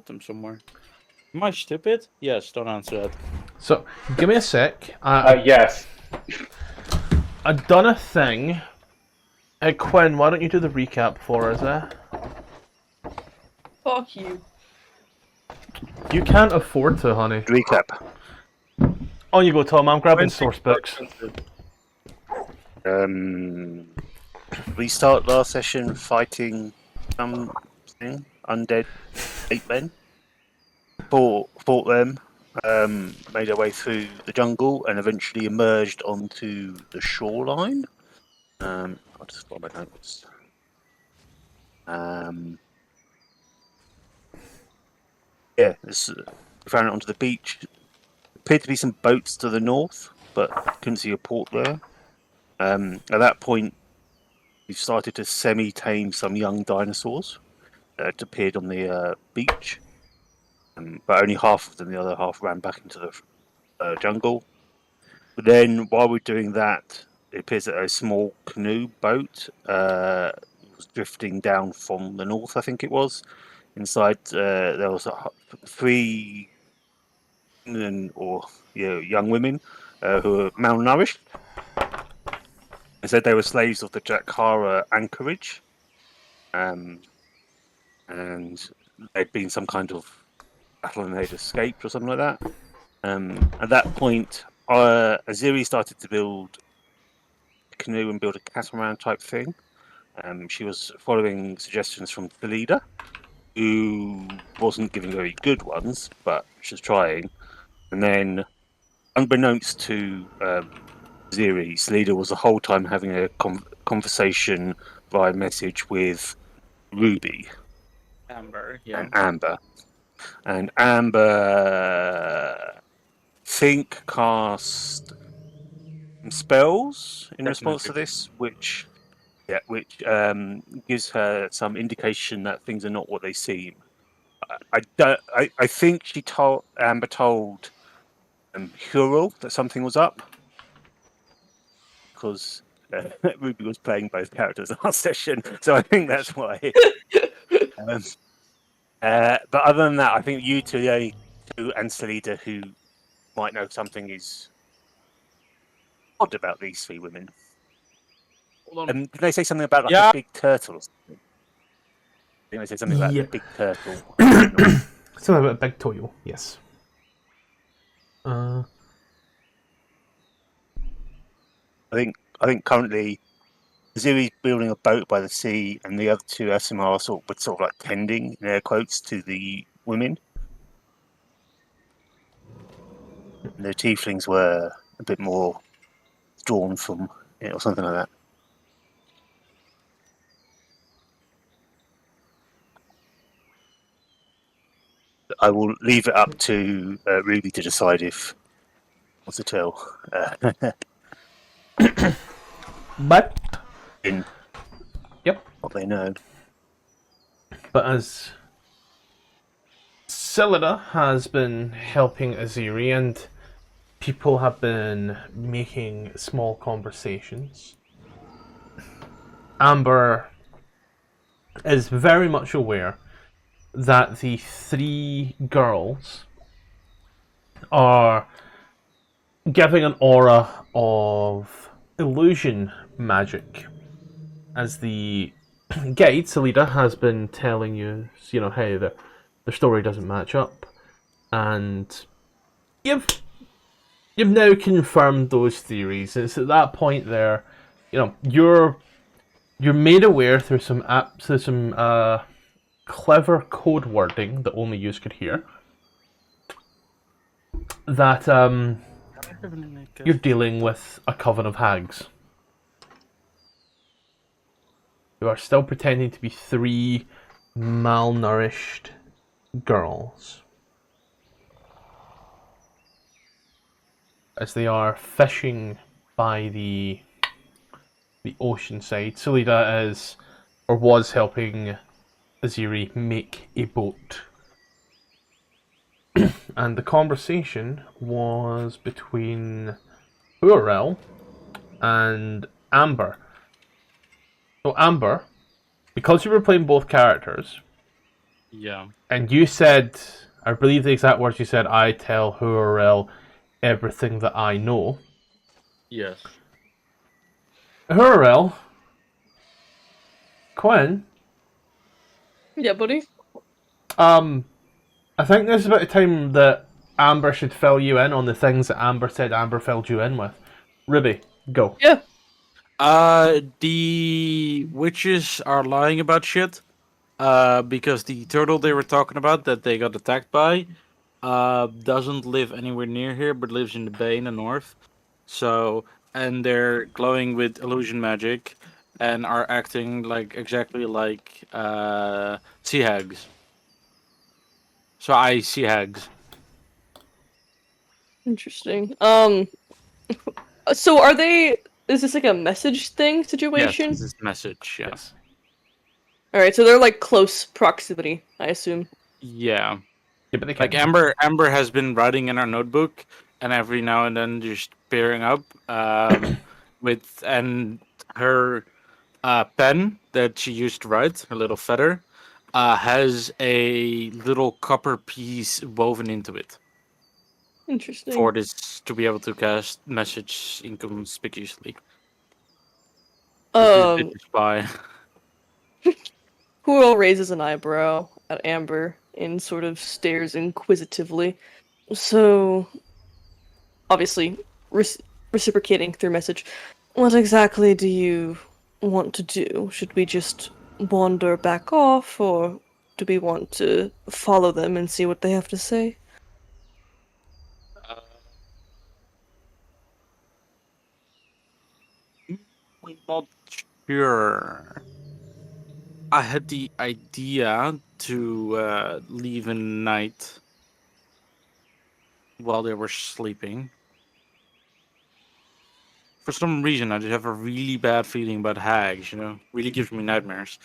put them somewhere. Am I stupid? Yes, don't answer that. So, give me a sec. Yes. I've done a thing. Hey, Quinn, why don't you do the recap for us, eh? Fuck you. You can't afford to, honey. Recap. On you go, Tom. I'm grabbing source books. We start last session fighting something, undead 8 men. Fought them, made our way through the jungle, and eventually emerged onto the shoreline. I'll just follow my notes. Yeah, we found it onto the beach. Appeared to be some boats to the north, but couldn't see a port there. At that point, we started to semi-tame some young dinosaurs that appeared on the beach, but only half of them. The other half ran back into the jungle. But then, while we're doing that, it appears that a small canoe boat was drifting down from the north. I think it was. Inside, there was 3 young women who were malnourished. They said they were slaves of the Jakhara anchorage, and there'd been some kind of battle and they'd escaped or something like that. At that point, Aziri started to build a canoe and build a catamaran type thing. She was following suggestions from Thalida, who wasn't giving very good ones, but she was trying. And then, unbeknownst to Aziri, Thalida was the whole time having a conversation via message with Ruby. Amber, yeah. And Amber. And Amber, cast spells in response to this, which gives her some indication that things are not what they seem. I think Amber told Hurl that something was up, because Ruby was playing both characters last session, so I think that's why. But other than that, I think you two, the only two, and Salida, who might know something is odd about these 3 women. Hold on. Did they say something about a big turtle or something? I think they said something about the big turtle. Something about a big toyo, yes. I think currently Zuri's building a boat by the sea, and the other 2 SMR are sort of like tending, in air quotes, to the women. And the tieflings were a bit more drawn from it, or something like that. I will leave it up to Ruby to decide if what's to tell. But What they know. But as Celida has been helping Aziri, and people have been making small conversations, Amber is very much aware that the 3 girls are giving an aura of illusion magic. As the guide, Salida, has been telling you, hey, their story doesn't match up, and you've now confirmed those theories. It's at that point there, you're made aware through some clever code wording that only you could hear, that you're dealing with a coven of hags. You are still pretending to be 3 malnourished girls, as they are fishing by the ocean side. Salida is, or was, helping Aziri make a boat. And the conversation was between Urel and Amber. So Amber, because you were playing both characters, Yeah. And you said, I believe the exact words you said, I tell Hurrell everything that I know. Yes. Hurrell, Quinn, Yeah, buddy. I think this is about the time that Amber should fill you in on the things that Amber said Amber filled you in with. Ruby, go. Yeah. The witches are lying about shit. Because the turtle they were talking about that they got attacked by, doesn't live anywhere near here, but lives in the bay in the north. So, and they're glowing with illusion magic, and are acting like exactly like sea hags. So I sea hags. Interesting. So are they? Is this like a message thing Yes, situation? this is message. Yeah. Yes. All right, so they're like close proximity, I assume. Yeah. Yeah, but they Like can. Amber has been writing in her notebook, and every now and then just pairing up with and her pen that she used to write, her little feather, has a little copper piece woven into it Interesting. for this to be able to cast message inconspicuously. She's a bit of a spy. Who raises an eyebrow at Amber and sort of stares inquisitively. So, obviously, reciprocating through message. What exactly do you want to do? Should we just wander back off, or do we want to follow them and see what they have to say? We're not sure. I had the idea to leave in the night while they were sleeping. For some reason, I just have a really bad feeling about hags, you know? Really gives me nightmares.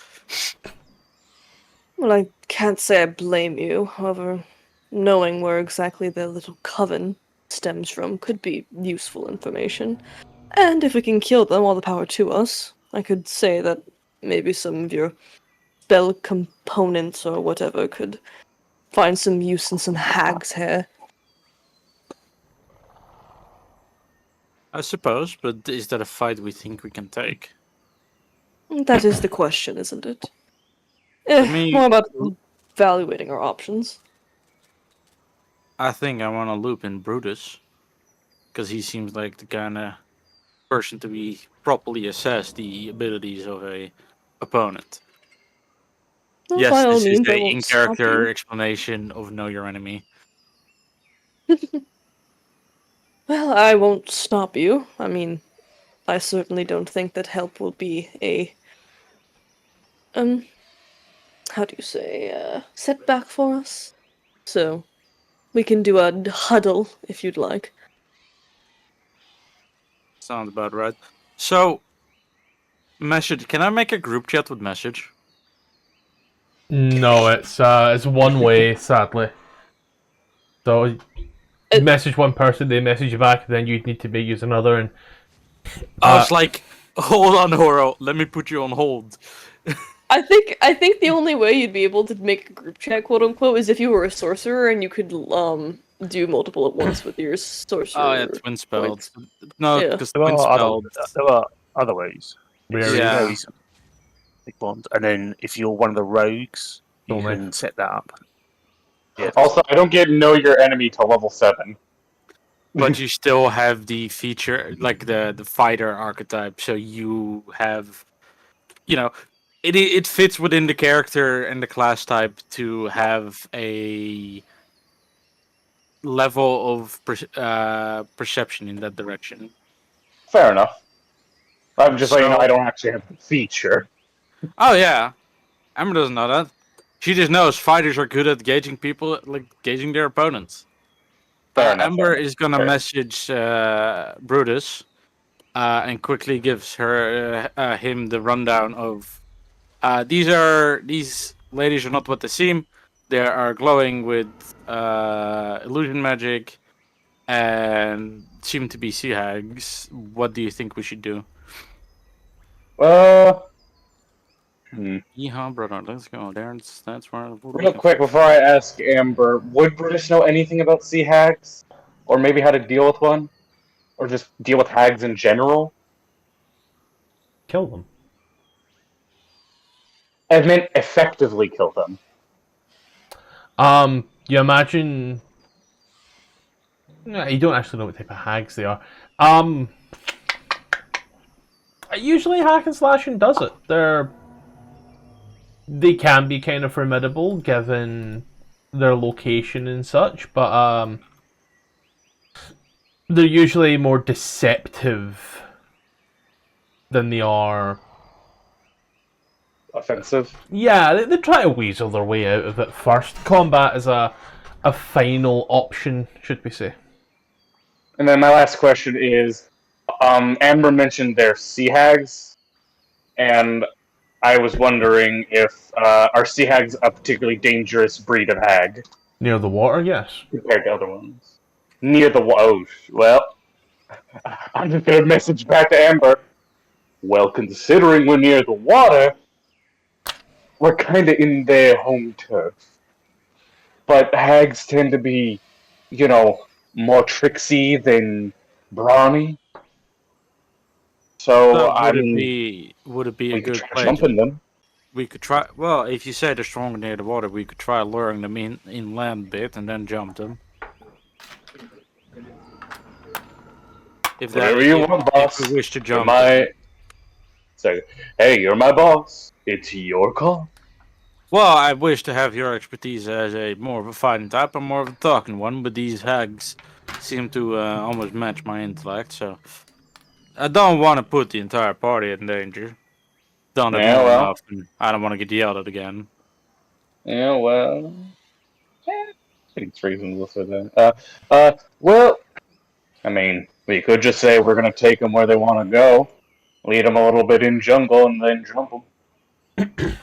Well, I can't say I blame you. However, knowing where exactly their little coven stems from could be useful information. And if we can kill them, all the power to us. I could say that maybe some of your spell components or whatever could find some use in some hag's hair. I suppose, but is that a fight we think we can take? That is the question, isn't it? Let me. More about evaluating our options. I think I want to loop in Brutus, because he seems like the kind of person to be properly assess the abilities of a opponent. Well, Yes, by all this is means, I a won't stop in-character you. explanation of know your enemy. Well, I won't stop you. I mean, I certainly don't think that help will be a how do you say, setback for us. So we can do a huddle if you'd like. Sounds about right. So, message. Can I make a group chat with message? No, it's one way, sadly. So you message one person, they message you back, then you need to be use another, and I was like, hold on, Horo. Let me put you on hold. I think the only way you'd be able to make a group chat, quote unquote, is if you were a sorcerer and you could do multiple at once with your sorcerer. Oh, yeah, twin spelled. points. No, Yeah. because There twin are spelled. other ways. Rare It's Yeah. very simple. Big bonds, and then if you're one of the rogues, you Only. can set that up. Yeah. Also, I don't get know your enemy till level 7. But you still have the feature, like the fighter archetype. So you have, you know, it fits within the character and the class type to have a level of perception in that direction. Fair enough. I'm just letting you know So- I don't actually have the feature. Oh yeah, Amber doesn't know that. She just knows fighters are good at gauging people, like gauging their opponents. Fair enough. Amber is gonna Fair. message Brutus and quickly gives him the rundown of these ladies are not what they seem. They are glowing with illusion magic and seem to be sea hags. What do you think we should do? Yeehaw, brother. Let's go. That's where we're Real looking quick, for. before I ask Amber, would British know anything about sea hags? Or maybe how to deal with one? Or just deal with hags in general? Kill them. I meant effectively kill them. You imagine. No, you don't actually know what type of hags they are. Usually hack and slashing does it. They can be kind of formidable given their location and such, but they're usually more deceptive than they are. Offensive. Yeah, they try to weasel their way out of it first. Combat is a final option, should we say? And then my last question is, Amber mentioned their sea hags, and I was wondering if are sea hags a particularly dangerous breed of hag Near the water, yes. compared to other ones? Near the oh, well, I'm just gonna message back to Amber. Well, considering we're near the water, we're kind of in their home turf. But hags tend to be, more tricksy than brawny. So, I mean, Would it be a we could good try play jumping to? them. We could try. Well, if you say they're stronger near the water, we could try luring them inland a bit and then jump them. Whatever you want, boss. If we wish to You're jump my... So, hey, you're my boss. It's your call. Well, I wish to have your expertise as a more of a fighting type and more of a talking one, but these hags seem to almost match my intellect, so I don't want to put the entire party in danger. Done it Yeah, more than well. often. I don't want to get yelled at again. Yeah, well... I think it's reasonable for that. Well... I mean, we could just say we're gonna take them where they want to go, lead them a little bit in jungle, and then jump them.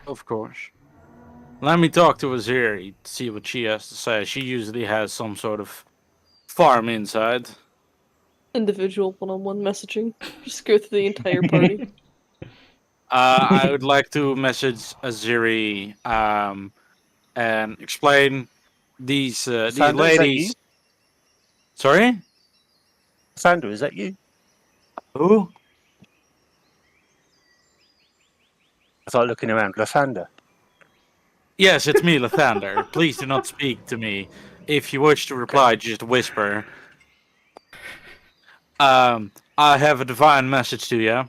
Of course. Let me talk to Aziri, see what she has to say. She usually has some sort of farm inside. Individual one-on-one messaging. Just go through the entire party. I would like to message Aziri and explain these Sandra, is that you? ladies. Sorry? Sandra, is that you? Who? I thought looking around. Lathander. Yes, it's me, Lathander. Please do not speak to me. If you wish to reply, just whisper. I have a divine message to you.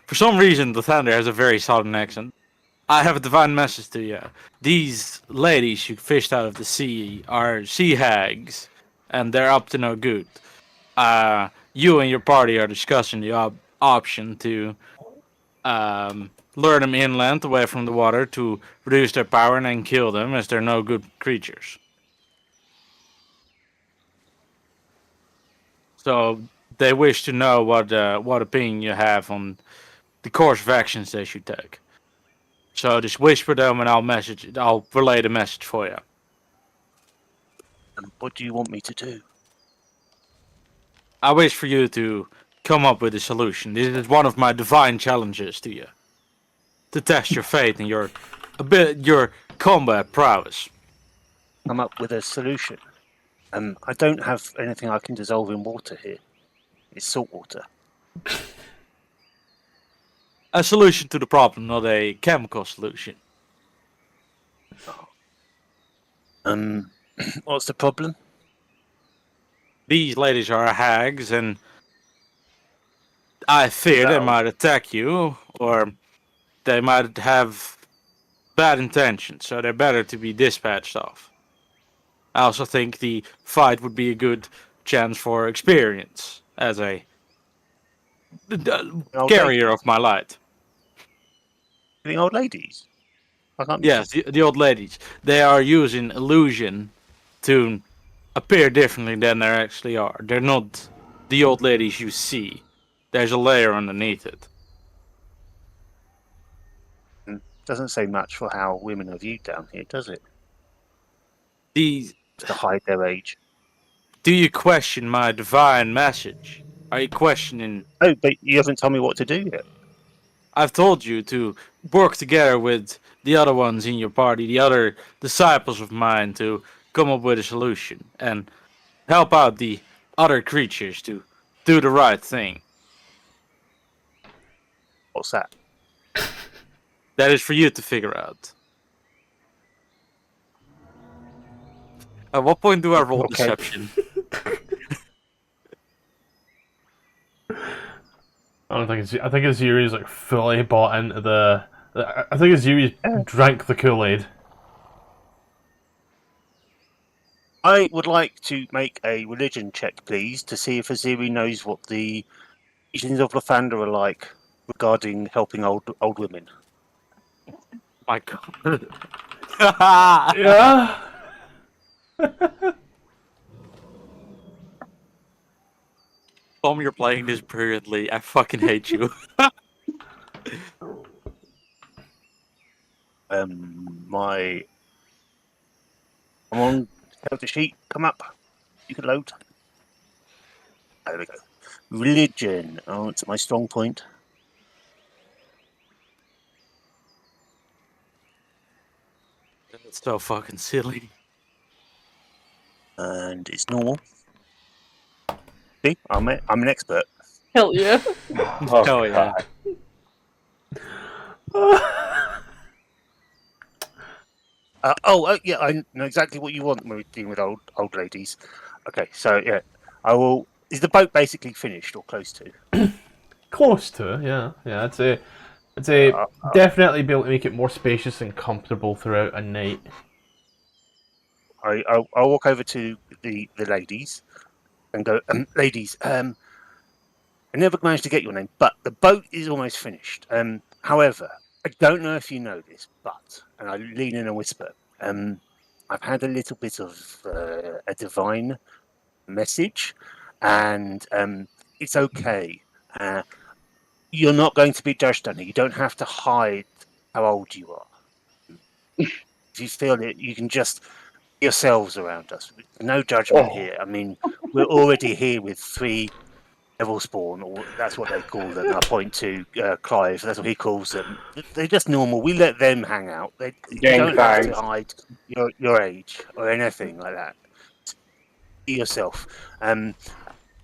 For some reason, Lathander has a very southern accent. I have a divine message to you. These ladies you fished out of the sea are sea hags, and they're up to no good. You and your party are discussing the option to lure them inland away from the water to reduce their power and then kill them as they're no good creatures. So they wish to know what opinion you have on the course of actions they should take. So just whisper them and I'll relay the message for you. And what do you want me to do? I wish for you to come up with a solution. This is one of my divine challenges to you. To test your faith and your combat prowess. Come up with a solution. I don't have anything I can dissolve in water here. It's salt water. A solution to the problem, not a chemical solution. What's the problem? These ladies are hags, and I fear they might attack you, or they might have bad intentions, so they're better to be dispatched off. I also think the fight would be a good chance for experience as a carrier of my light. The old ladies? I can't. Yes, the old ladies. They are using illusion to appear differently than they actually are. They're not the old ladies you see. There's a layer underneath it. Doesn't say much for how women are viewed down here, does it? These to hide their age. Do you question my divine message? Are you questioning? Oh, but you haven't told me what to do yet. I've told you to work together with the other ones in your party, the other disciples of mine, to come up with a solution and help out the other creatures to do the right thing. What's that? That is for you to figure out. At what point do I roll Okay. deception? I think Aziri's like fully bought into the. I think Aziri's drank the Kool-Aid. I would like to make a religion check, please, to see if Aziri knows what the teachings of Lathander are like regarding helping old women. My God. Yeah. Tom, you're playing this brilliantly. I fucking hate you. I'm on the sheet. Come up. You can load. There we go. Religion. Oh, it's my strong point. That's so fucking silly. And it's normal. See, I'm an expert. Hell yeah. Oh, Oh, yeah. God. Yeah, I know exactly what you want when we're dealing with old ladies. Okay, so yeah, I will. Is the boat basically finished or close to? Close to, yeah. I'd say definitely be able to make it more spacious and comfortable throughout a night. I'll walk over to the ladies and go, ladies, I never managed to get your name, but the boat is almost finished. However, I don't know if you know this, but, and I lean in and whisper, I've had a little bit of a divine message, and it's okay. You're not going to be judged on it. You don't have to hide how old you are. If you feel it, you can just be yourselves around us. No judgment here. I mean, we're already here with 3 devil spawn, or that's what they call them. I point to Clive. That's what he calls them. They're just normal. We let them hang out. You don't have to hide your age or anything like that. Be yourself.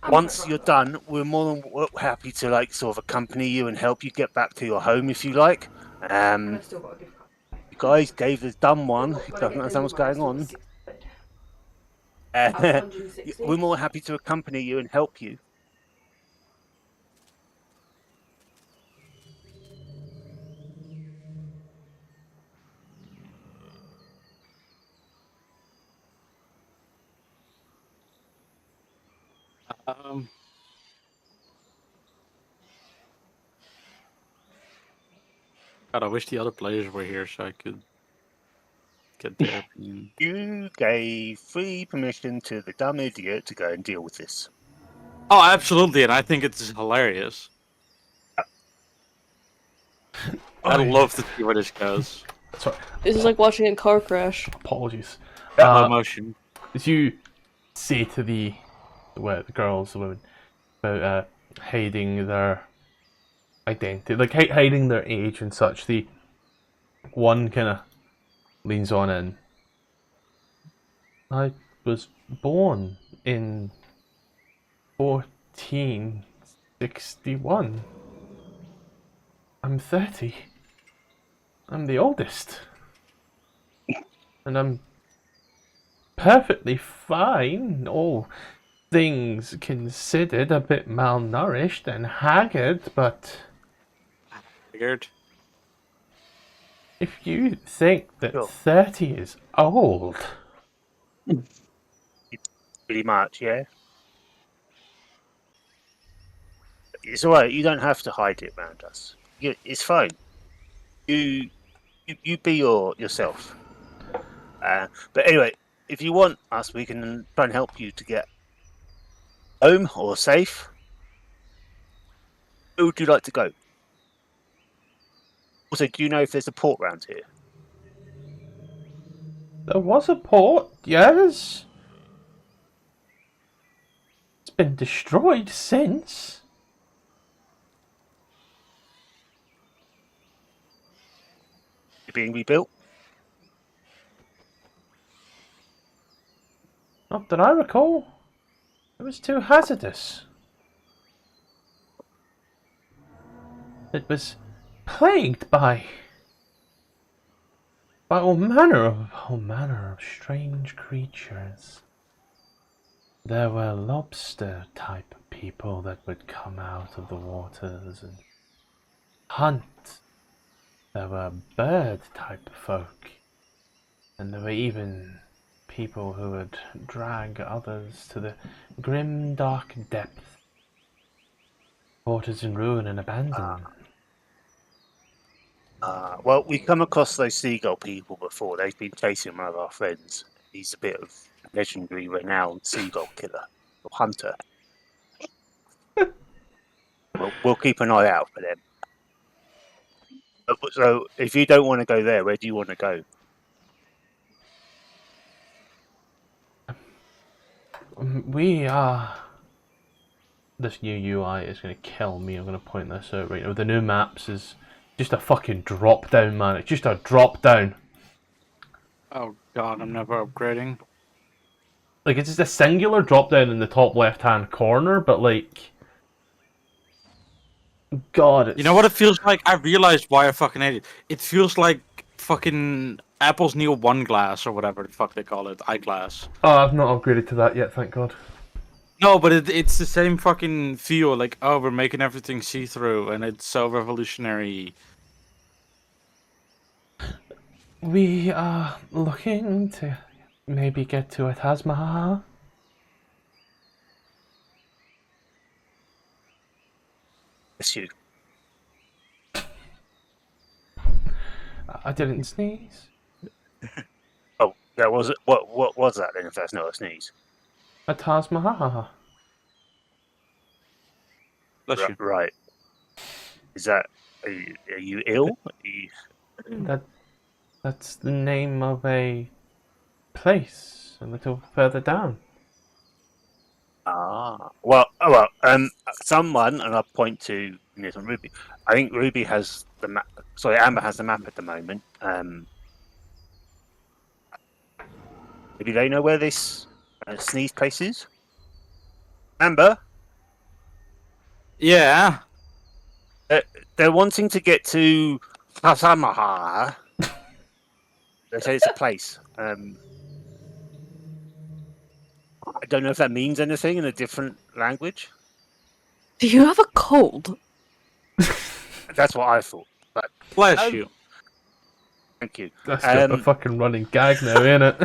Once you're done, we're more than happy to sort of accompany you and help you get back to your home if you like. You guys gave the dumb one who doesn't understand what's going on. We're more happy to accompany you and help you. Um, God, I wish the other players were here so I could get their opinion. You gave free permission to the dumb idiot to go and deal with this. Oh, absolutely, and I think it's hilarious. I'd love to see where this goes. Sorry, This is like watching a car crash. apologies. Slow motion. As you say to the girls, the women, about hiding their identity, like hiding their age and such, the one kind of leans on in. I was born in 1461. I'm 30. I'm the oldest. And I'm perfectly fine, all things considered, a bit malnourished and haggard, but Figured. if you think that Sure. 30 is old, Pretty much, yeah. It's alright. You don't have to hide it around us. It's fine. You be yourself. But anyway, if you want us, we can try and help you to get home or safe. Where would you like to go? Also, do you know if there's a port round here? there was a port, yes. It's been destroyed since. being rebuilt? Not that I recall. It was too hazardous. It was plagued by all manner of strange creatures. There were lobster type people that would come out of the waters and hunt. There were bird type folk. And there were even people who would drag others to the grim dark depths. Waters in ruin and abandonment. Well, we come across those seagull people before. They've been chasing one of our friends. He's a bit of legendary renowned seagull killer or hunter. We'll keep an eye out for them. So, if you don't want to go there, where do you want to go? We are... This new UI is going to kill me. I'm going to point this out right now. The new maps is just a fucking drop down, man. It's just a drop down. Oh god, I'm never upgrading. Like, it's just a singular drop down in the top left hand corner, but like... God, it's... You know what it feels like? I realized why I fucking hate it. It feels like fucking Apple's new One Glass or whatever the fuck they call it, iGlass. Oh, I've not upgraded to that yet, thank God. No, but it's the same fucking feel. Like, oh, we're making everything see-through, and it's so revolutionary. We are looking to maybe get to a Taj Mahal. Bless you. I didn't sneeze. Oh, that was it. What was that then? If that's not a sneeze. A Taj Mahal. Bless you. Right. Is that? Are you ill? That's the name of a place a little further down. Well, someone, and I'll point to Ruby. I think Ruby has the map. Sorry, Amber has the map at the moment. Maybe they know where this sneeze place is. Amber, Yeah. they're wanting to get to Tasamaha. They say it's a place. I don't know if that means anything in a different language. Do you have a cold? That's what I thought. But Bless you. thank you. That's just a fucking running gag now, ain't it?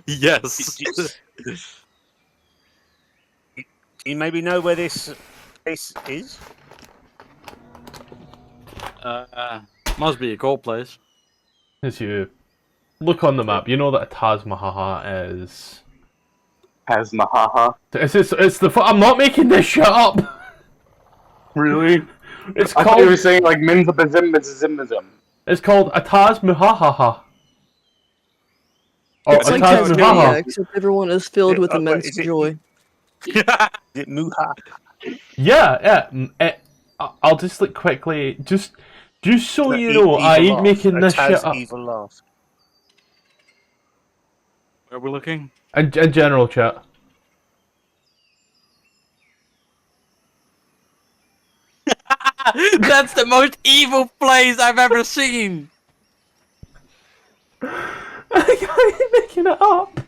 Yes. Do you maybe know where this place is? Must be a cold place. As you look on the map, you know that a Taj Mahal is... Hasmahaha. It's the... I'm not making this shit up! Really? It's I thought you were called... saying like Minzabazim. It's called a Taj Mahal. Or It's a like Taj Tasmania, Mahal. except everyone is filled with wait, immense is it- joy. Is it Muha? Yeah. I'll just like quickly... Just so you know, I ain't making this shit up. Evil laugh. Where are we looking? In general, chat. That's the most evil place I've ever seen. I ain't making it up.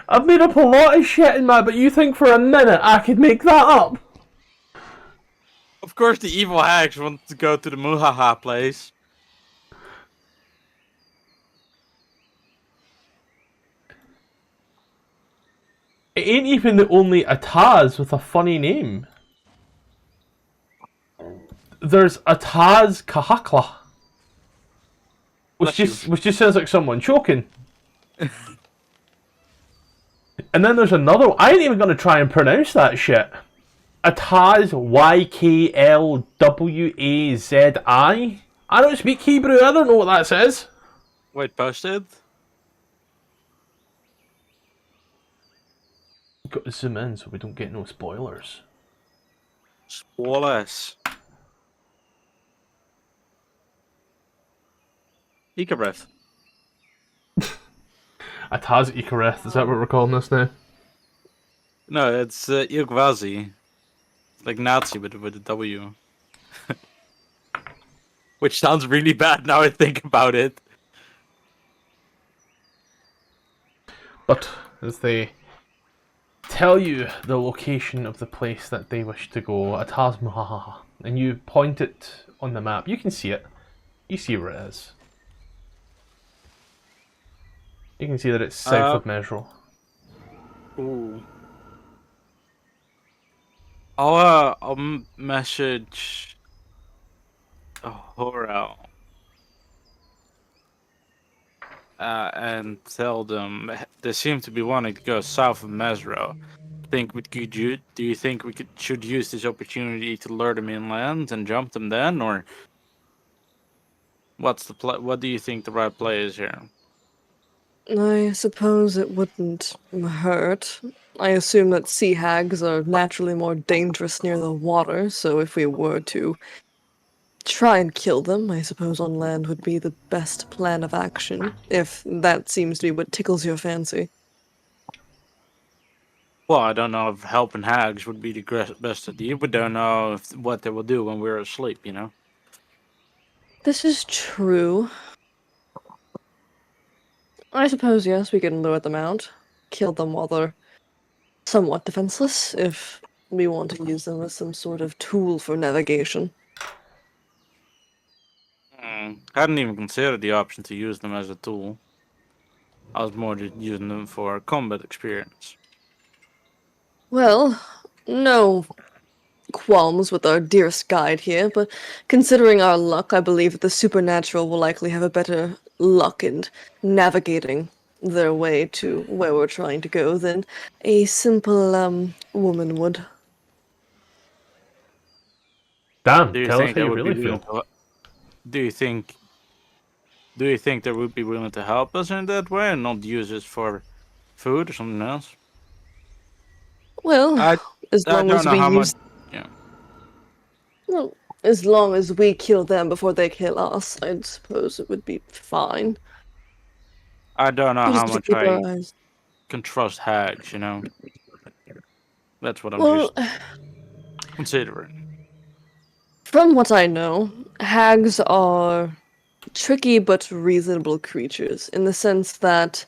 I've made up a lot of shit in my, but you think for a minute I could make that up? Of course, the evil hags want to go to the Muhaha place. It ain't even the only Ataz with a funny name. There's Ataz Kahakla. Which just sounds like someone choking. And then there's another one. I ain't even gonna try and pronounce that shit. Ataz YKLWAZI. I don't speak Hebrew, I don't know what that says. Wait, posted? Got to zoom in so we don't get no spoilers. Spoilers. Icarus. Ataz Icareth, is that what we're calling this now? No, it's Ilgvazi. It's like Nazi but with a W. Which sounds really bad now I think about it. But as they tell you the location of the place that they wish to go, Ataz Muhaha, and you point it on the map, you can see it. You see where it is. You can see that it's south of Mesrel. Ooh. I'll message Horel and tell them they seem to be wanting to go south of Mesro. Do you think we should use this opportunity to lure them inland and jump them then, or what's the what do you think the right play is here? I suppose it wouldn't hurt. I assume that sea hags are naturally more dangerous near the water, so if we were to try and kill them, I suppose on land would be the best plan of action, if that seems to be what tickles your fancy. Well, I don't know if helping hags would be the best idea. We don't know what they will do when we're asleep, you know? This is true. I suppose, yes, we can lure them out, kill them while they're somewhat defenseless, if we want to use them as some sort of tool for navigation. I hadn't even considered the option to use them as a tool. I was more just using them for combat experience. Well, no qualms with our dearest guide here, but considering our luck, I believe that the supernatural will likely have a better luck in navigating their way to where we're trying to go than a simple, woman would. Damn, Do you tell us think how they you would really be willing feel. to? Do you think? Do you think they would be willing to help us in that way and not use us for food or something else? Well, I as I long don't as know we how much. use, Yeah, well, as long as we kill them before they kill us, I suppose it would be fine. I don't know We how just have to much keep I our eyes. can trust hags. You know, that's what I'm Well, just considering. from what I know, hags are tricky but reasonable creatures in the sense that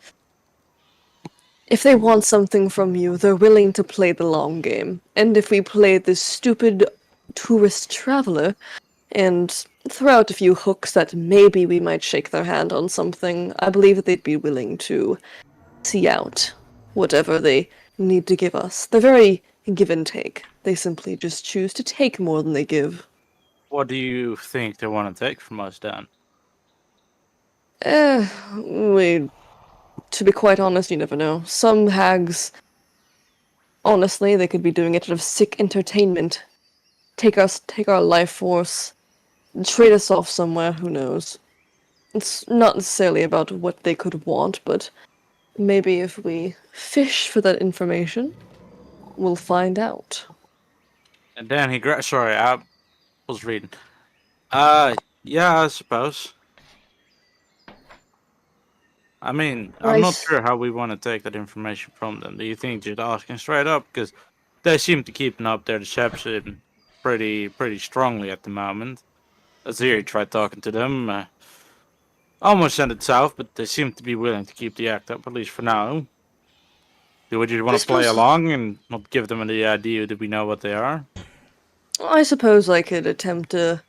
if they want something from you, they're willing to play the long game. And if we play this stupid tourist traveler and throw out a few hooks that maybe we might shake their hand on something, I believe that they'd be willing to see out whatever they need to give us. They're very give and take. They simply just choose to take more than they give. What do you think they want to take from us then? We, to be quite honest, you never know. Some hags, honestly, they could be doing it out of sick entertainment. Take our life force, trade us off somewhere, who knows. It's not necessarily about what they could want, but maybe if we fish for that information, we'll find out. And then sorry, I was reading. Yeah, I suppose. I mean, I'm not Right. sure how we want to take that information from them. Do you think just asking straight up? Because they seem to keeping up their deception pretty strongly at the moment. Aziri tried talking to them. Almost sent it south, but they seem to be willing to keep the act up, at least for now. Do we just I want to play suppose along and not give them the idea that we know what they are? I suppose I could attempt a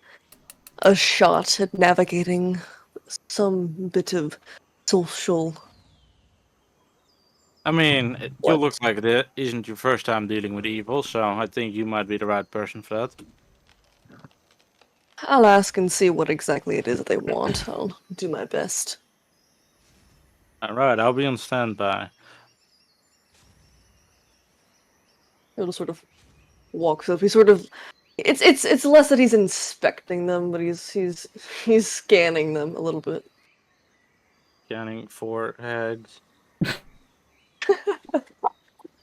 shot at navigating some bit of social I mean, you what? look like it isn't your first time dealing with evil, so I think you might be the right person for that. I'll ask and see what exactly it is that they want. I'll do my best. Alright, I'll be on standby. He'll sort of walks up. He sort of it's less that he's inspecting them, but he's scanning them a little bit. Scanning for hags.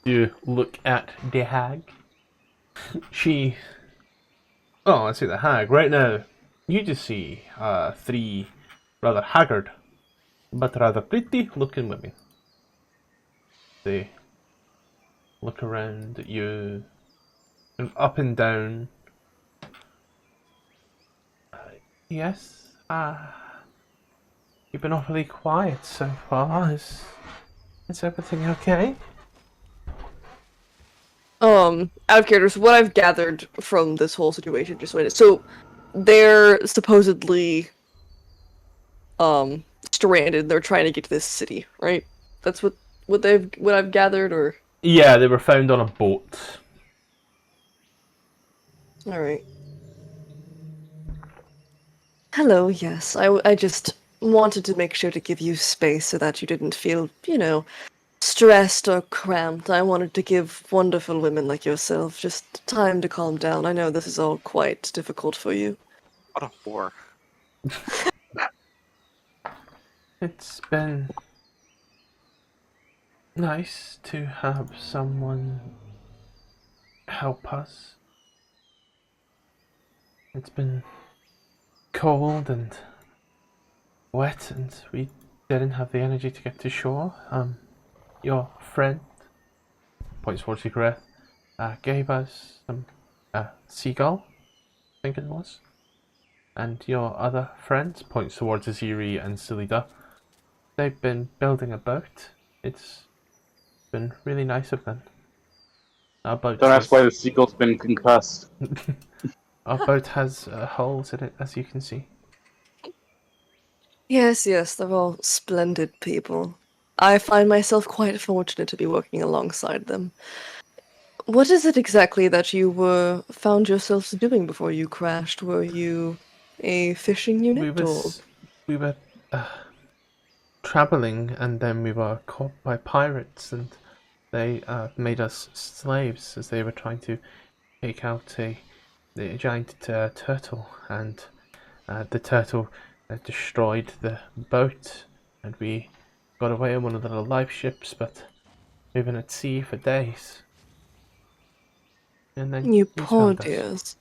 You look at the hag. She... Oh, I see the hag. Right now, you just see three rather haggard, but rather pretty looking women. They look around at you, and up and down. Yes, you've been awfully quiet so far. Is everything okay? Out of character, what I've gathered from this whole situation, just wait. So, they're supposedly, stranded. They're trying to get to this city, right? That's what I've gathered, or Yeah, they were found on a boat. all right. Hello. Yes, I just wanted to make sure to give you space so that you didn't feel, stressed or cramped. I wanted to give wonderful women like yourself just time to calm down. I know this is all quite difficult for you. What a whore. It's been nice to have someone help us. It's been cold and wet, and we didn't have the energy to get to shore. Your friend, points towards Gareth, gave us some seagull, I think it was. And your other friends, points towards Aziri and Silida, they've been building a boat. It's been really nice of them. Our boat Don't ask why has, the seagull's been concussed. our boat has holes in it, as you can see. Yes, they're all splendid people. I find myself quite fortunate to be working alongside them. What is it exactly that you found yourselves doing before you crashed? Were you a fishing unit, or? We were traveling, and then we were caught by pirates, and they made us slaves as they were trying to take out a giant turtle, and the turtle destroyed the boat, and we got away on one of the little life ships, but we've been at sea for days. And then You you poor found us. dears.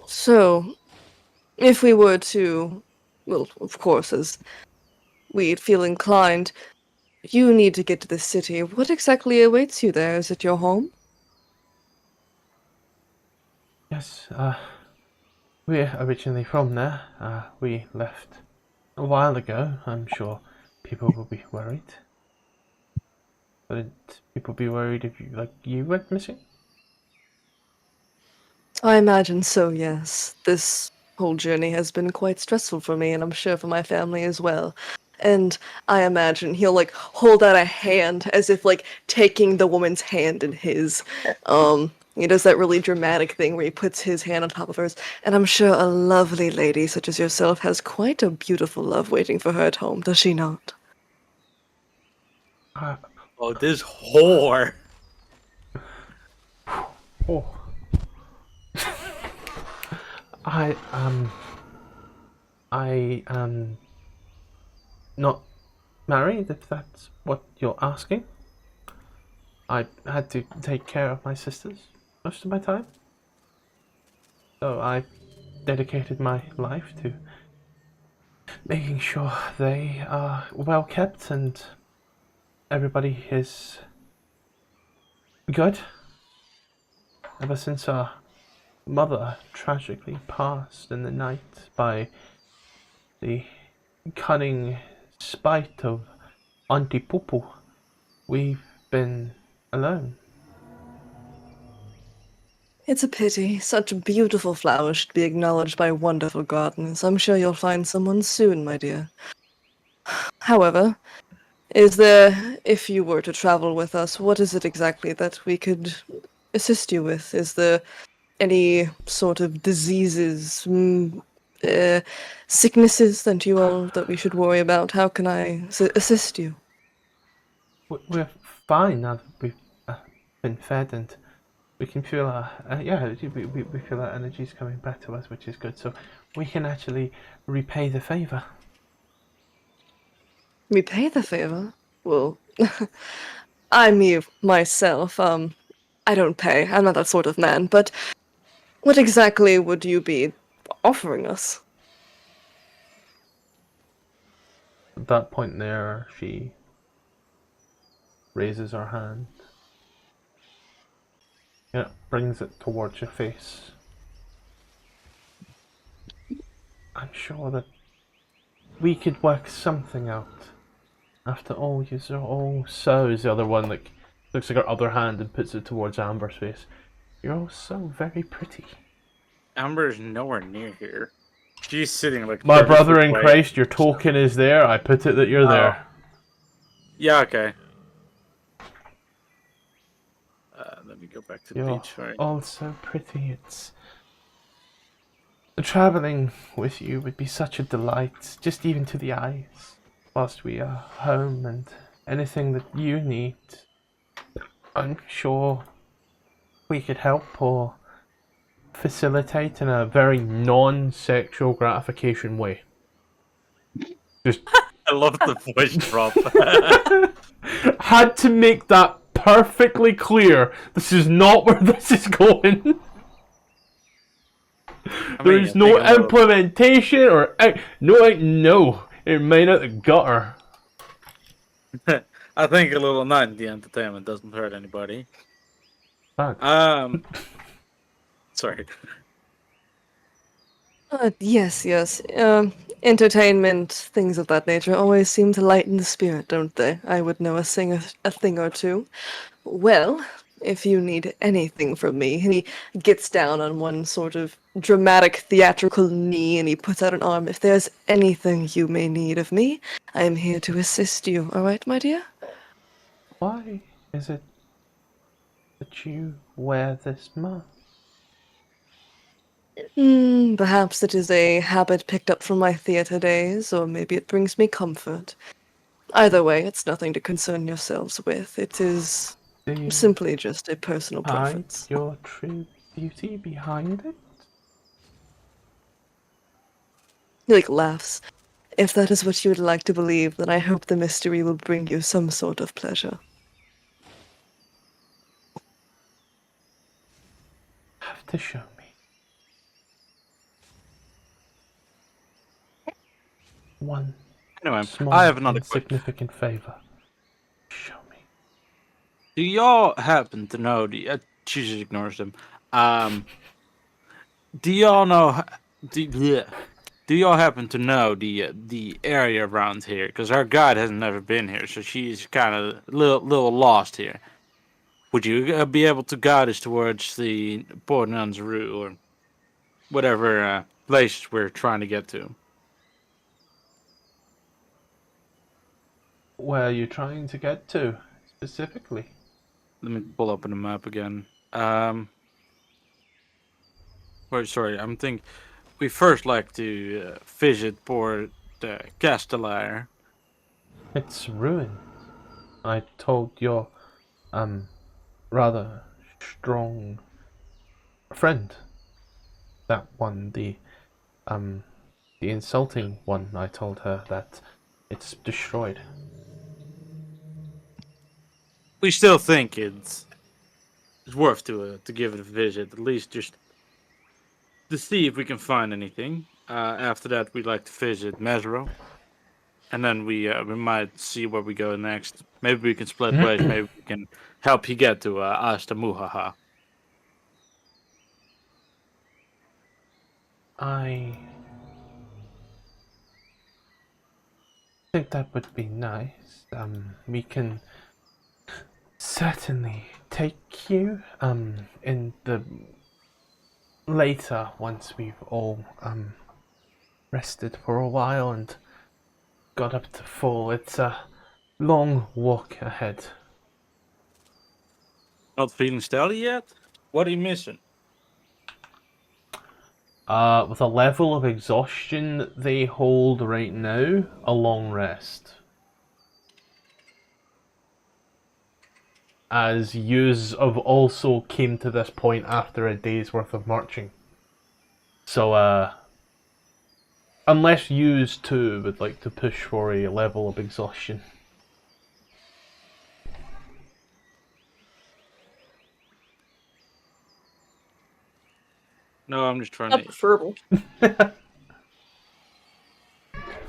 So, if we were to, well, of course, as we'd feel inclined, you need to get to the city. What exactly awaits you there? Is it your home? Yes, we're originally from there. We left a while ago. I'm sure people will be worried. Wouldn't people be worried if you went missing? I imagine so, yes. This whole journey has been quite stressful for me, and I'm sure for my family as well. And I imagine he'll hold out a hand as if taking the woman's hand in his. He does that really dramatic thing where he puts his hand on top of hers. And I'm sure a lovely lady such as yourself has quite a beautiful love waiting for her at home, does she not? Oh, this whore. Oh. I am not married, if that's what you're asking. I had to take care of my sisters most of my time. So I dedicated my life to making sure they are well kept and everybody is good. Ever since our mother tragically passed in the night by the cunning spite of Auntie Poopoo, we've been alone. It's a pity. Such beautiful flowers should be acknowledged by wonderful gardeners. I'm sure you'll find someone soon, my dear. However, if you were to travel with us, what is it exactly that we could assist you with? Is there any sort of diseases, sicknesses that we should worry about? How can I assist you? We're fine now that we've been fed and we can feel our we feel our energies coming back to us, which is good. So we can actually repay the favor. Repay the favor? Well, I'm you myself. I don't pay. I'm not that sort of man, but What exactly would you be offering us? At that point there, she raises her hand. Yeah, brings it towards your face. I'm sure that we could work something out. After all, you're all so is the other one, like, looks like her other hand and puts it towards Amber's face. You're all so very pretty. Amber's nowhere near here. She's sitting like My 30 brother feet in away. Christ, your token is there. I put it that you're there. Yeah, okay. Let me go back to the You're beach. Sorry. all so pretty. It's traveling with you would be such a delight, just even to the eyes. Whilst we are home, and anything that you need, I'm sure we could help or facilitate in a very non-sexual gratification way. Just I love the voice drop. had to make that perfectly clear. This is not where this is going. There is no implementation or no. It may not have got her. I think a little night in the entertainment doesn't hurt anybody. Fuck. Sorry. Yes. Entertainment, things of that nature, always seem to lighten the spirit, don't they? I would know a thing or two. Well, if you need anything from me, and he gets down on one sort of dramatic theatrical knee and he puts out an arm. If there's anything you may need of me, I am here to assist you. All right, my dear? Why is it that you wear this mask? Perhaps it is a habit picked up from my theater days, or maybe it brings me comfort. Either way, it's nothing to concern yourselves with. It is Do you simply just a personal hide preference. your true beauty behind it? He laughs. If that is what you would like to believe, then I hope the mystery will bring you some sort of pleasure. Have to show me. One Anyway, small, I have another question. insignificant favor. Show me. Do y'all happen to know she just ignores them. Do y'all know? Do y'all happen to know the area around here? Because our guide has never been here, so she's kind of a little lost here. Would you be able to guide us towards the Port Nanzaru or whatever place we're trying to get to? Where are you trying to get to, specifically? Let me pull up on the map again. Wait, sorry, I'm thinking we first like to visit Port Castellar. It's ruined. I told your, rather strong friend, that one, the insulting one, I told her that it's destroyed. We still think it's worth to give it a visit, at least just to see if we can find anything. After that, we'd like to visit Mesro, and then we might see where we go next. Maybe we can split ways. Maybe we can help you get to Asta Muhaha. I think that would be nice. We can certainly take you, in the later, once we've all, rested for a while and got up to full. It's a long walk ahead. Not feeling steady yet? What are you missing? With a level of exhaustion they hold right now, a long rest. As yous have also came to this point after a day's worth of marching. So, unless yous too would like to push for a level of exhaustion. No, I'm just trying Not to. preferable.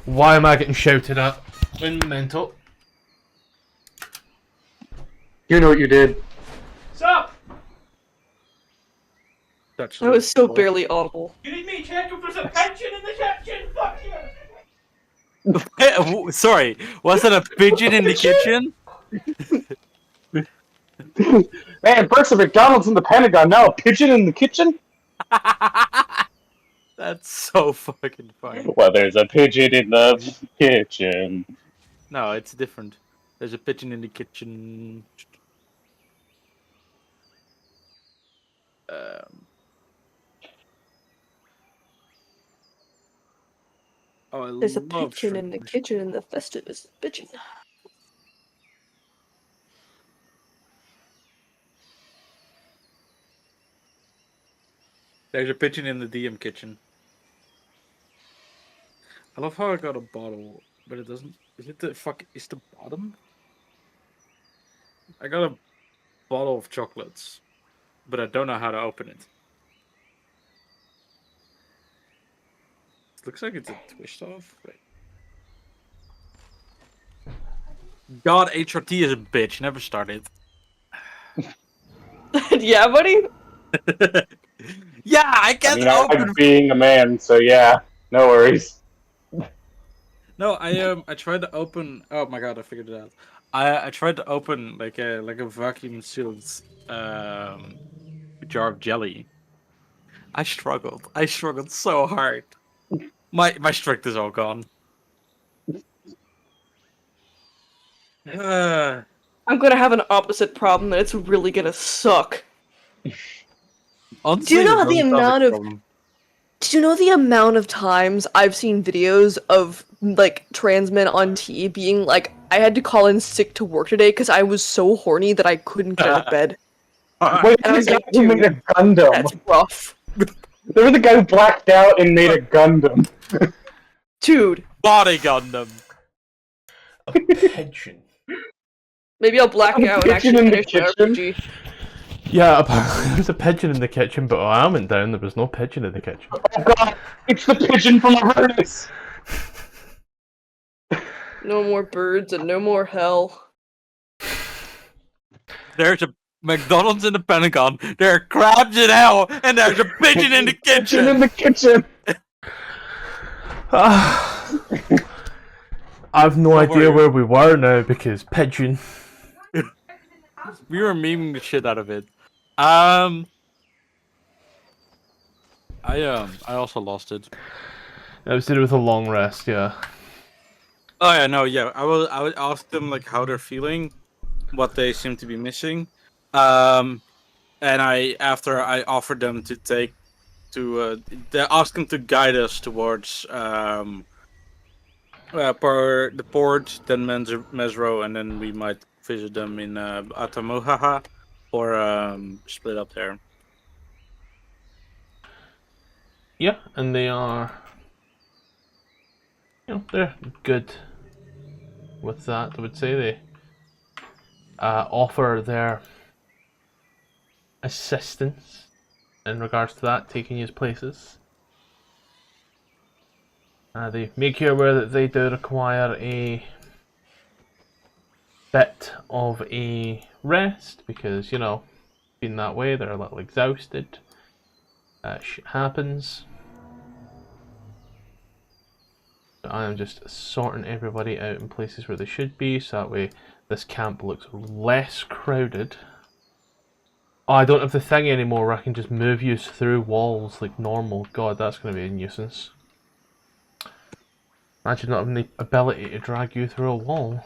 Why am I getting shouted at? When mental. You know what you did. Stop! That's That was so barely audible. You need me to check if there's a pigeon in the kitchen? Fuck you! Sorry, was that a pigeon in the kitchen? Man, first a McDonald's in the Pentagon, now a pigeon in the kitchen? That's so fucking funny. Well, there's a pigeon in the kitchen. No, it's different. There's a pigeon in the kitchen. Oh, I There's a love pigeon in the shrimp. kitchen and the Festivus pigeon. There's a pigeon in the DM kitchen. I love how I got a bottle, but it doesn't. Is it the fuck? Is the bottom? I got a bottle of chocolates, but I don't know how to open it. It looks like it's a twist off. Wait. God, HRT is a bitch. Never started. Yeah, buddy? Yeah, I I can't mean, I open. like being a man, so yeah, no worries. No, I tried to open. Oh my god, I figured it out. I tried to open like a vacuum sealed jar of jelly. I struggled. I struggled so hard. My strength is all gone. I'm gonna have an opposite problem and it's really gonna suck. Honestly, Do you know it the doesn't sound like a amount of problem. Do you know the amount of times I've seen videos of like trans men on T being like, I had to call in sick to work today because I was so horny that I couldn't get out of bed. Wait, And I was the like, guy who made a dude, Gundam. that's rough. There was a guy who blacked out and made a Gundam. Dude, Body Gundam. A pigeon. maybe I'll black A out and pigeon actually in the finish the kitchen? RPG. Yeah, apparently there's a pigeon in the kitchen, but I went down, there was no pigeon in the kitchen. Oh god, it's the pigeon from Avernus! No more birds and no more hell. There's a McDonald's in the Pentagon. There are crabs in hell, and there's a pigeon in the Pigeon in kitchen. the kitchen! I've no Don't idea worry. where we were now because pigeon. We were memeing the shit out of it. I also lost it. It was to do with a long rest, yeah. Oh yeah, no, yeah. I would ask them like how they're feeling, what they seem to be missing, and after I offered them to they ask them to guide us towards the port, then Mesro, and then we might visit them in Atamuhaha or split up there. Yeah, and they are, they're good with that. I would say they offer their assistance in regards to that, taking you places. They make you aware that they do require a bit of a rest because, being that way, they're a little exhausted. Shit happens. But I am just sorting everybody out in places where they should be, so that way this camp looks less crowded. Oh, I don't have the thing anymore where I can just move you through walls like normal. God, that's going to be a nuisance. Imagine not having the ability to drag you through a wall.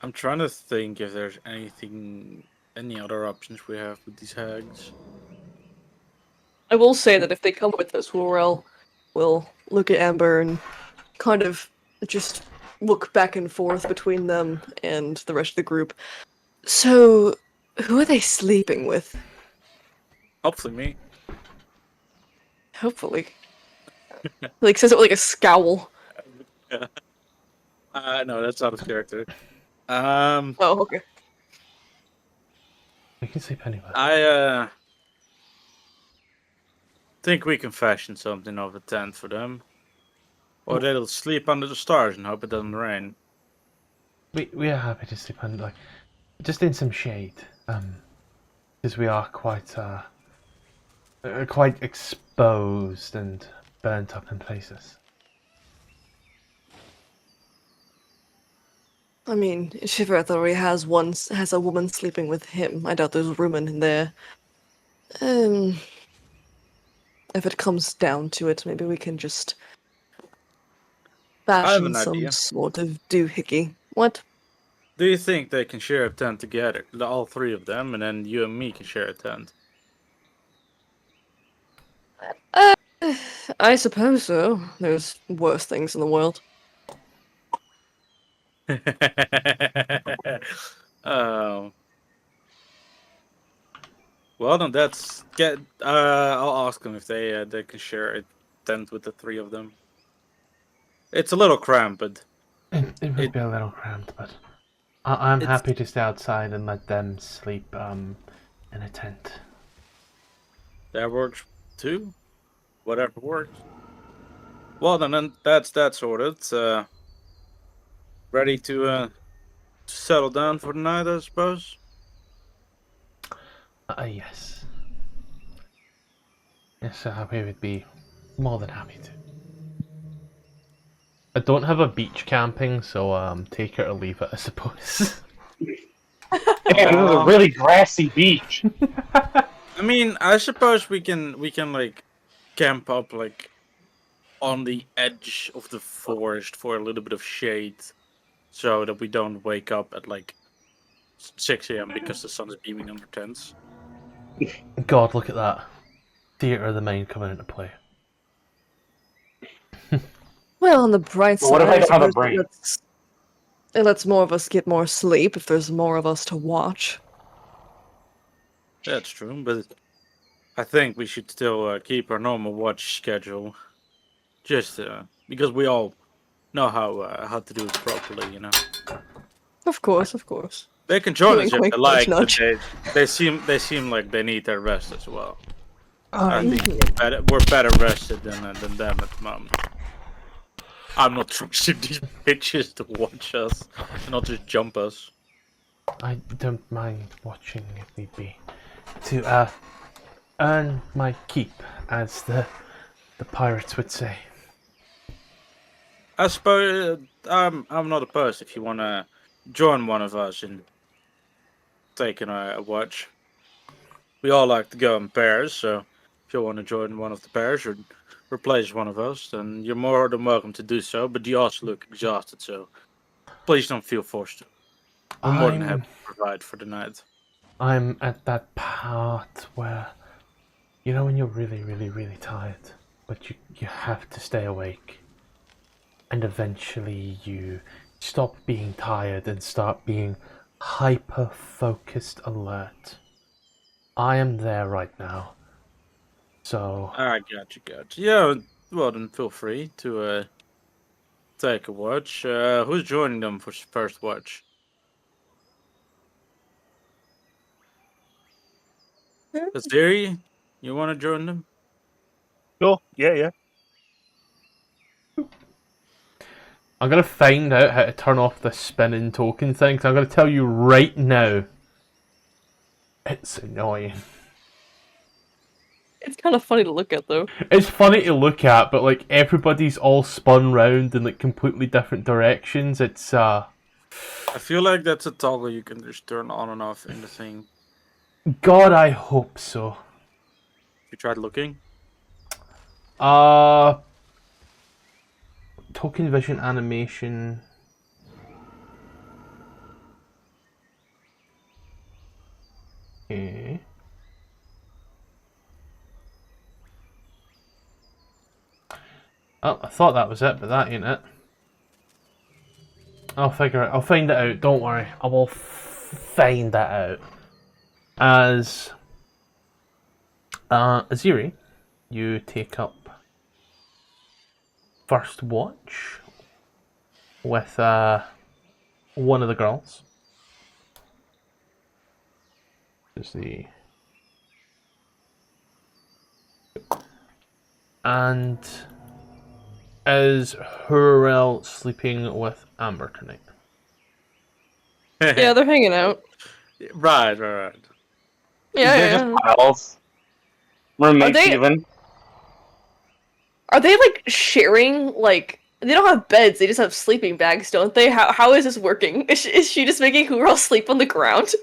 I'm trying to think if there's any other options we have with these hags. I will say that if they come with us, we'll look at Amber and kind of just look back and forth between them and the rest of the group. So, who are they sleeping with? Hopefully me. Hopefully. Like, says it with like a scowl. No, that's out of character. Oh, okay. We can sleep anywhere. I think we can fashion something of a tent for them. Or they'll sleep under the stars and hope it doesn't rain. We are happy to sleep under, like, just in some shade. Because we are quite exposed and burnt up in places. I mean, Shiver already has a woman sleeping with him. I doubt there's room in there. Um, if it comes down to it, maybe we can just I have fashion an some idea. sort of doohickey. What? Do you think they can share a tent together? All three of them, and then you and me can share a tent. I suppose so. There's worse things in the world. Oh. Well, then that's get. I'll ask them if they can share a tent with the three of them. It's a little cramped, but It would it be a little cramped, but I'm it's happy to stay outside and let them sleep in a tent. that works too. Whatever works. Well, then that's that sorted. Ready to settle down for the night, I suppose. Yes. Yes, we would be more than happy to. I don't have a beach camping, so take it or leave it, I suppose. Damn, this is a really grassy beach. I mean, I suppose we can like camp up like on the edge of the forest for a little bit of shade, so that we don't wake up at like 6 a.m. because the sun is beaming on our tents. God, look at that. Theatre of the mind coming into play. Well, on the bright But what if side, I don't have a suppose brain? it lets more of us get more sleep if there's more of us to watch. That's true, but I think we should still keep our normal watch schedule, just because we all know how to do it properly. You know, Of course, of course. they can join us Wink, if wink, they nudge, like, but nudge. they seem like they need their rest as well. I I think we're better rested than them at the moment. I'm not trusting these bitches to watch us and not just jump us. don't mind watching if need be. To earn my keep, as the pirates would say. I suppose I'm not opposed if you want to join one of us in taking a watch. We all like to go in pairs, so if you want to join one of the pairs or replace one of us, then you're more than welcome to do so. But you also look exhausted, so please don't feel forced to. We're more than happy to provide for the night. I'm at that part where, you know, when you're really, really, really tired, but you have to stay awake. And eventually you stop being tired and start being hyper-focused alert. I am there right now. So, I got you. Yeah, well then feel free to take a watch. Who's joining them for first watch? Aziri, you want to join them? Sure. Yeah. I'm going to find out how to turn off the spinning token thing, so I'm going to tell you right now. It's annoying. It's kind of funny to look at, though. It's funny to look at, but like everybody's all spun round in like completely different directions. It's I feel like that's a toggle you can just turn on and off in the thing. God, I hope so. You tried looking? Uh Token vision animation. Okay. Oh, I thought that was it, but that ain't it. I'll figure it. I'll find it out. Don't worry. I will find that out. As Aziri, you take up first watch with one of the girls. Is the and is Hurrell sleeping with Amber tonight? Yeah, they're hanging out. right. Yeah, They're just yeah. pals. Are Roommates, they even. like sharing like they don't have beds, they just have sleeping bags, don't they? How is this working? Is she just making Hurl sleep on the ground?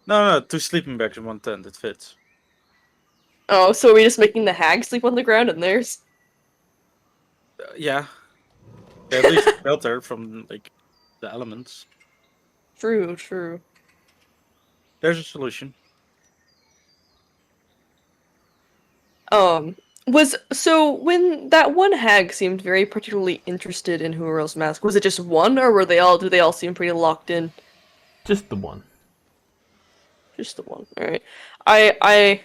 No, 2 sleeping bags in 1 tent. It fits. Oh, so are we just making the hag sleep on the ground and theirs? Yeah. At least shelter from like the elements. True. There's a solution. Was so when that one hag seemed very particularly interested in Hurl's mask, was it just one, or did they all seem pretty locked in? Just the one. Just the one. Alright. I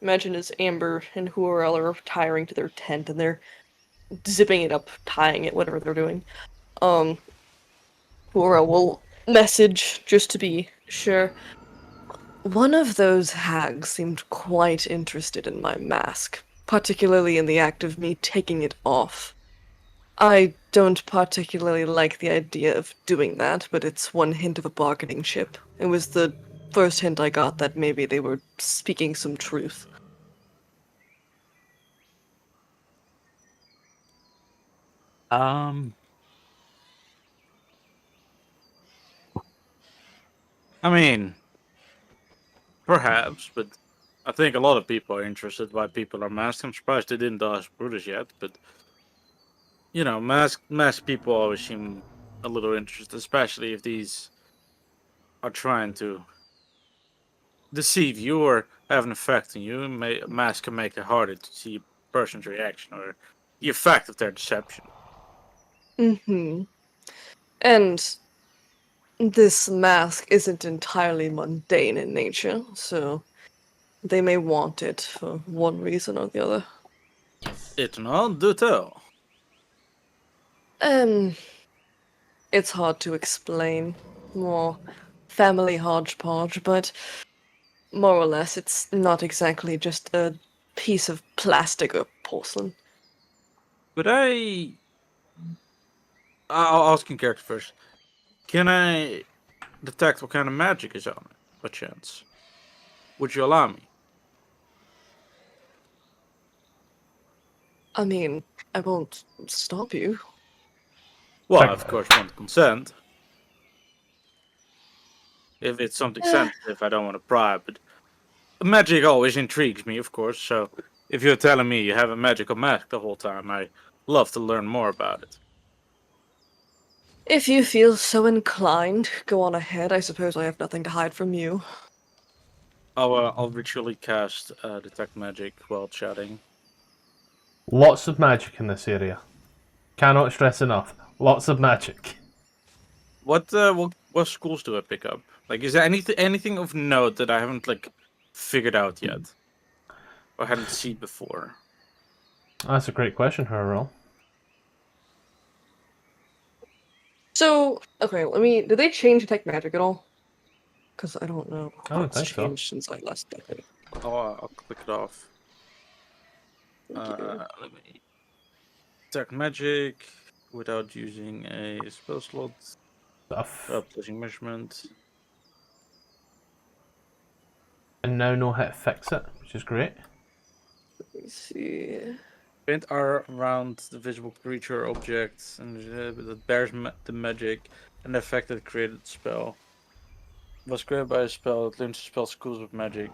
imagine as Amber and Hurl are retiring to their tent and they're zipping it up, tying it, whatever they're doing. Hurl will message just to be sure. One of those hags seemed quite interested in my mask, particularly in the act of me taking it off. I don't particularly like the idea of doing that, but it's one hint of a bargaining chip. It was the first hint I got that maybe they were speaking some truth. I mean, perhaps, but I think a lot of people are interested why people are masked. I'm surprised they didn't ask Brutus yet, but masked people always seem a little interested, especially if these are trying to deceive you or have an effect on you. A mask can make it harder to see a person's reaction or the effect of their deception. Mm-hmm. And this mask isn't entirely mundane in nature, so they may want it for one reason or the other. It not do tell. Um, it's hard to explain. More family hodgepodge, but more or less it's not exactly just a piece of plastic or porcelain. But I'll ask in character first. Can I detect what kind of magic is on it, by chance? Would you allow me? I mean, I won't stop you. Well, I Check. of course want consent. If it's something Eh, sensitive, I don't want to pry, but magic always intrigues me, of course, so if you're telling me you have a magical mask the whole time, I love to learn more about it. if you feel so inclined, go on ahead. I suppose I have nothing to hide from you. I'll ritually cast detect magic while chatting. Lots of magic in this area. Cannot stress enough. Lots of magic. What schools do I pick up? Like, is there anything of note that I haven't like figured out yet, or hadn't seen before? That's a great question, Hurrell. So, okay, did they change Detect Magic at all? Because I don't know I don't what's think so. changed since I last did it. I'll click it off. Thank you. Let me detect magic without using a spell slot. Stuff. Placing measurement. And now know how to fix it, which is great. Let me see. Paint are around the visible creature or object, and that bears the magic and the effect that created the spell. Was created by a spell that learns to spell schools of magic.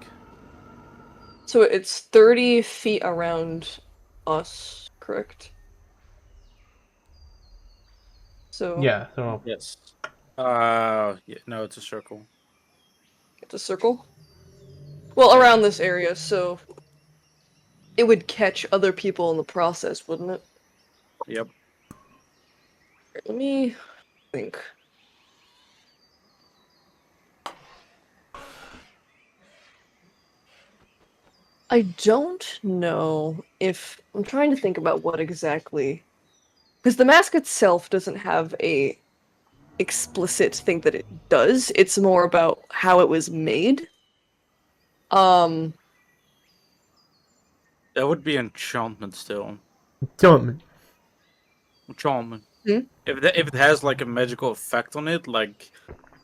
So it's 30 feet around us, correct? So Yeah, so Yes. Yeah, no, it's a circle. it's a circle. Well, around this area, so it would catch other people in the process, wouldn't it? Yep. Let me think. I don't know if I'm trying to think about what exactly, because the mask itself doesn't have a explicit thing that it does. It's more about how it was made. Um, That would be enchantment still. Don't. Enchantment. Hmm? If it has like a magical effect on it, like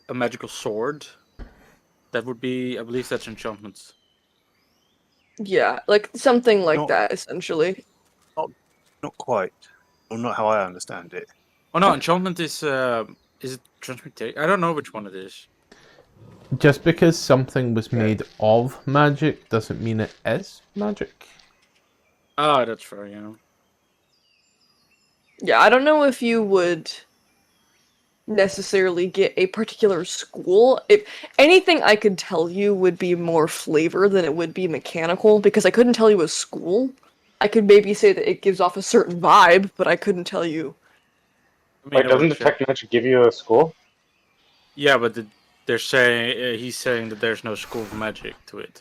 a magical sword, that would be, I believe that's enchantments. yeah, like something like Not- that, essentially. Not quite, or not how I understand it. Oh no, enchantment is it transmutation? I don't know which one it is. Just because something was made of magic doesn't mean it is magic. Ah, that's fair, yeah. Yeah, I don't know if you would necessarily get a particular school. If anything I could tell you would be more flavor than it would be mechanical, because I couldn't tell you a school. I could maybe say that it gives off a certain vibe, but I couldn't tell you. I mean, Wait, doesn't Detect Magic give you a school? Yeah, but they're saying he's saying that there's no school of magic to it.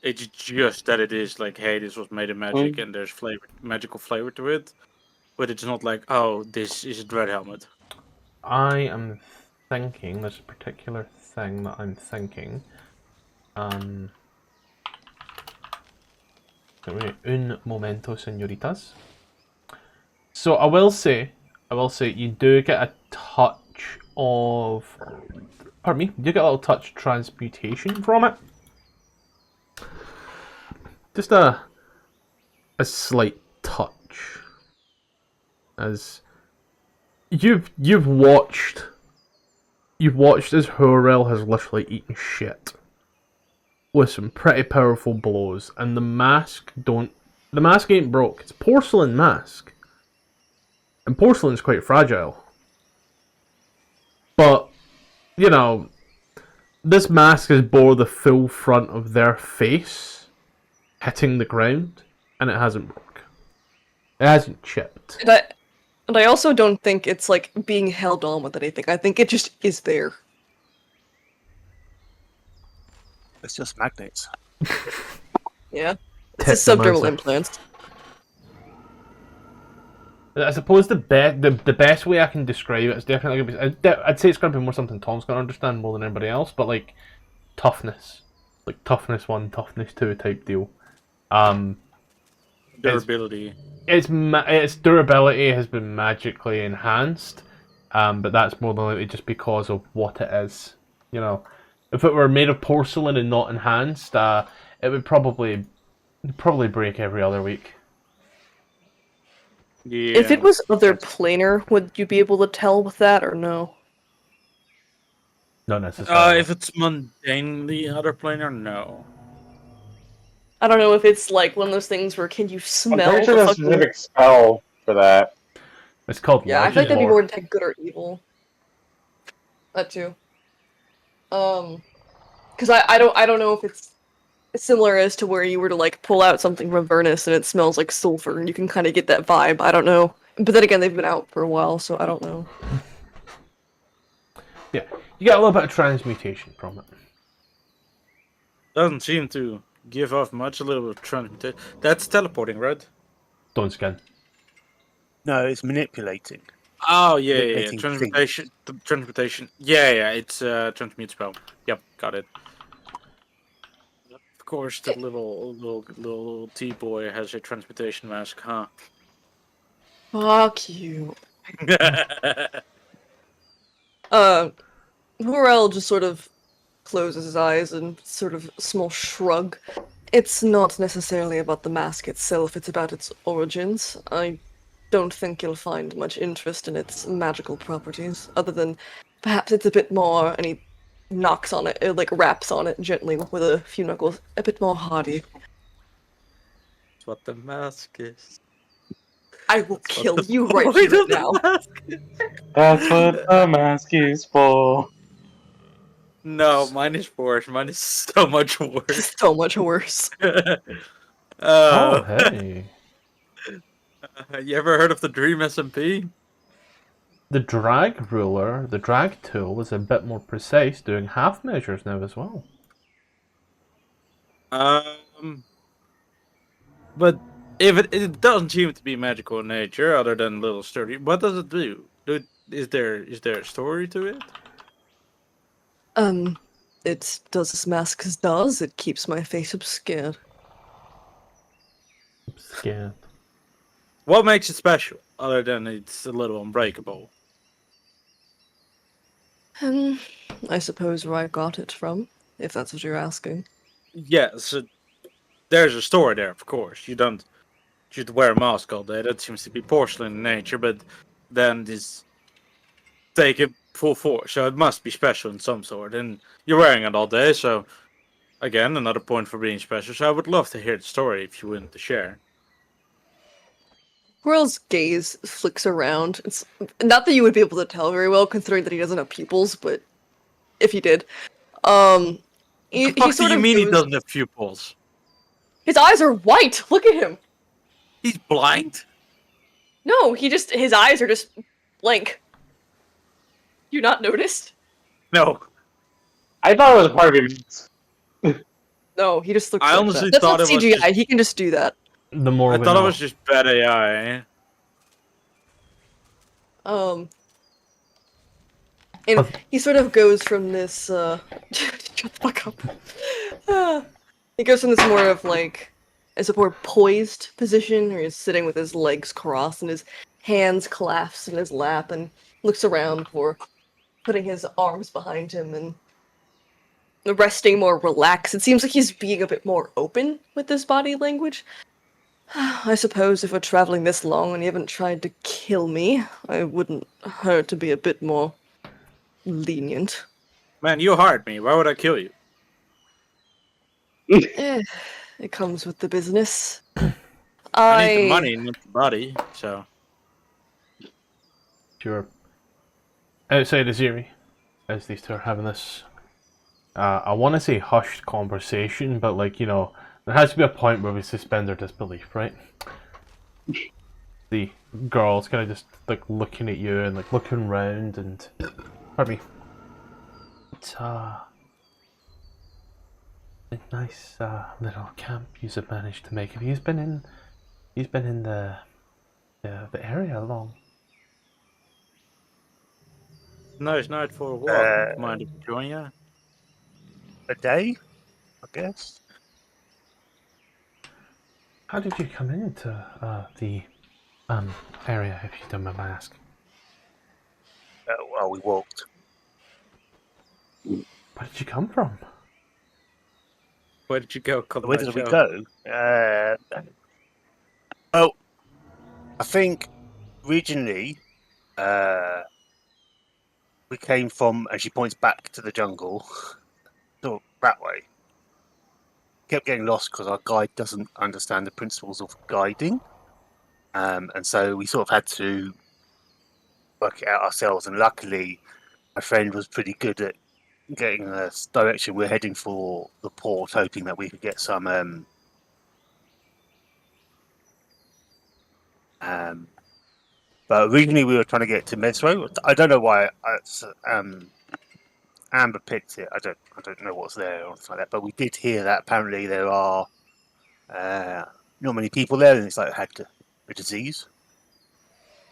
It's just that it is like, hey, this was made of magic and there's magical flavor to it, but it's not like, oh, this is a dread helmet. I am thinking there's a particular thing that I'm thinking. Un momento, senoritas. So I will say, you do get a touch of, pardon me, you get a little touch of transmutation from it. Just a slight touch, as you've watched as Horel has literally eaten shit with some pretty powerful blows, and the mask ain't broke. It's a porcelain mask, and porcelain's quite fragile. But you know, this mask has bore the full front of their face hitting the ground, and it hasn't broke. It hasn't chipped. And I also don't think it's like being held on with anything. I think it just is there. It's just magnets. Yeah. It's a subdermal Technomancer. implant. I suppose the best way I can describe it is definitely going to be. I'd say it's going to be more something Tom's going to understand more than anybody else, but like toughness, like toughness 1, toughness 2 type deal. Durability. Its durability has been magically enhanced, but that's more than likely just because of what it is. You know, if it were made of porcelain and not enhanced, it would probably break every other week. Yeah. If it was other planar, would you be able to tell with that or no? Not necessarily. If it's mundanely other planar, no. I don't know if it's like one of those things where can you I'm smell pretty sure the there's a fucking... specific spell for that. It's called Yeah, I feel like that'd be Lore. more detect good or evil. That too. Because I don't know if it's similar as to where you were to like pull out something from Avernus and it smells like sulfur and you can kind of get that vibe. I don't know. But then again, they've been out for a while, so I don't know. Yeah, you get a little bit of transmutation from it. Doesn't seem to give off much. A little bit of transmutation. That's teleporting, right? Don't skin. No, it's manipulating. Oh yeah, yeah. Manipulating Transmutation. Transmutation. Yeah. It's transmute spell. Yep, got it. Of course, the little T-boy has a transmutation mask, huh? Fuck you. Horel just sort of closes his eyes and sort of small shrug. It's not necessarily about the mask itself, it's about its origins. I don't think you'll find much interest in its magical properties, other than perhaps it's a bit more, and he knocks on it, like raps on it gently with a few knuckles, a bit more hardy. That's what the mask is. I will kill you right here and now. That's what the mask is for. No, mine is worse. Mine is so much worse. So much worse. Oh, hey. You ever heard of the Dream SMP? The drag ruler, the drag tool, is a bit more precise, doing half measures now as well. But if it doesn't seem to be magical in nature, other than little sturdy, what does it do? is there a story to it? It does as masks does. It keeps my face obscured. I'm scared. What makes it special, other than it's a little unbreakable? I suppose where I got it from, if that's what you're asking. Yes, there's a story there, of course. You don't just wear a mask all day. That seems to be porcelain in nature, but then this take it full force, so it must be special in some sort. And you're wearing it all day, so again, another point for being special. So I would love to hear the story if you're willing to share. Quirrell's gaze flicks around. It's not that you would be able to tell very well, considering that he doesn't have pupils, but if he did, What he the fuck sort do you of mean he goes. doesn't have pupils? His eyes are white. Look at him. He's blind? No, his eyes are just blank. You not noticed? No. I thought it was part of him. No, he just looks I like honestly that. That's thought not it was CGI. just- He can just do that. The more I we thought know. it was just bad AI. And he sort of goes from this, shut the fuck up. He goes from this more of like, as a more poised position, where he's sitting with his legs crossed and his hands collapsed in his lap, and looks around for putting his arms behind him and resting more relaxed. It seems like he's being a bit more open with his body language. I suppose if we're traveling this long and you haven't tried to kill me, I wouldn't hurt to be a bit more lenient. Man, you hired me. Why would I kill you? It comes with the business. I need the money, not the body, so... Sure. Outside Aziri, as these two are having this, I want to say hushed conversation, but like, you know, there has to be a point where we suspend our disbelief, right? The girl's kind of just like looking at you and like looking around and, pardon me. It's a nice little camp you have managed to make. Have you been in? He's been in the area long. Nice night for a walk. Mind if I join you? A day, I guess. How did you come into the area, if you don't mind my asking? Well, we walked. Where did you come from? Where did you go? Where did we go? Oh, I think originally we came from, and she points back to the jungle, so that way. Kept getting lost because our guide doesn't understand the principles of guiding, and so we sort of had to work it out ourselves. And luckily, my friend was pretty good at getting us direction. We're heading for the port, hoping that we could get some but originally we were trying to get to Mesro. I don't know why Amber picked it. I don't know what's there or anything like that. But we did hear that apparently there are not many people there, and it's like had a disease.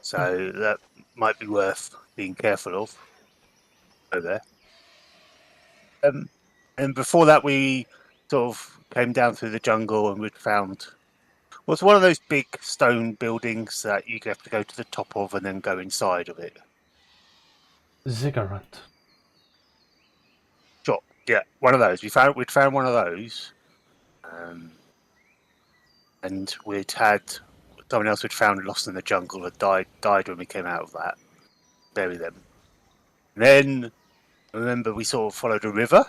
So that might be worth being careful of over there. And before that, we sort of came down through the jungle and we'd found. Well, it's one of those big stone buildings that you have to go to the top of and then go inside of it. Ziggurat. Sure, yeah, one of those. We'd found one of those, and we'd had someone else we'd found lost in the jungle had died when we came out of that. Bury them. And then I remember we sort of followed a river,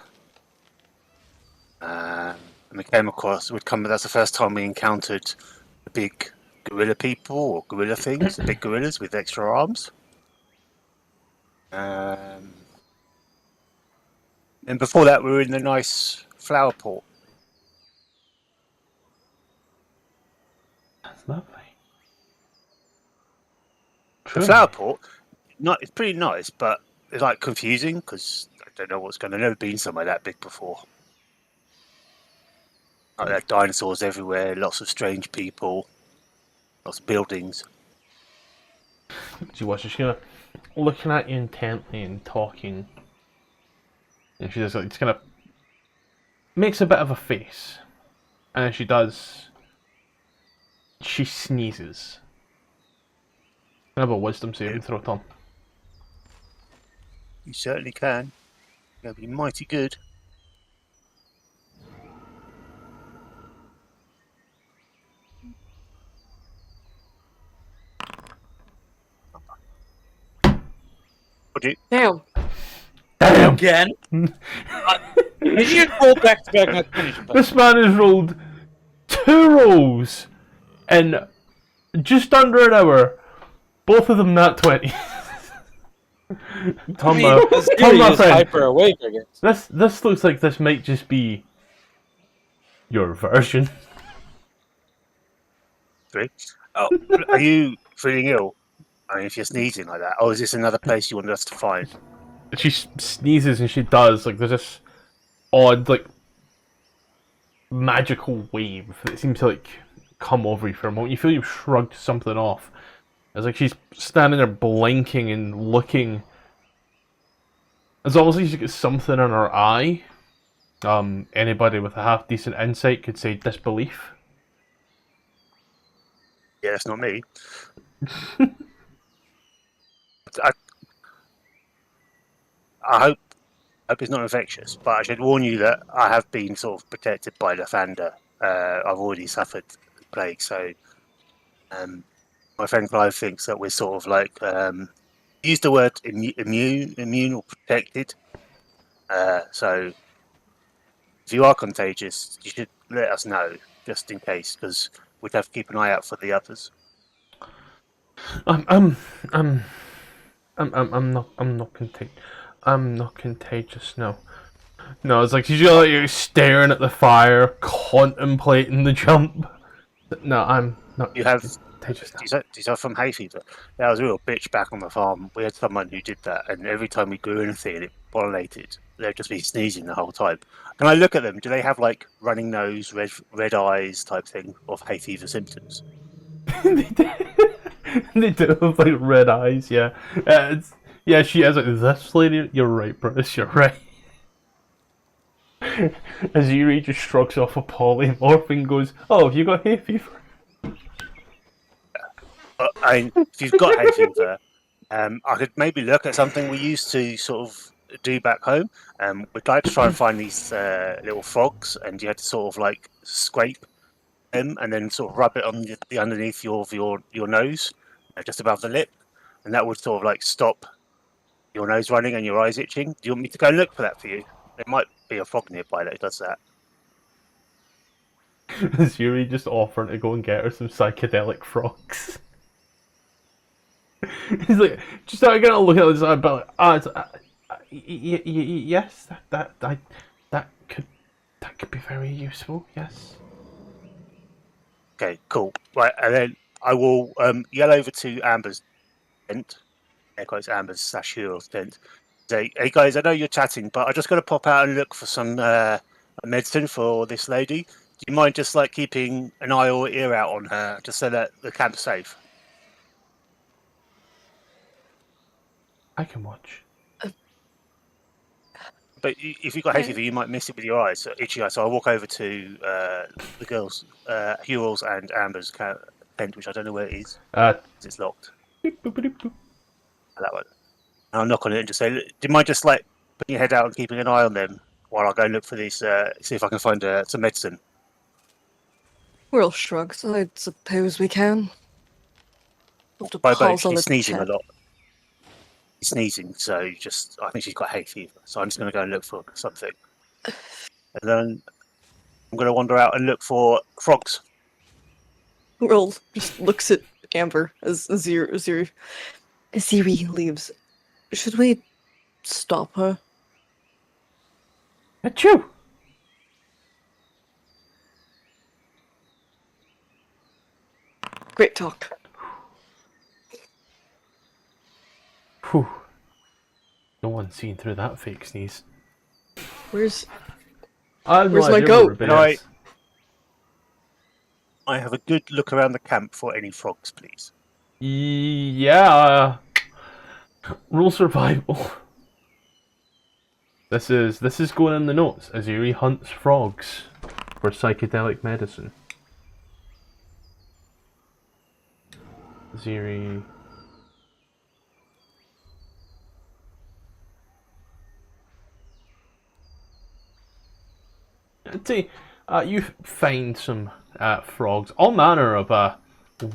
and we came across. That's the first time we encountered the big gorilla people or gorilla things, the big gorillas with extra arms. And before that, we were in the nice flower port. That's lovely. The flower port, it's pretty nice, but it's like confusing because I don't know what's going. I've never been somewhere that big before. Like there are dinosaurs everywhere, lots of strange people, lots of buildings. She was just gonna looking at you intently and talking. And she just kind of makes a bit of a face. And as she does, she sneezes. Can I have a wisdom saving throw, Tom? You certainly can. That'd be mighty good. Would you? Damn. Damn! Again? Did you roll back to back not punishment? This man has rolled 2 rolls in just under an hour. Both of them nat 20. Tom, Tom, my is friend, hyper awake, I guess. this looks like this might just be your version. Three. Oh, are you feeling ill? I mean, if you're sneezing like that, is this another place you wanted us to find? She sneezes and she does, like, there's this odd, like, magical wave that seems to, like, come over you for a moment. You feel you've shrugged something off. It's like she's standing there blinking and looking. It's almost like she's got something in her eye. Anybody with a half-decent insight could say disbelief. Yeah, that's not me. I hope it's not infectious, but I should warn you that I have been sort of protected by Lathander. I've already suffered the plague, so my friend Clive thinks that we're sort of like use the word immune or protected. So if you are contagious, you should let us know just in case, because we'd have to keep an eye out for the others. I'm not contagious. No, it's like she's just like staring at the fire, contemplating the jump. No, I'm not. You have contagious now. these are from hay fever. That was a real bitch back on the farm. We had someone who did that, and every time we grew anything and it pollinated, they'd just be sneezing the whole time. Can I look at them? Do they have like running nose, red eyes type thing of hay fever symptoms? They do have like red eyes. Yeah, she has like this lady. You're right, Bruce. You're right. Aziri just shrugs off a polymorph and goes, "Oh, have you got hay fever?" If you've got hay fever, I could maybe look at something we used to sort of do back home. We'd like to try and find these little frogs, and you had to sort of like scrape them and then sort of rub it on the underneath your nose, just above the lip, and that would sort of like stop your nose running and your eyes itching. Do you want me to go and look for that for you? There might be a frog nearby that does that. Aziri just offering to go and get her some psychedelic frogs. He's like, just started gonna look at this and be like, yes, that could be very useful. Yes. Okay, cool. Right, and then I will yell over to Amber's tent. Air quotes Amber's / Hero's tent. Say, hey guys, I know you're chatting, but I just got to pop out and look for some medicine for this lady. Do you mind just like keeping an eye or ear out on her, just so that the camp's safe? I can watch. But if you've got hay fever, you might miss it with your eyes, itchy eyes. So I'll walk over to the girls, Hewell's and Amber's tent, which I don't know where it is. It's locked. Boop, boop, boop, boop. That one. And I'll knock on it and just say, do you mind just like putting your head out and keeping an eye on them while I go look for this, see if I can find some medicine. We'll shrug. So I suppose we can. By the way, she's sneezing a lot. She's sneezing, so I think she's got hay fever. So I'm just going to go and look for something. And then I'm going to wander out and look for frogs. Will just looks at Amber as Aziri leaves. Should we stop her? Achoo! Great talk. Whew. No one's seen through that fake sneeze. Where's Where's my goat? I have a good look around the camp for any frogs, please. Yeah. Rule survival. This is going in the notes. Aziri hunts frogs for psychedelic medicine. Aziri. See, you find some frogs, all manner of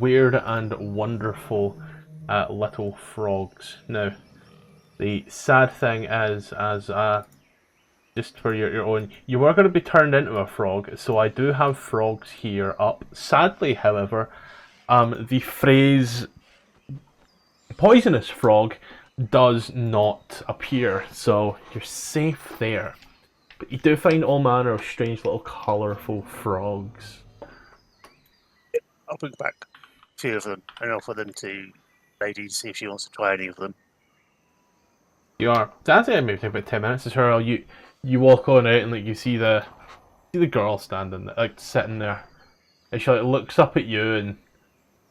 weird and wonderful little frogs. Now, the sad thing is, as just for your own, you are going to be turned into a frog, so I do have frogs here up. Sadly, however, the phrase poisonous frog does not appear, so you're safe there. But you do find all manner of strange little colourful frogs. I'll bring back a few of them and offer them to lady to see if she wants to try any of them. You are. That's it. Maybe take about 10 minutes. As her, you walk on out and like you see the girl standing there, like sitting there, and she like looks up at you and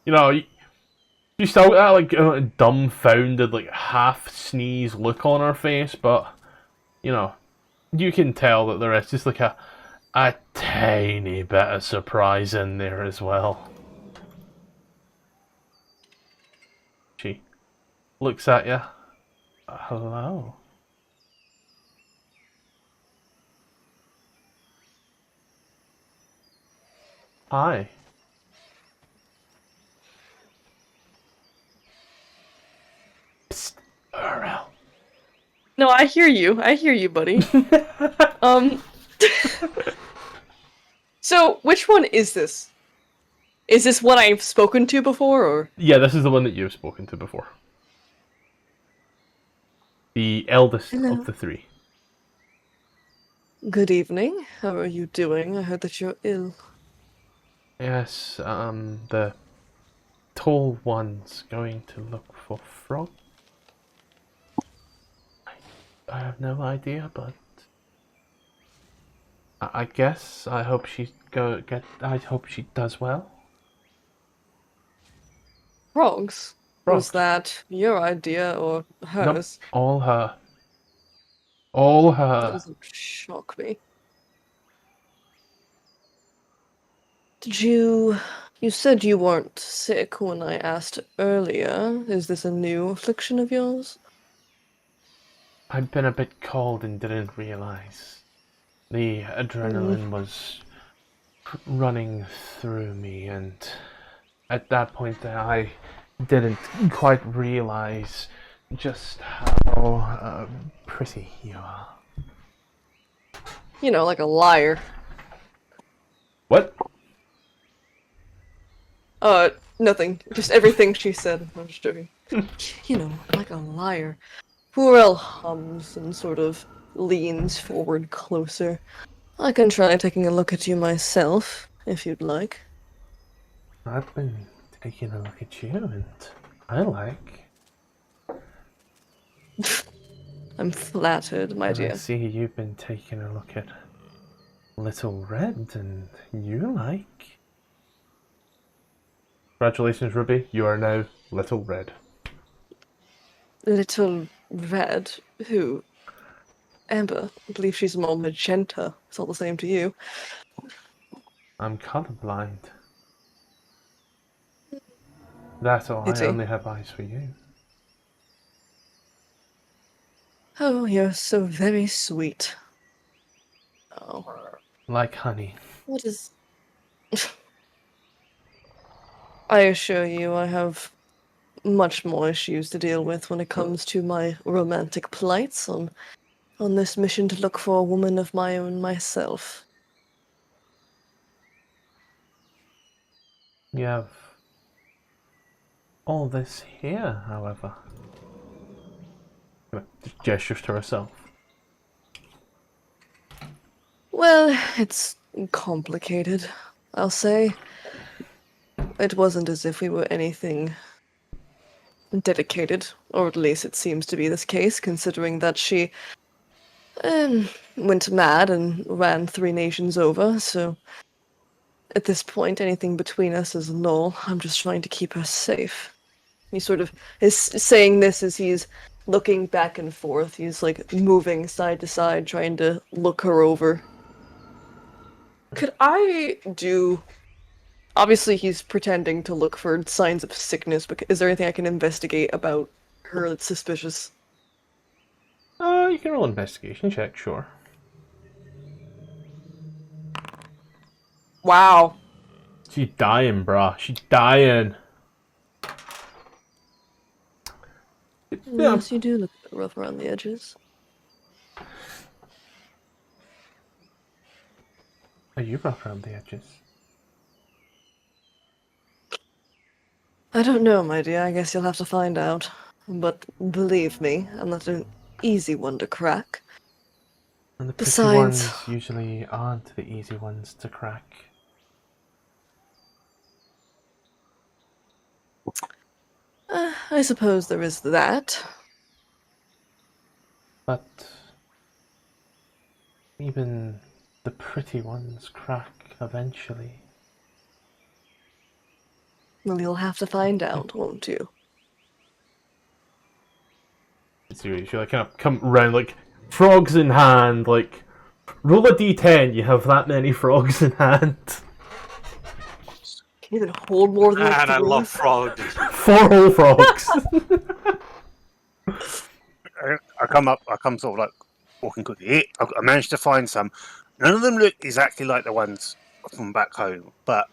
you know you still got that like dumbfounded like half sneeze look on her face, but you know you can tell that there is just like a tiny bit of surprise in there as well. She looks at you. Hello. Hi. Psst, Earl. No, I hear you. I hear you, buddy. So, which one is this? Is this one I've spoken to before, or? Yeah, this is the one that you've spoken to before. The eldest Hello. of the three. Good evening. How are you doing? I heard that you're ill. Yes, the tall one's going to look for frog. I have no idea, but I guess I hope I hope she does well. Frogs? Was Frogs. that your idea or Nope, hers? all her. All That her. doesn't shock me. Did you... You said you weren't sick when I asked earlier. Is this a new affliction of yours? I'd been a bit cold and didn't realize. The adrenaline was running through me, and at that point I didn't quite realize just how pretty you are. You know, like a liar. What? Nothing. Just everything she said. I'm just joking. You know, like a liar. Purell hums and sort of leans forward closer. I can try taking a look at you myself, if you'd like. I've been taking a look at you, and I like. I'm flattered, my And I dear. see you've been taking a look at Little Red, and you like. Congratulations, Ruby. You are now Little Red. Little Red? Who? Amber. I believe she's more magenta. It's all the same to you. I'm colorblind. That's all. I Pity. only have eyes for you. Oh, you're so very sweet. Oh. Like honey. What is... I assure you, I have much more issues to deal with when it comes to my romantic plights on this mission to look for a woman of my own myself. You have all this here, however. Just gestures to herself. Well, it's complicated, I'll say. It wasn't as if we were anything dedicated, or at least it seems to be this case, considering that she went mad and ran 3 nations over, so at this point anything between us is null. I'm just trying to keep her safe. He sort of is saying this as he's looking back and forth. He's like moving side to side, trying to look her over. Could I do... Obviously, he's pretending to look for signs of sickness, but is there anything I can investigate about her that's suspicious? You can roll investigation check, sure. Wow. She's dying, brah. She's dying. Yes, you do look a bit rough around the edges. Are you rough around the edges? I don't know, my dear. I guess you'll have to find out. But believe me, I'm not an easy one to crack. And the pretty Besides- ones usually aren't the easy ones to crack. I suppose there is that. But even the pretty ones crack eventually. Well, you'll have to find out, won't you? Seriously, she like kind of come round like frogs in hand, like roll a d10. You have that many frogs in hand. Can you even hold more than And I three? love frogs. 4 whole frogs. I come sort of like walking quickly. I managed to find some. None of them look exactly like the ones from back home, but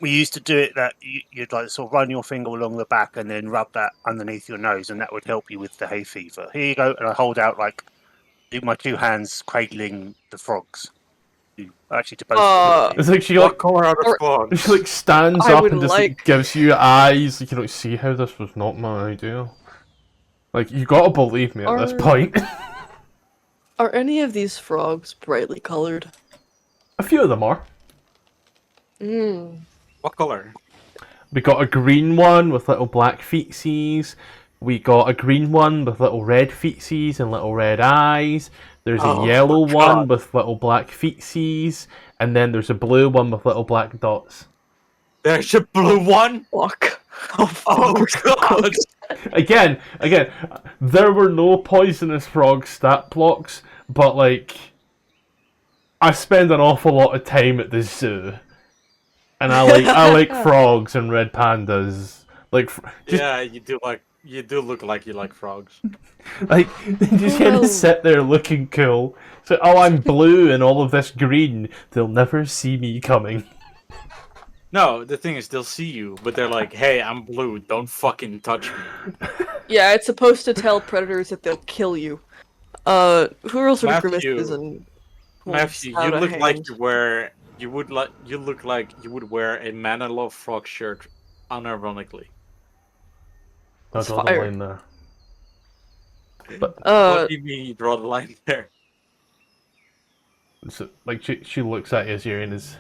we used to do it that you'd like sort of run your finger along the back and then rub that underneath your nose, and that would help you with the hay fever. Here you go, and I hold out like my 2 hands cradling the frogs. Actually, to both. of It's them. like she What like color are the Or- frogs? she like stands I up would and just like- gives you eyes. Like, you don't see how this was not my idea. Like you gotta believe me at this Are- point. Are any of these frogs brightly colored? A few of them are. What color? We got a green one with little black feetsies. We got a green one with little red feetsies and little red eyes. There's Oh, a yellow God. one with little black feetsies, and then there's a blue one with little black dots. There's a blue one. Fuck. Oh, Oh fuck. God! Again, there were no poisonous frog stat blocks, but like, I spend an awful lot of time at the zoo, and I like frogs and red pandas. Like, just Yeah, you do look like you like frogs. like they just kind Well- of sit there looking cool. So, oh, I'm blue and all of this green. They'll never see me coming. No, the thing is, they'll see you, but they're like, "Hey, I'm blue. Don't fucking touch me." Yeah, it's supposed to tell predators that they'll kill you. Who else sort of grimaces Matthew. and Matthew, holds you out a look like hand? you look like you would wear a Man I Love Frog shirt, unironically. I It's draw the fire. line there. What do you mean you draw the line there? So, like she looks at you as you're in his.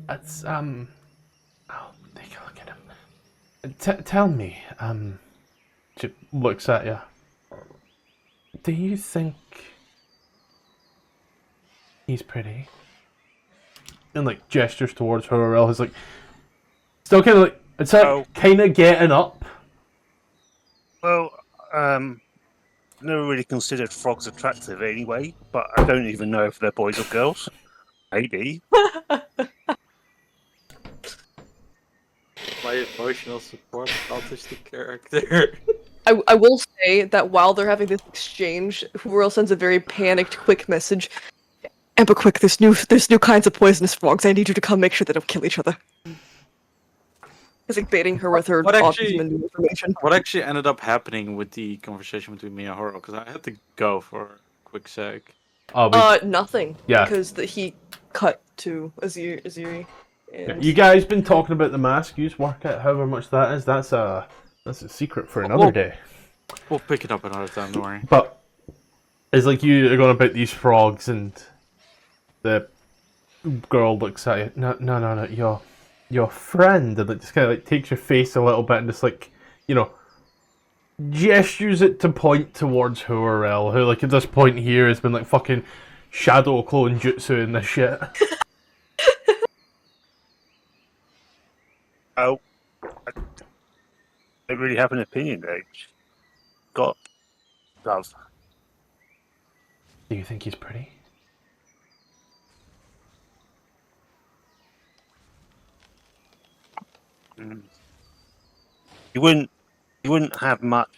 It's Oh, take a look at him. Tell me, she looks at you. Do you think he's pretty? And like gestures towards her, or he's like still kind of like it's Oh. kind of getting up. Well, never really considered frogs attractive anyway, but I don't even know if they're boys or girls. Maybe. My emotional support autistic character. I will say that while they're having this exchange, Whoorl sends a very panicked, quick message. Amber, quick! There's new kinds of poisonous frogs. I need you to come make sure they don't kill each other. He's like baiting her with her What actually- autism and new information. What actually ended up happening with the conversation between me and Horo? Because I had to go for a quick sec. Oh, Nothing. Yeah. Because he cut to Aziri. And... you guys been talking about the mask. You just work out however much that is. That's a secret for another Well- day. We'll pick it up another time. Don't worry. But it's like you are going about these frogs, and the girl looks at you. No, your friend, and it just kind of like takes your face a little bit and just like, gestures it to point towards Whoorl, who like at this point here has been like fucking shadow clone jutsu and this shit. Oh, don't really have an opinion there. Got love. Do you think he's pretty? Mm. You wouldn't have much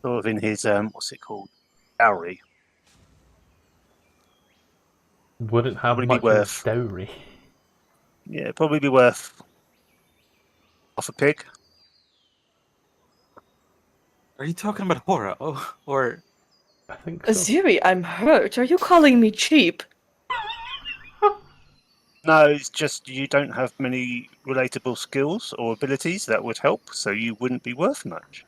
sort of in his what's it called, dowry. Wouldn't have Probably be much of worth- a dowry. Yeah, probably be worth half a pig. Are you talking about horror? Oh, or I think so. Aziri, I'm hurt. Are you calling me cheap? No, it's just you don't have many relatable skills or abilities that would help, so you wouldn't be worth much.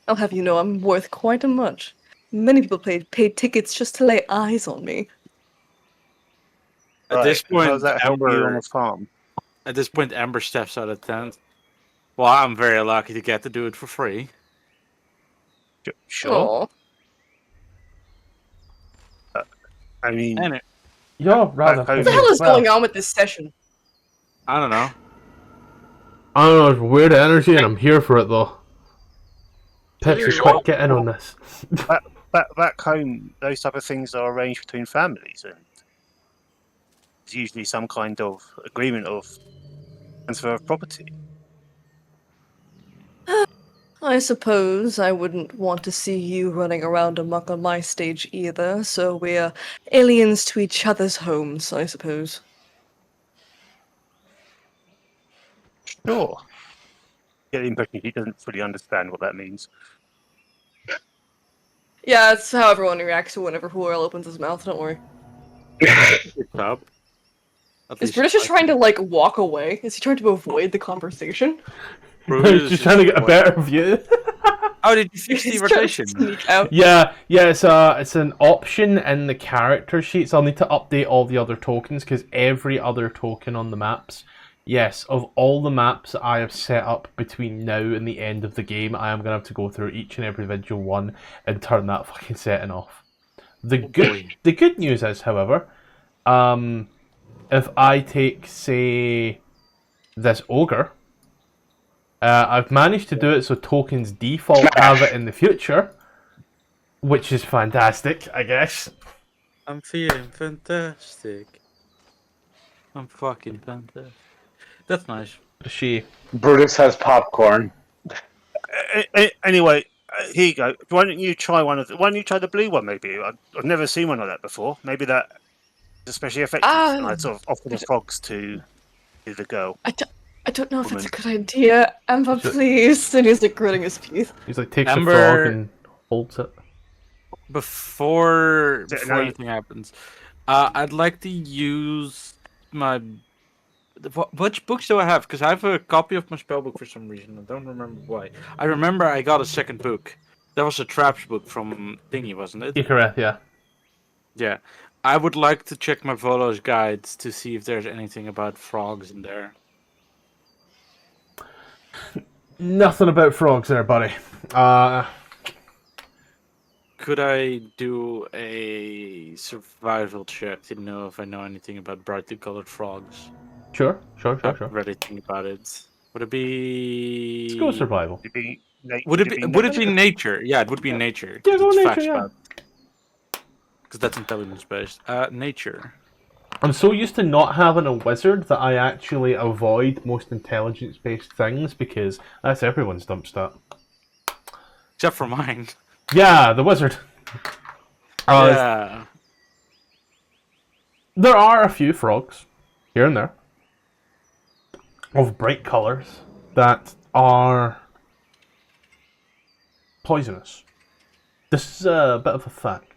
I'll have you know I'm worth quite a much. Many people paid tickets just to lay eyes on me. at this Right, how's point, that help you on Amber. the farm? At this point, Amber steps out of the tent. Well, I'm very lucky to get to do it for free. Sure. Aw. I mean, And You're rather What the What the pretty hell as is well. going on with this session? I don't know. I don't know, it's weird energy and I'm here for it though. Pepsi, quick, get in on this. back home, those type of things are arranged between families, and there's usually some kind of agreement of transfer of property. I suppose I wouldn't want to see you running around amok on my stage either, so we're aliens to each other's homes, I suppose. Sure. Get the impression he doesn't fully understand what that means. Yeah, it's how everyone reacts to whenever Huel opens his mouth, don't worry. Good job. At Is least British just I trying to, like, walk away? Is he trying to avoid the conversation? Bruce Just is trying to get a like, better view. How did you fix the He's trying to rotation? sneak out. Yeah, it's an option in the character sheets. I'll need to update all the other tokens because every other token on the maps, yes, of all the maps that I have set up between now and the end of the game, I am gonna have to go through each and every individual one and turn that fucking setting off. The good news is, however, if I take, say, this ogre, I've managed to do it so tokens default have it in the future, which is fantastic, I guess. I'm feeling fantastic. I'm fucking fantastic. That's nice. She. Brutus has popcorn. Anyway, here you go. Why don't you try one of why don't you try the blue one? Maybe I've never seen one like that before. Maybe that is especially effective. And I'd sort of offer the frogs to the girl. I don't know if it's a good idea. Amber, please. And he's like gritting his teeth. He's like takes Amber- the frog and holds it. Before no, anything happens, I'd like to use my. Which books do I have? Because I have a copy of my spellbook for some reason. I don't remember why. I remember I got a second book. That was a traps book from Thingy, wasn't it? Icareth, yeah. Yeah. I would like to check my Volo's guides to see if there's anything about frogs in there. Nothing about frogs there, buddy. Could I do a survival check to know if I know anything about brightly colored frogs? Sure. Not really think about it. Would it be? Let's go survival. Would it be nature? Yeah, it would be nature. Yeah, go It's nature, facts yeah. about. Because that's intelligence based. Nature. I'm so used to not having a wizard that I actually avoid most intelligence-based things because that's everyone's dump stat. Except for mine. Yeah, the wizard. Yeah. There are a few frogs here and there of bright colours that are poisonous. This is a bit of a fact.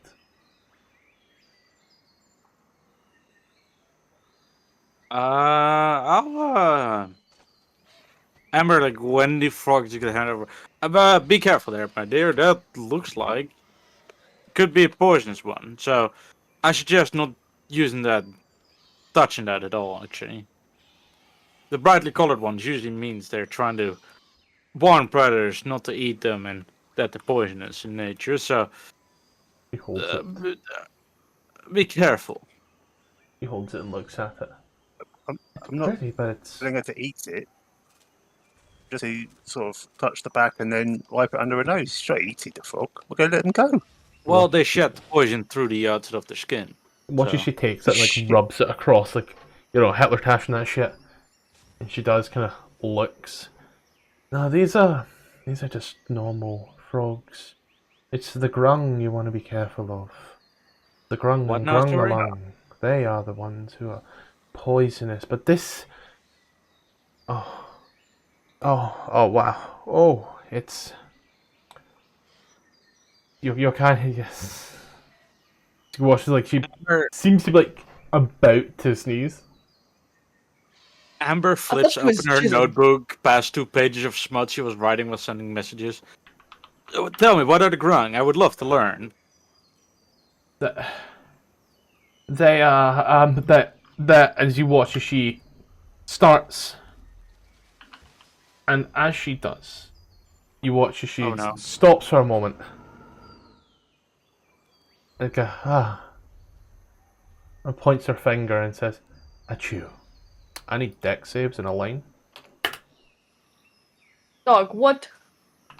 I'll Amber, like, when the frogs you can hand over. Be careful there, my dear. That looks like could be a poisonous one. So I suggest not using that, touching that at all. Actually, the brightly colored ones usually means they're trying to warn predators not to eat them and that they're poisonous in nature. So He holds it. be careful. He holds it and looks at it. I'm not Pretty, but it's... telling her to eat it. Just to sort of touch the back and then wipe it under her nose. She's not eating the frog. We're going to let them go. Well, What? they shed the poison through the outside of their skin. Watches So- she takes it and like Shit. rubs it across, like, you know, Hitler tashing that shit. And she does, kind of looks. No, these are just normal frogs. It's the grung you want to be careful of. The grung What and now, grung Tori? along. They are the ones who are poisonous. But this... Oh, wow. Oh, it's... You're kind of... Yes. She watches, like, she Amber, seems to be, like, about to sneeze. Amber flips she was open her jizzing. notebook, past 2 pages of smut she was writing while sending messages. Tell me, what are the grung? I would love to learn. They are, that as you watch as she starts, and as she does, you watch as she Oh, no. stops for a moment. And and points her finger and says, "Achoo. I need deck saves in a line." Dog, what?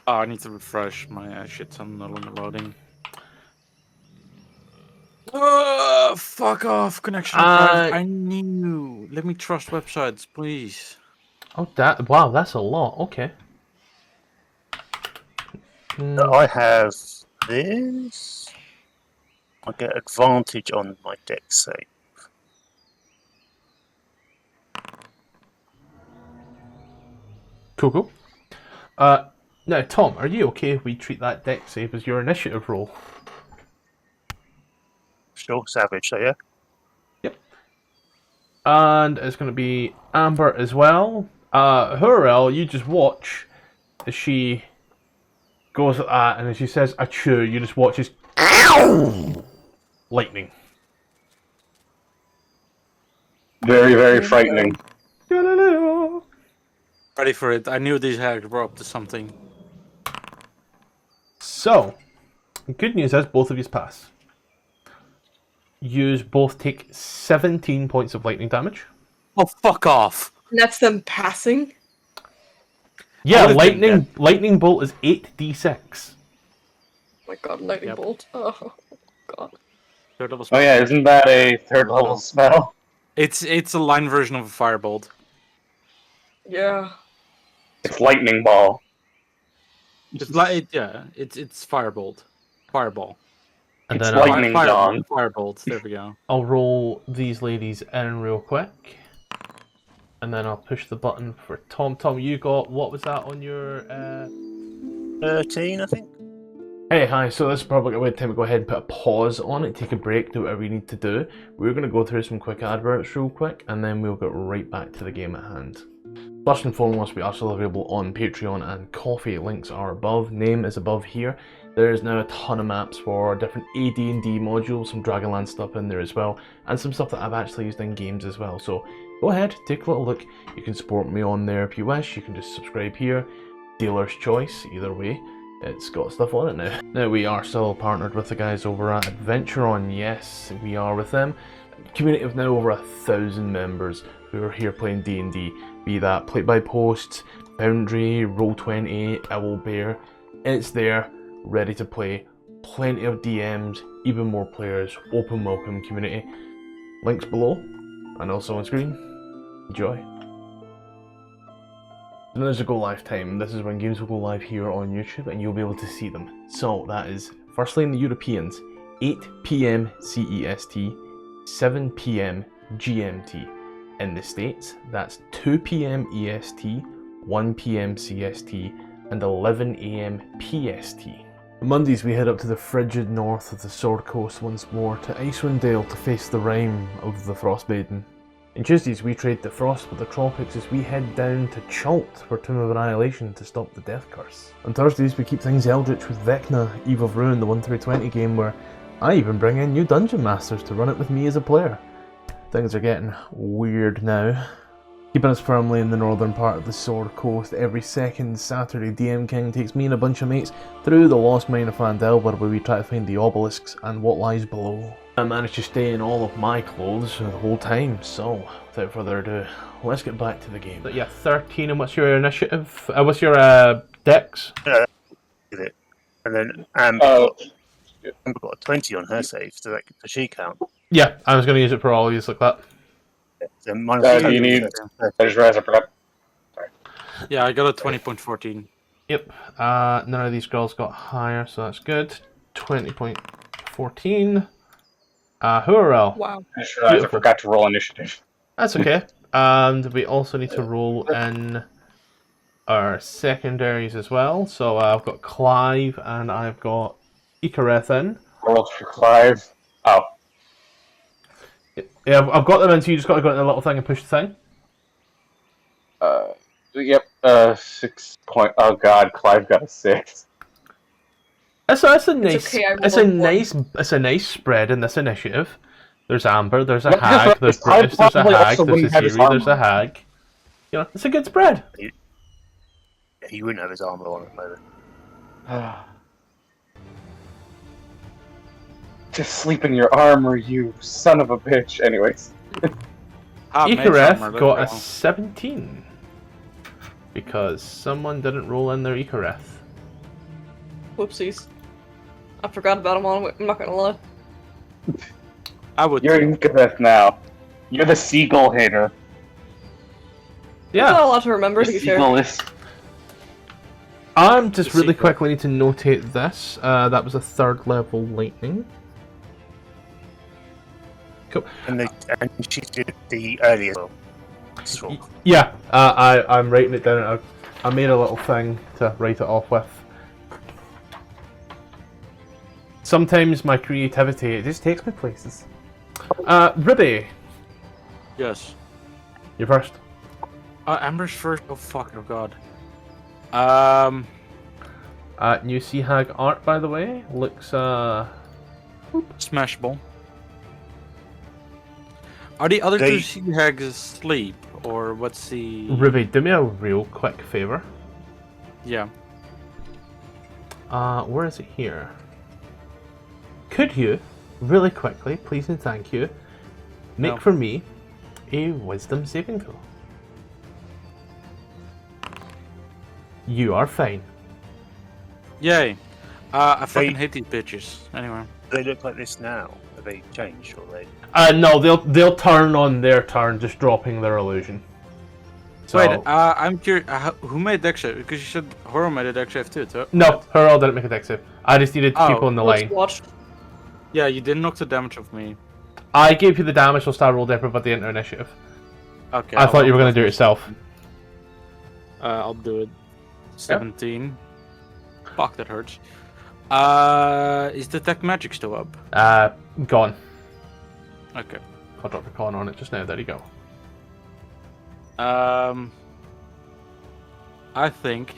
Oh, I need to refresh my shit's no longer loading. Fuck off, connection private. I knew. Let me trust websites, please. Oh, wow, that's a lot. Okay. I have this. I get advantage on my deck save. Cool. Now, Tom, are you okay if we treat that deck save as your initiative roll? Sure, savage, so yeah. And it's going to be Amber as well. Hurrell, you just watch as she goes at that, and as she says "achoo," you just watch as lightning. Very, very frightening. Ready for it. I knew these hags were up to something. So, good news is both of you pass. You both take 17 points of lightning damage. Oh, fuck off. And that's them passing? Yeah, would've been lightning bolt is 8d6. Oh my god, lightning Yep. bolt. Oh god. Third level Oh spell. yeah, isn't that a third level spell? It's a line version of a firebolt. Yeah. It's lightning ball. It's like it's firebolt, fireball. And It's then lightning, John. Firebolt. There we go. I'll roll these ladies in real quick. And then I'll push the button for Tom. Tom, you got, what was that on your... 13, I think. Hey, hi, so this is probably a good time to go ahead and put a pause on it, take a break, do whatever you need to do. We're going to go through some quick adverts real quick, and then we'll get right back to the game at hand. First and foremost, we are still available on Patreon and Coffee. Links are above, name is above here. There is now a ton of maps for different AD&D modules, some Dragonlance stuff in there as well, and some stuff that I've actually used in games as well. So go ahead, take a little look. You can support me on there if you wish. You can just subscribe here. Dealer's choice, either way. It's got stuff on it now. Now we are still partnered with the guys over at AdverntureOn. Yes, we are with them. Community of now over 1,000 members who are here playing D&D. Be that Play by Post, Boundary, Roll20, Owlbear. It's there, ready to play. Plenty of DMs, even more players. Open welcome community. Links below and also on screen. Enjoy. And there's a go live time. This is when games will go live here on YouTube and you'll be able to see them. So that is firstly in the Europeans, 8 PM CEST, 7 PM GMT. In the States, that's 2 PM EST, 1 PM CST, and 11 AM PST. Mondays we head up to the frigid north of the Sword Coast once more to Icewind Dale to face the rime of the Frostmaiden. And Tuesdays we trade the frost with the tropics as we head down to Chult for Tomb of Annihilation to stop the death curse. On Thursdays we keep things eldritch with Vecna, Eve of Ruin, the 1-20 game where I even bring in new dungeon masters to run it with me as a player. Things are getting weird now. Keeping us firmly in the northern part of the Sword Coast, every second Saturday DM King takes me and a bunch of mates through the lost mine of Phandelver where we try to find the obelisks and what lies below. I managed to stay in all of my clothes the whole time, so without further ado, let's get back to the game. But yeah, 13, and what's your initiative? What's your dex? With it. And then Amber got a 20 on her save, so that does she count? Yeah, I was going to use it for all use like that. So mine do you need? I just realized I forgot. Yeah, I got a 20.14. Yep. None of these girls got higher, so that's good. 20.14. Hoorah. Wow. I just realized Beautiful. I forgot to roll initiative. That's okay. And we also need to roll in our secondaries as well. So I've got Clive and I've got Icareth in. Rolled for Clive. Oh. Yeah, I've got them in, so you just got to go in the little thing and push the thing. Yep. 6 point. Oh God, Clive got a 6. That's a nice. okay, I It's a rolled one. nice. It's a nice spread in this initiative. There's Amber. There's a Well, just hag. like, There's I British. There's a probably hag. also There's wouldn't have his Aziri. There's a armor. hag. You know, it's a good spread. He wouldn't have his armor on at the moment. Just sleep in your armor, you son of a bitch. Anyways. Icareth got a 17 because someone didn't roll in their Icareth. Whoopsies. I forgot about him on. I'm not gonna lie. I would. You're Incubeth now. You're the seagull hater. It's not Yeah, a lot to remember, to be fair. is. I'm just The really secret. quickly need to notate this. That was a 3rd level lightning. Cool. And she did the earlier roll. Yeah, I'm writing it down. I made a little thing to write it off with. Sometimes my creativity, it just takes me places. Ribby, Yes. you're first. Amber's first. Oh fuck! Oh god. New Sea Hag art, by the way, looks Smashable. Are the other two sea hags asleep, or what's the? Ribby, do me a real quick favor. Yeah. Where is it here? Could you, really quickly, please and thank you, make No. for me a wisdom saving throw? You are fine. Yay. I fucking hate these bitches. Anyway. They look like this now. Have they changed or they? No, they'll turn on their turn, just dropping their illusion. So, Wait, I'm curious. Who made dex save? Because you said Horror made a dex save too. no, Hurl didn't make a dex save. I just needed Oh, people in the line. Watch. Yeah, you didn't knock the damage off me. I gave you the damage, so Star rolled everybody into initiative. Okay. I thought you were going to do it yourself. I'll do it. 17. Fuck, that hurts. Is detect magic still up? Gone. Okay. I'll drop a con on it just now. There you go. I think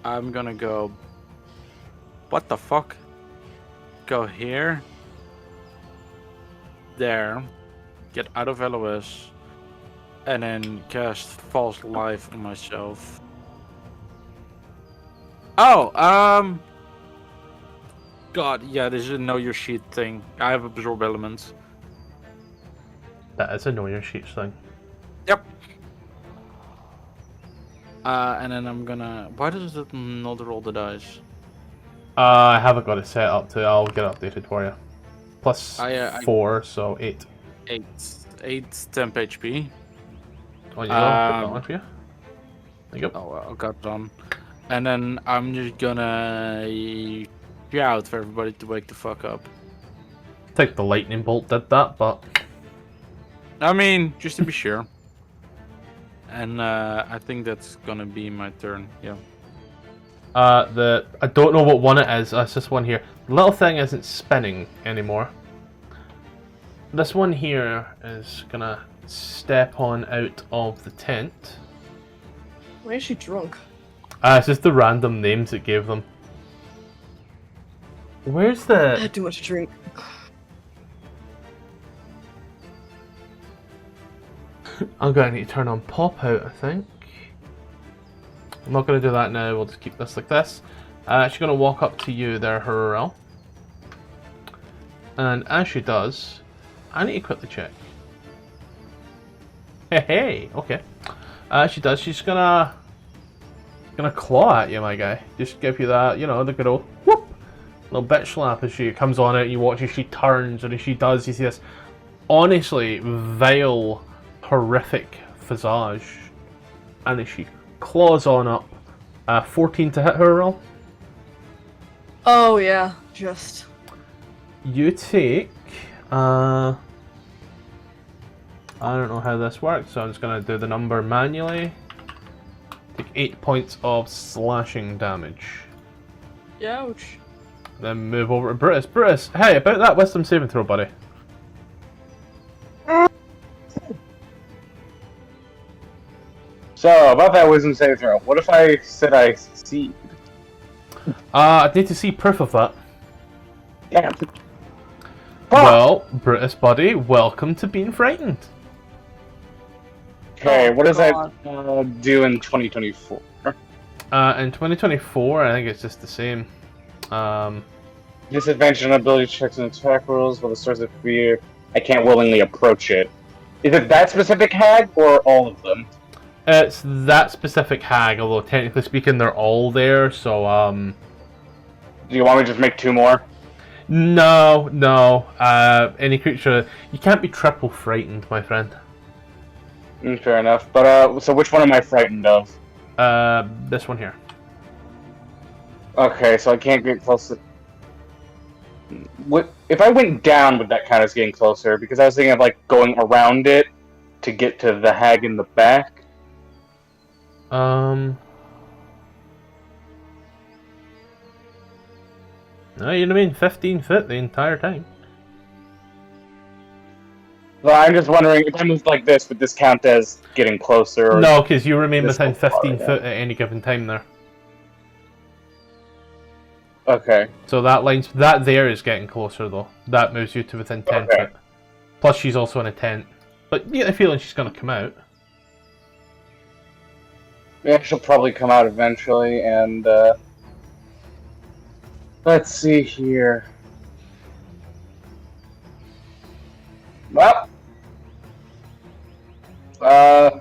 I'm gonna go. What the fuck? Go here. There. Get out of LOS. And then cast False Life on myself. Oh, God, yeah, this is a Know Your Sheet thing. I have Absorb Elements. That is a know your sheets thing. Yep. And then I'm gonna. Why does it not roll the dice? I haven't got it set up to. I'll get it updated for you. Plus I- 4, so 8. 8 temp HP. On you go. Put that on for you. There you go. Oh, I got it on. And then I'm just gonna shout for everybody to wake the fuck up. I think the lightning bolt did that, but I mean, just to be sure. And I think that's gonna be my turn. Yeah. I don't know what one it is. That's this one here. The little thing isn't spinning anymore. This one here is gonna step on out of the tent. Why is she drunk? It's just the random names it gave them. Where's I the... had too much to drink. I'm going to need to turn on pop out, I think. I'm not going to do that now. We'll just keep this like this. She's going to walk up to you there, Harurel. And as she does, I need to quickly check. Hey, okay. As she does, she's gonna claw at you, my guy. Just give you that, you know, the good old whoop, little bitch slap as she comes on it. You watch as she turns, and as she does, you see this honestly vile, horrific visage, and as she claws on up, 14 to hit her roll. Oh yeah, just. You take, I don't know how this works, so I'm just going to do the number manually. Take 8 points of slashing damage. Ouch. Then move over to Brutus. Brutus, hey, about that wisdom saving throw, buddy. So, about that wisdom saving throw, what if I said I succeed? I'd need to see proof of that. Damn. Well, Brutus, buddy, welcome to being frightened. Okay, Oh, what does God. that do in 2024? In 2024, I think it's just the same. Disadvantage on ability checks and attack rolls with a source of fear. I can't willingly approach it. Is it that specific hag or all of them? It's that specific hag, although technically speaking, they're all there, so, Do you want me to just make 2 more? No. Any creature... You can't be triple frightened, my friend. Fair enough. But, so which one am I frightened of? This one here. Okay, so I can't get close to... What, if I went down, would that count as getting closer? Because I was thinking of, like, going around it to get to the hag in the back. No, you know what I mean? 15 foot the entire time. Well, I'm just wondering, if I moved like this, would this count as getting closer? Or... No, because you remain this within far, 15 yeah. foot at any given time there. Okay. So that there is getting closer though. That moves you to within 10 Okay. foot. Plus she's also in a tent. But you get the feeling she's going to come out. Yeah, she'll probably come out eventually, and, let's see here. Well, yeah,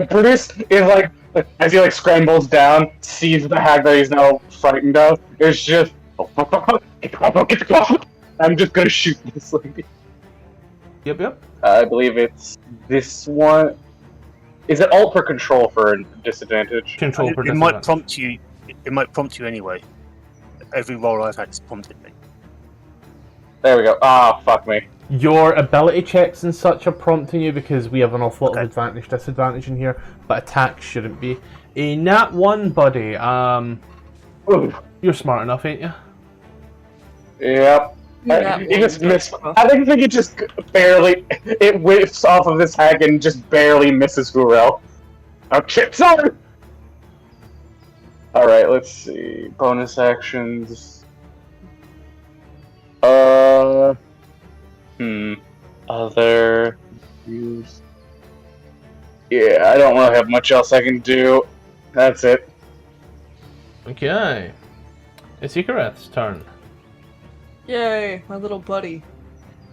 Brutus is like, as he like scrambles down, sees the hag that he's now frightened of. It's just, get the cloth. I'm just gonna shoot this lady. Yep. I believe it's this one. Is it alt or control for disadvantage? Control for It might disadvantage. prompt you. It might prompt you anyway. Every roll I've had has prompted me. There we go. Ah, fuck me. Your ability checks and such are prompting you because we have an awful lot of Okay. advantage, disadvantage in here, but attacks shouldn't be. A nat 1, buddy. Ooh. You're smart enough, ain't you? Yep. Yeah, He just missed. I think it just barely. It whiffs off of this hag and just barely misses Gurel. Oh shit! Sorry. All right. Let's see. Bonus actions. Other use. Yeah, I don't really have much else I can do. That's it. Okay. It's Icareth's turn. Yay, my little buddy.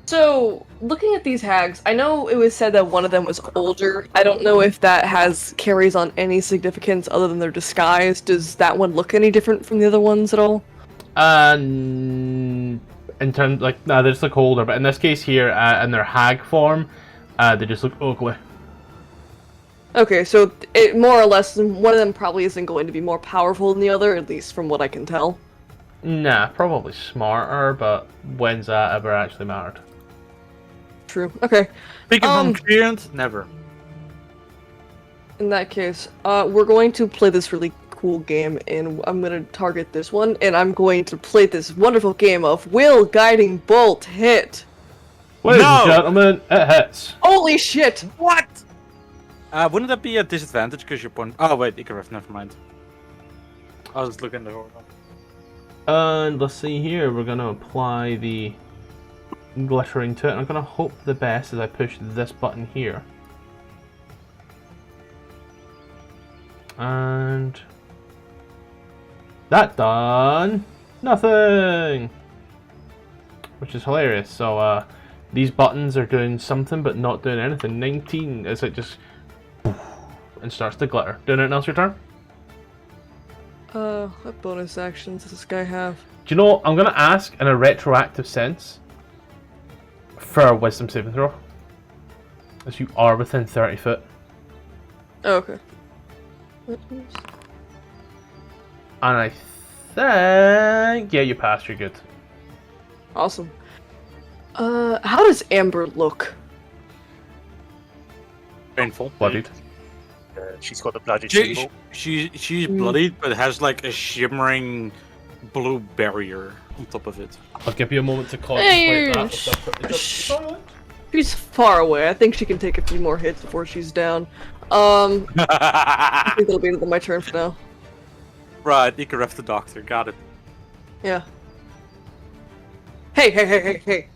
So, looking at these hags, I know it was said that one of them was older. I don't know if that carries on any significance other than their disguise. Does that one look any different from the other ones at all? In terms, like, nah, they just look older, but in this case here, in their hag form, they just look ugly. Okay, so it more or less, one of them probably isn't going to be more powerful than the other, at least from what I can tell. Nah, probably smarter, but when's that ever actually mattered? True. Okay. Speaking from experience, never. In that case, we're going to play this really cool game, and I'm going to target this one, and I'm going to play this wonderful game of Will Guiding Bolt hit. Ladies No! and gentlemen, it hits. Holy shit! What? Wouldn't that be a disadvantage because you're point? Oh wait, Icarus, never mind. I was looking at the horror. And let's see here, we're going to apply the glittering to it. I'm going to hope the best as I push this button here. And that done nothing. which is hilarious. So these buttons are doing something but not doing anything. 19 is it just and starts to glitter. Doing anything else your turn? What bonus actions does this guy have? Do you know, I'm going to ask in a retroactive sense for a wisdom saving throw. As you are within 30 foot. Oh, okay. And I think... Yeah, you passed, you're good. Awesome. How does Amber look? Painful. Bloodied. She's got the bloody She, symbol. she's bloodied, but has like a shimmering blue barrier on top of it. I'll give you a moment to contemplate that. She's far away. I think she can take a few more hits before she's down. I think that'll be my turn for now. Right, you can ref the doctor. Got it. Yeah. Hey.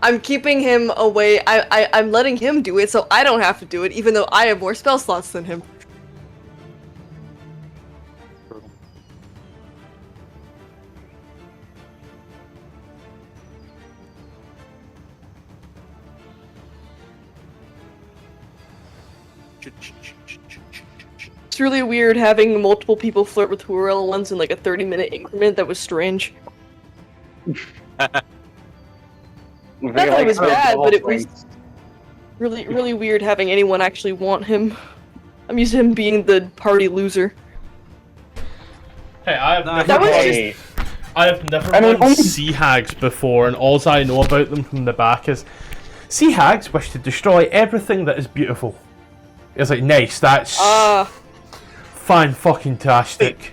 I'm keeping him away. I'm letting him do it so I don't have to do it, even though I have more spell slots than him. It's really weird having multiple people flirt with Huorel once in like a 30-minute increment. That was strange. Not that it was bad, but it was really weird having anyone actually want him. I'm used to him being the party loser. Hey, I have never That was won, I have never won sea hags before, and all I know about them from the back is sea hags wish to destroy everything that is beautiful. It's like, nice, that's fine fucking tastic.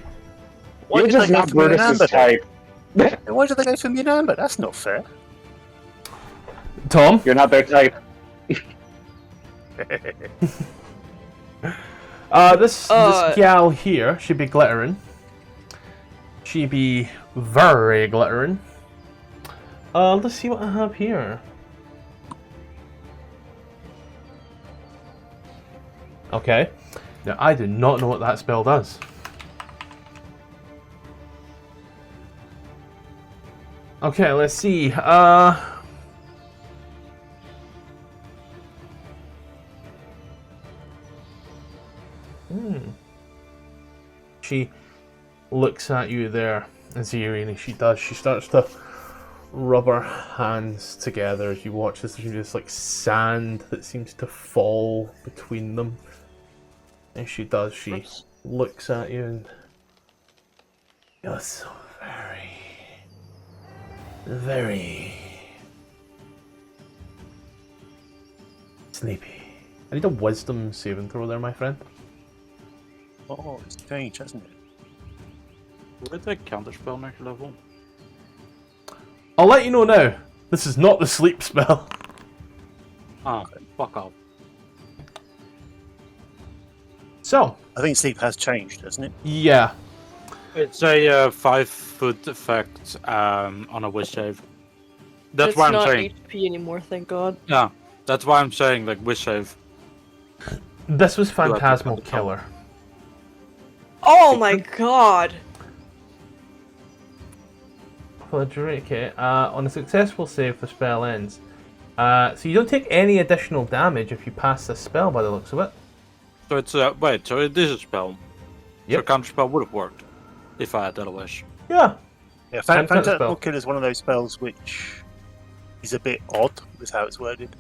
Why You're did just they go not for me and Brutus's Amber? type. Why did they go for me and Amber? That's not fair. Tom? You're not their type. This gal here, she'd be glittering. She'd be very glittering. Let's see what I have here. Okay. Now, I do not know what that spell does. Okay, let's see. She looks at you there, Aziri, and she does. She starts to rub her hands together as you watch this. There's just like sand that seems to fall between them. And she does. She looks at you and you're so very sleepy. I need a wisdom saving throw there, my friend. Oh, it's changed, hasn't it? Where'd that counterspell next level? I'll let you know now. This is not the sleep spell. Ah, fuck off. So, I think sleep has changed, hasn't it? yeah. It's a 5-foot effect on a wish save. That's It's why I'm not saying. HP anymore, thank God. Yeah, that's why I'm saying like wish save. This was have to Phantasmal put the Killer. Oh my God! Okay, on a successful save, the spell ends. So you don't take any additional damage if you pass this spell by the looks of it. So it's wait, so it is a spell. Yep. So counterspell would have worked if I had that wish. Yeah. Yeah, Time to spell. Phantasmal Kill is one of those spells which is a bit odd with how it's worded.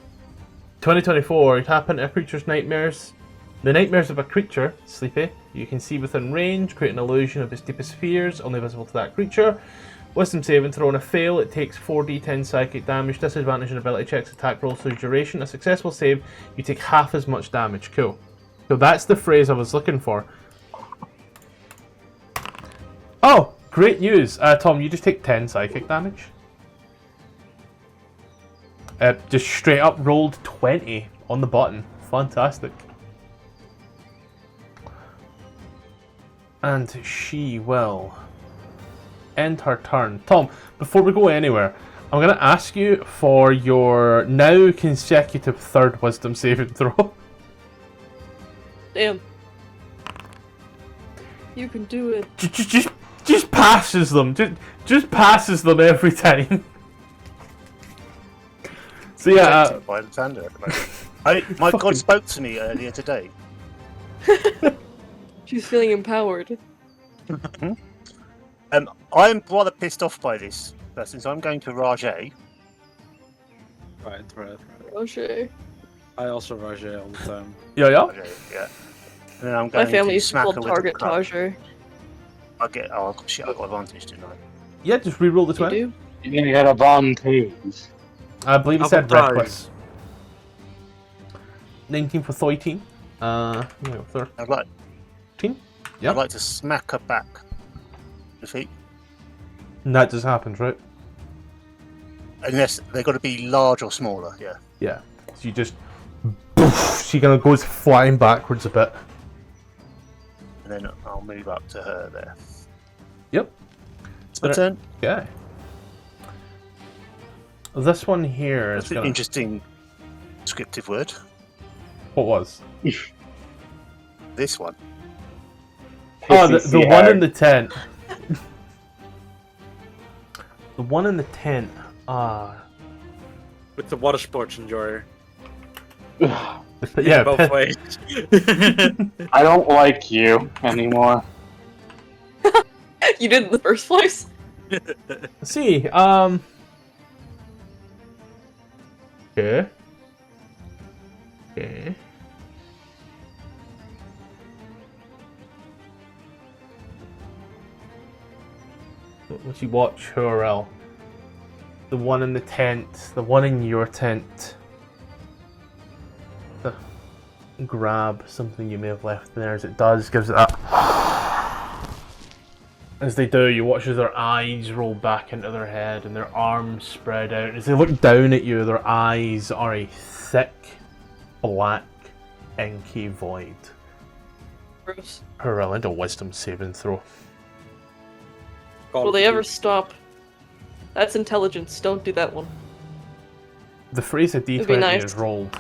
2024, you tap into a creature's nightmares. The nightmares of a creature, sleepy, you can see within range, create an illusion of its deepest fears, only visible to that creature. Wisdom saving throw on a fail, it takes 4d10 psychic damage, disadvantage on ability checks, attack rolls through duration. A successful save, you take half as much damage. Cool. So that's the phrase I was looking for. Oh, great news. Tom, you just take 10 psychic damage. Just straight up rolled 20 on the button. Fantastic. And she will end her turn. Tom, before we go anywhere, I'm going to ask you for your now consecutive third wisdom saving throw. Damn. You can do it. Just passes them. Just passes them every time. So yeah, protected by the thunder at the moment. My god spoke to me earlier today. She's feeling empowered. I'm rather pissed off by this, since I'm going to Rajay. Right. Roger. I also Rajay all the time. yeah. Rajay, yeah. And then I'm My going family to used to smack call her with a Target club. Tajer. Oh shit! I got advantage, didn't I? Yeah, just reroll the You 20. do? You get advantage. I believe it said Advantage. reckless. 19 for 13. 13. I'd like Yep. I'd like to smack her back. Defeat. And that just happens, right? Unless they've got to be large or smaller, yeah. Yeah. So you just. She kind of goes flying backwards a bit. And then I'll move up to her there. Yep. It's my turn. Okay. This one here is That's an gonna. interesting descriptive word. What was? This one. Oh, the one in the tent. The one in the tent. With the water sports enjoyer. Yeah. Both ways. I don't like you anymore. You did in the first place? Let's see. Okay. Okay. Once you watch HRL, the one in the tent, the one in your tent, grab something you may have left there. As it does, gives it that. As they do, you watch as their eyes roll back into their head and their arms spread out. As they look down at you, their eyes are a thick, black, inky void. Gross. HRL, into a wisdom saving throw. Will they ever stop? That's intelligence. Don't do that one. The phrase of It'd be D20 nice. is rolled.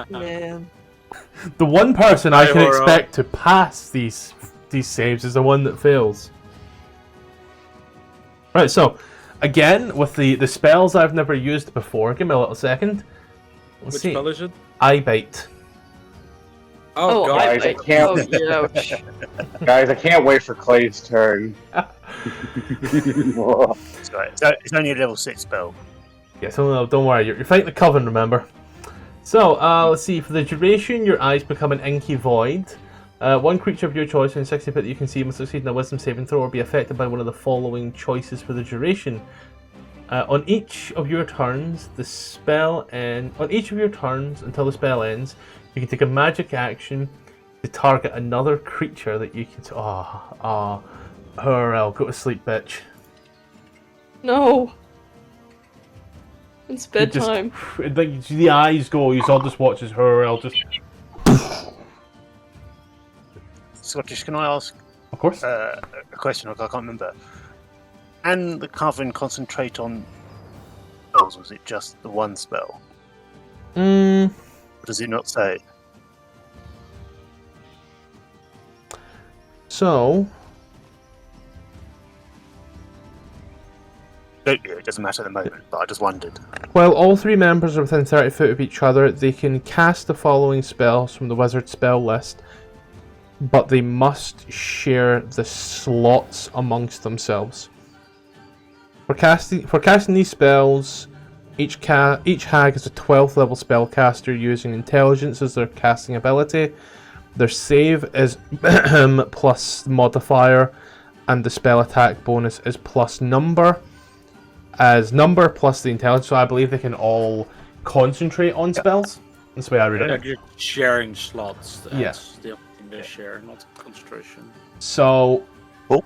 Man. The one person I can HRL. expect to pass these saves is the one that fails. Right, so again with the spells I've never used before. Give me a little second. Let's Which see. spell is it? Eye bite. Oh, God. Guys, I can't- Oh, ouch. Guys, I can't wait for Clay's turn. It's only a level 6 spell. Yeah, so no, don't worry. You're fighting the coven, remember? So let's see. For the duration, your eyes become an inky void. One creature of your choice in 60 feet that you can see must succeed in a wisdom saving throw or be affected by one of the following choices for the duration. On each of your turns, until the spell ends, you can take a magic action to target another creature that you can. Hurl, go to sleep, bitch. No. It's You just- bedtime. Like you see the eyes go, you all just watch as Hurl just. Scottish, can I ask Of course. a question? I can't remember. Can the coven concentrate on spells, or is it just the one spell? Or does it not say? So. It doesn't matter at the moment, but I just wondered. While all three members are within 30 foot of each other, they can cast the following spells from the wizard spell list, but they must share the slots amongst themselves. For casting these spells, each hag is a 12th level spellcaster using intelligence as their casting ability. Their save is plus modifier, and the spell attack bonus is plus number. As number plus the intelligence, so I believe they can all concentrate on spells. That's the way I read They're it. just sharing slots. That's Yeah. the only thing they share, not concentration. So, Cool.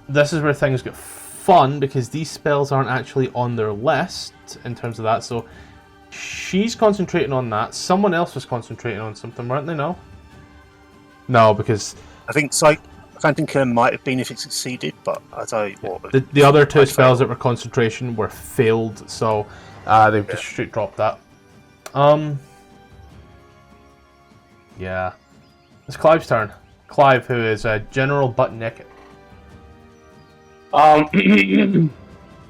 this is where things get fun, because these spells aren't actually on their list in terms of that. So, she's concentrating on that. Someone else was concentrating on something, weren't they? No? No, because I think Phantom Killer might have been if it succeeded, but I tell you what. the other two I'd spells fail. that were concentration were failed, so they've just straight dropped that. Yeah. It's Clive's turn. Clive, who is General Butt Naked.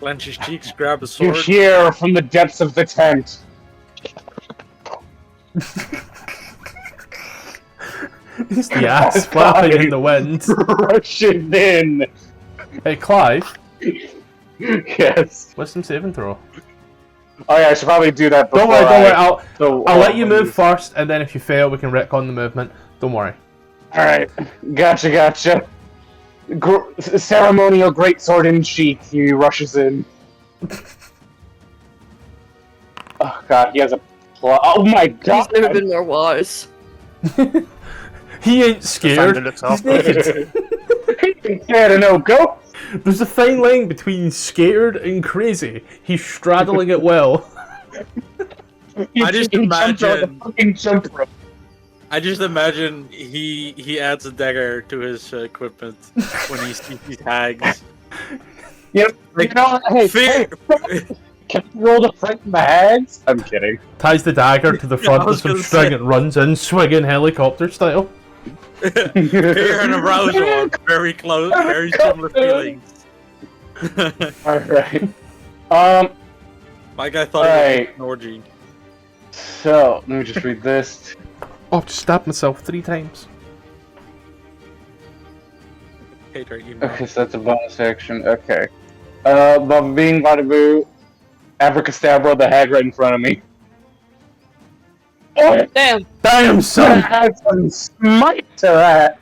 Clench his cheeks, grab a You sword. hear from the depths of the tent. It's the ass flapping in the wind. Rushes in. Hey, Clive, Yes. wisdom saving throw. Oh yeah, I should probably do that before Don't worry. I'll So, let you move first, and then if you fail, we can retcon the movement. Don't worry. Alright. Gotcha. Ceremonial greatsword in sheath. He rushes in. Oh god, he has a oh my He's god! never been more wise. He ain't The scared. founder looks He's after it. naked. Yeah, to no go. There's a fine line between scared and crazy. He's straddling it well. I just He jumps over the imagine- fucking jump rope. I just imagine he adds a dagger to his equipment when he sees these hags. Yep. Like, You know, hey, Fear. can you roll the fright in the hags? I'm kidding. Ties the dagger to the front I of was some gonna string say. and runs in, swinging helicopter style. Fear and arousal are very close, very similar feelings. Alright. My guy thought it Alright. was an orgy. So, let me just read this. Oh, I've just stabbed myself 3 times. Hater, you know. Okay, so that's a bonus action. Okay. Bada bing, bada boo. Abracadabra, the hag right in front of me. Oh, Damn. Damn, son! add some smite to that.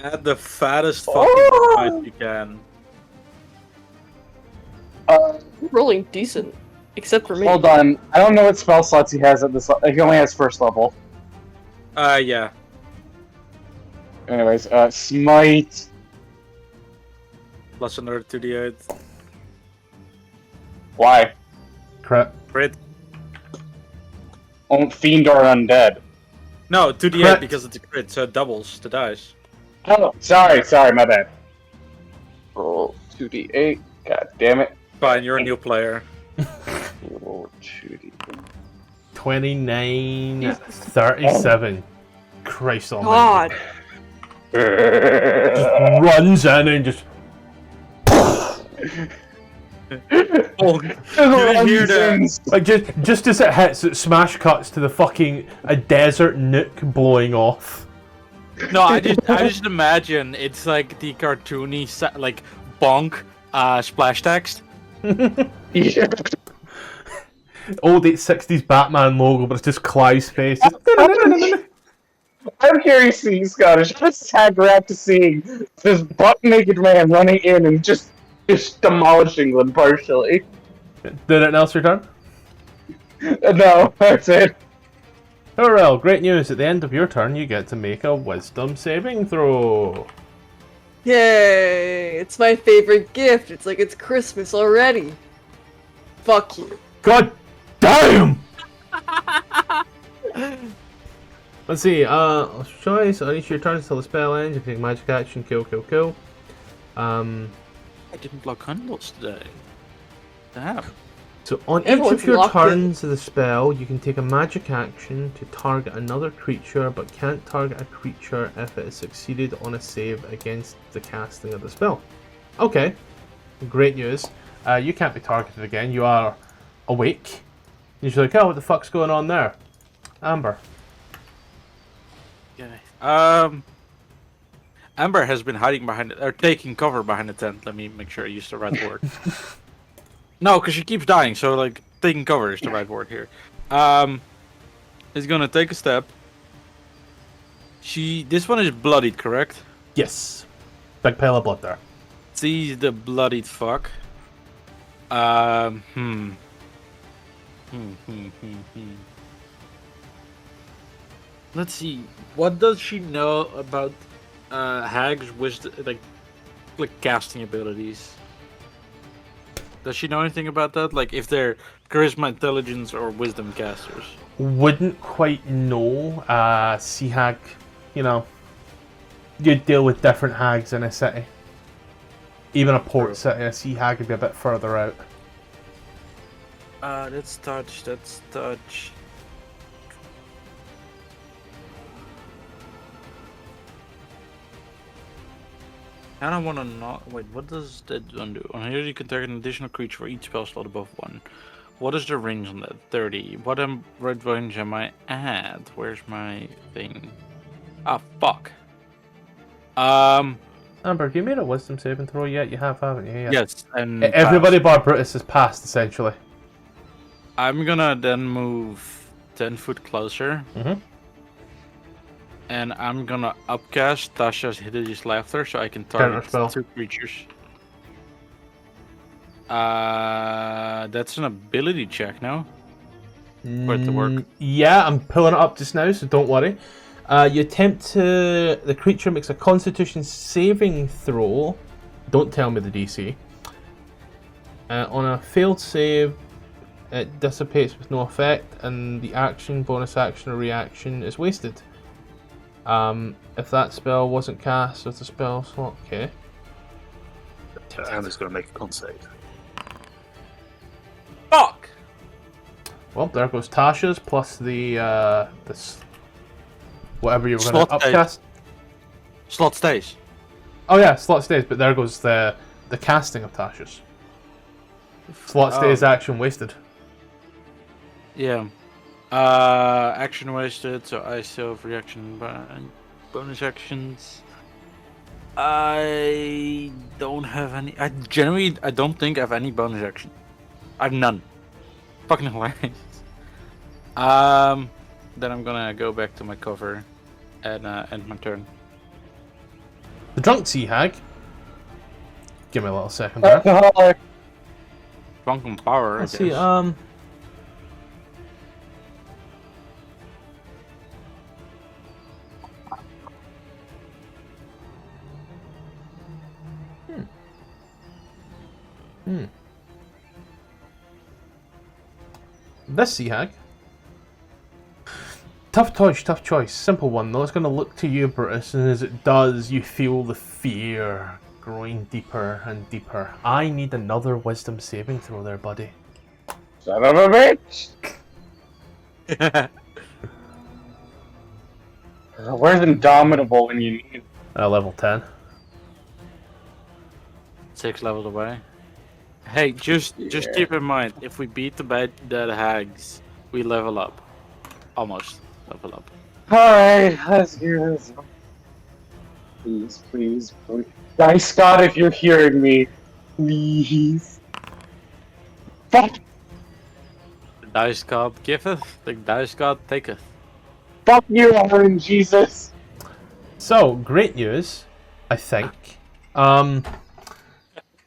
Add the fattest fucking Oh! fight you can. Rolling decent. Except for me. Hold on. I don't know what spell slots he has at this. He only has first level. Yeah. Anyways, smite. Plus another 2d8. Why? Crit. Crit. Fiend or undead. No, 2d8 Crit. because it's a crit, so it doubles the dice. Oh, sorry, my bad. Roll 2d8. God damn it. Fine, you're a new player. Roll 2d8. 29, 37. Christ almighty. God. Just runs in and just... Oh, you didn't hear that? Like, just as it hits, it smash cuts to the fucking... a desert nuke blowing off. No, I just imagine it's like the cartoony, like, bonk, splash text. Yeah. Old 60s Batman logo, but it's just Clive's face. I'm curious to see, Scottish. How does tag react to seeing this butt-naked man running in and just demolishing them partially? Did it else your turn? No, that's it. Oh well, great news. At the end of your turn, you get to make a wisdom saving throw. Yay! It's my favorite gift. It's like it's Christmas already. Fuck you. God damn! Let's see, choice. On each of your turns until the spell ends, you can take magic action, kill. I didn't block handles today. Damn. So on each Everyone's of your locked in. turns of the spell, you can take a magic action to target another creature, but can't target a creature if it has succeeded on a save against the casting of the spell. Okay, great news. You can't be targeted again. You are awake. You're just like, oh, what the fuck's going on there? Amber. Okay. Amber has been hiding behind or taking cover behind the tent. Let me make sure I use the right word. No, because she keeps dying, so like taking cover is the right word here. Is gonna take a step. This one is bloodied, correct? Yes. Big pile of blood there. Sees the bloodied fuck. Let's see. What does she know about hags' wisdom, like casting abilities? Does she know anything about that? Like if they're charisma, intelligence, or wisdom casters? Wouldn't quite know. Sea hag, you know, you deal with different hags in a city. Even a port city, a sea hag would be a bit further out. Let's touch. kind of want to not... Wait, what does that one do? On here you can target an additional creature for each spell slot above 1. What is the range on that? 30. What red range am I at? Where's my thing? Ah, fuck. Amber, have you made a wisdom saving throw yet? You have, haven't you? Yeah. Yes, and Everybody bar Brutus has passed, essentially. I'm gonna then move 10 foot closer. Mhm. And I'm gonna upcast Tasha's Hideous Laughter so I can target Counterspell. 2 creatures. That's an ability check now. For it to work. Yeah, I'm pulling it up just now, so don't worry. You attempt to... The creature makes a Constitution saving throw. Don't tell me the DC. On a failed save, it dissipates with no effect, and the action, bonus action, or reaction is wasted. If that spell wasn't cast with the spell slot, okay. Amber's going to make a con save. Fuck! Well, there goes Tasha's plus the this whatever you were going to Slot save. upcast. Slot stays. Oh yeah, slot stays, but there goes the casting of Tasha's. Slot stays, action wasted. Yeah. Action wasted, so I still have reaction bonus actions. I don't have any. I don't think I have any bonus action. I have none. Fucking hilarious. Then I'm gonna go back to my cover and end my turn. The drunk sea hag. Give me a little second there. Alcoholic. Drunken power. Let's I see. guess. This sea hag. Tough choice. Simple one though. It's going to look to you, Brutus, and as it does, you feel the fear growing deeper and deeper. I need another wisdom saving throw there, buddy. Son of a bitch! Where's Indomitable when you need it? Level 10. 6 levels away. Hey, just keep in mind, if we beat the hags, we level up. Almost level up. Alright, let's hear this. Please, please, please. Dice God, if you're hearing me, please. Fuck! The dice god giveth, the dice god taketh. Fuck you, Aaron Jesus! So, great news, I think.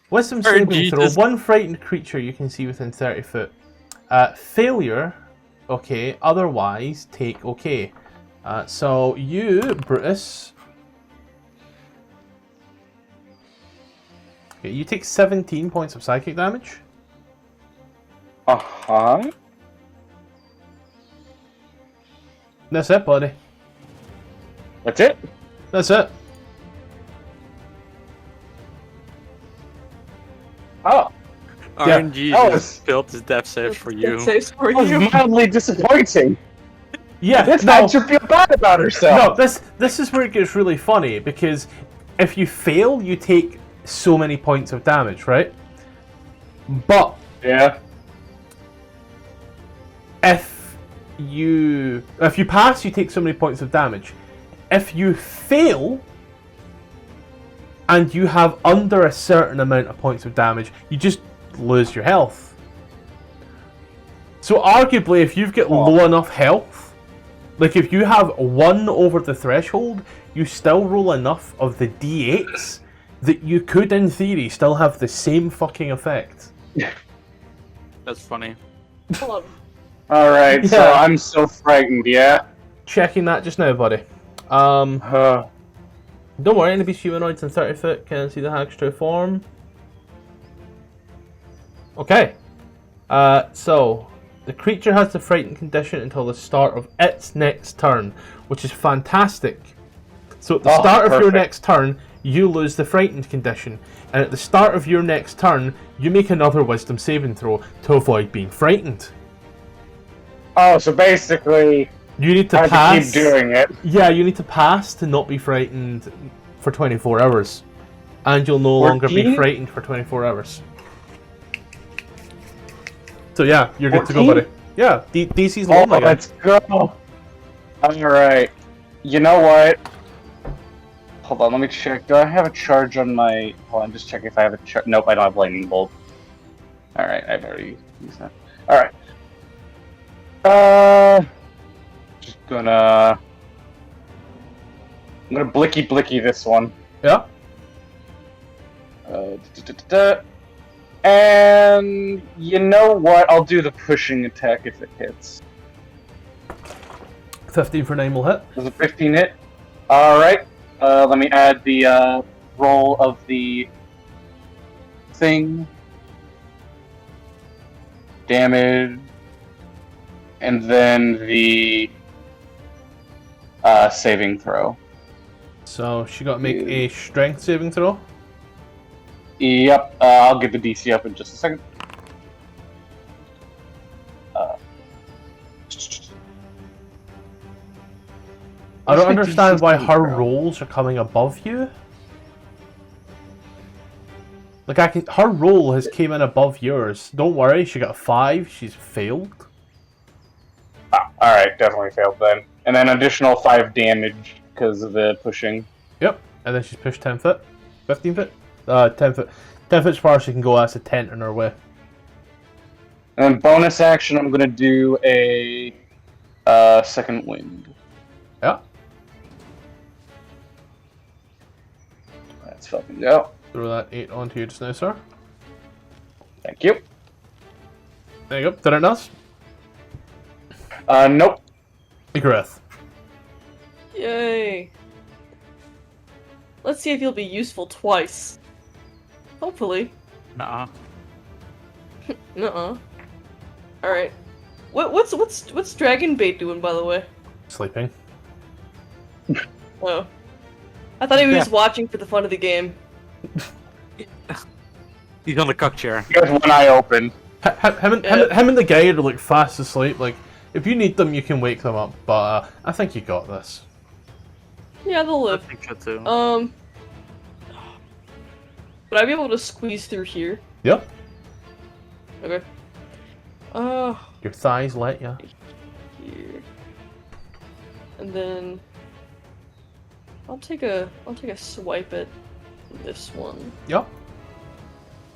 Wisdom Aaron saving throw. Jesus. One frightened creature you can see within 30 foot. Failure, okay. Otherwise, take okay. So, you, Brutus... Okay, you take 17 points of psychic damage. Uh-huh. That's it, buddy. That's it? That's it. Oh. Yeah, RNG that just built his death saves for you. Death saves for That was you. mildly disappointing. Yeah, This no, hag should feel bad about herself. no, this is where it gets really funny, because if you fail, you take so many points of damage, right? But Yeah. if you pass, you take so many points of damage. If you fail and you have under a certain amount of points of damage, you just lose your health. So arguably, if you've got low enough health, like if you have 1 over the threshold, you still roll enough of the d8s that you could, in theory, still have the same fucking effect. That's funny. Hold Alright, so Yeah. I'm so frightened, yeah? Checking that just now, buddy. Uh, Don't worry, any beast humanoids in 30 foot can see the hag's true form. Okay. So, the creature has the frightened condition until the start of its next turn, which is fantastic. So at the start of your perfect. next turn, you lose the frightened condition, and at the start of your next turn, you make another wisdom saving throw to avoid being frightened. oh, so basically, You need I to have to pass. keep doing it. Yeah, you need to pass to not be frightened for 24 hours. and you'll no longer be 14? frightened for 24 hours. So yeah, you're good to go, 14? buddy. Yeah, DC's Oh, low, my guy. let's go. Alright. You know what? Hold on, let me check. Do I have a charge on my... Hold on, just check if I have a charge. Nope, I don't have Lightning Bolt. Alright, I've already used that. Alright. Just gonna... I'm gonna blicky this one. Yeah. And you know what? I'll do the pushing attack if it hits. 15 for 9 will hit. Does a 15 hit? Alright. Let me add the roll of the thing. Damage. And then the saving throw. So she got to make a strength saving throw. Yep, I'll get the DC up in just a second. I don't What's my understand DC why her throw? rolls are coming above you. Like her roll has came in above yours. Don't worry, she got a 5. She's failed. Alright, definitely failed then. And then additional 5 damage because of the pushing. Yep, and then she's pushed 10 foot, 15 foot, 10 foot. 10 foot as far as she can go. That's a tent in her way. And then bonus action, I'm gonna do a second wind. Yeah. Let's fucking go. Throw that 8 onto you just now, sir. Thank you. There you go. Did it else? Nope. Griff. Yay. Let's see if you'll be useful twice. Hopefully. Nuh-uh. Nuh-uh. Alright. What's Dragon Bait doing, by the way? Sleeping. Oh. I thought he was Yeah. just watching for the fun of the game. He's on the cock chair. He has one eye open. Him and the guide are like fast asleep. Like, if you need them, you can wake them up. But I think you got this. Yeah, they'll I live. think so too. Would I be able to squeeze through here? Yep. Okay. Your thighs let you. Here. And then I'll take a swipe at this one. Yep.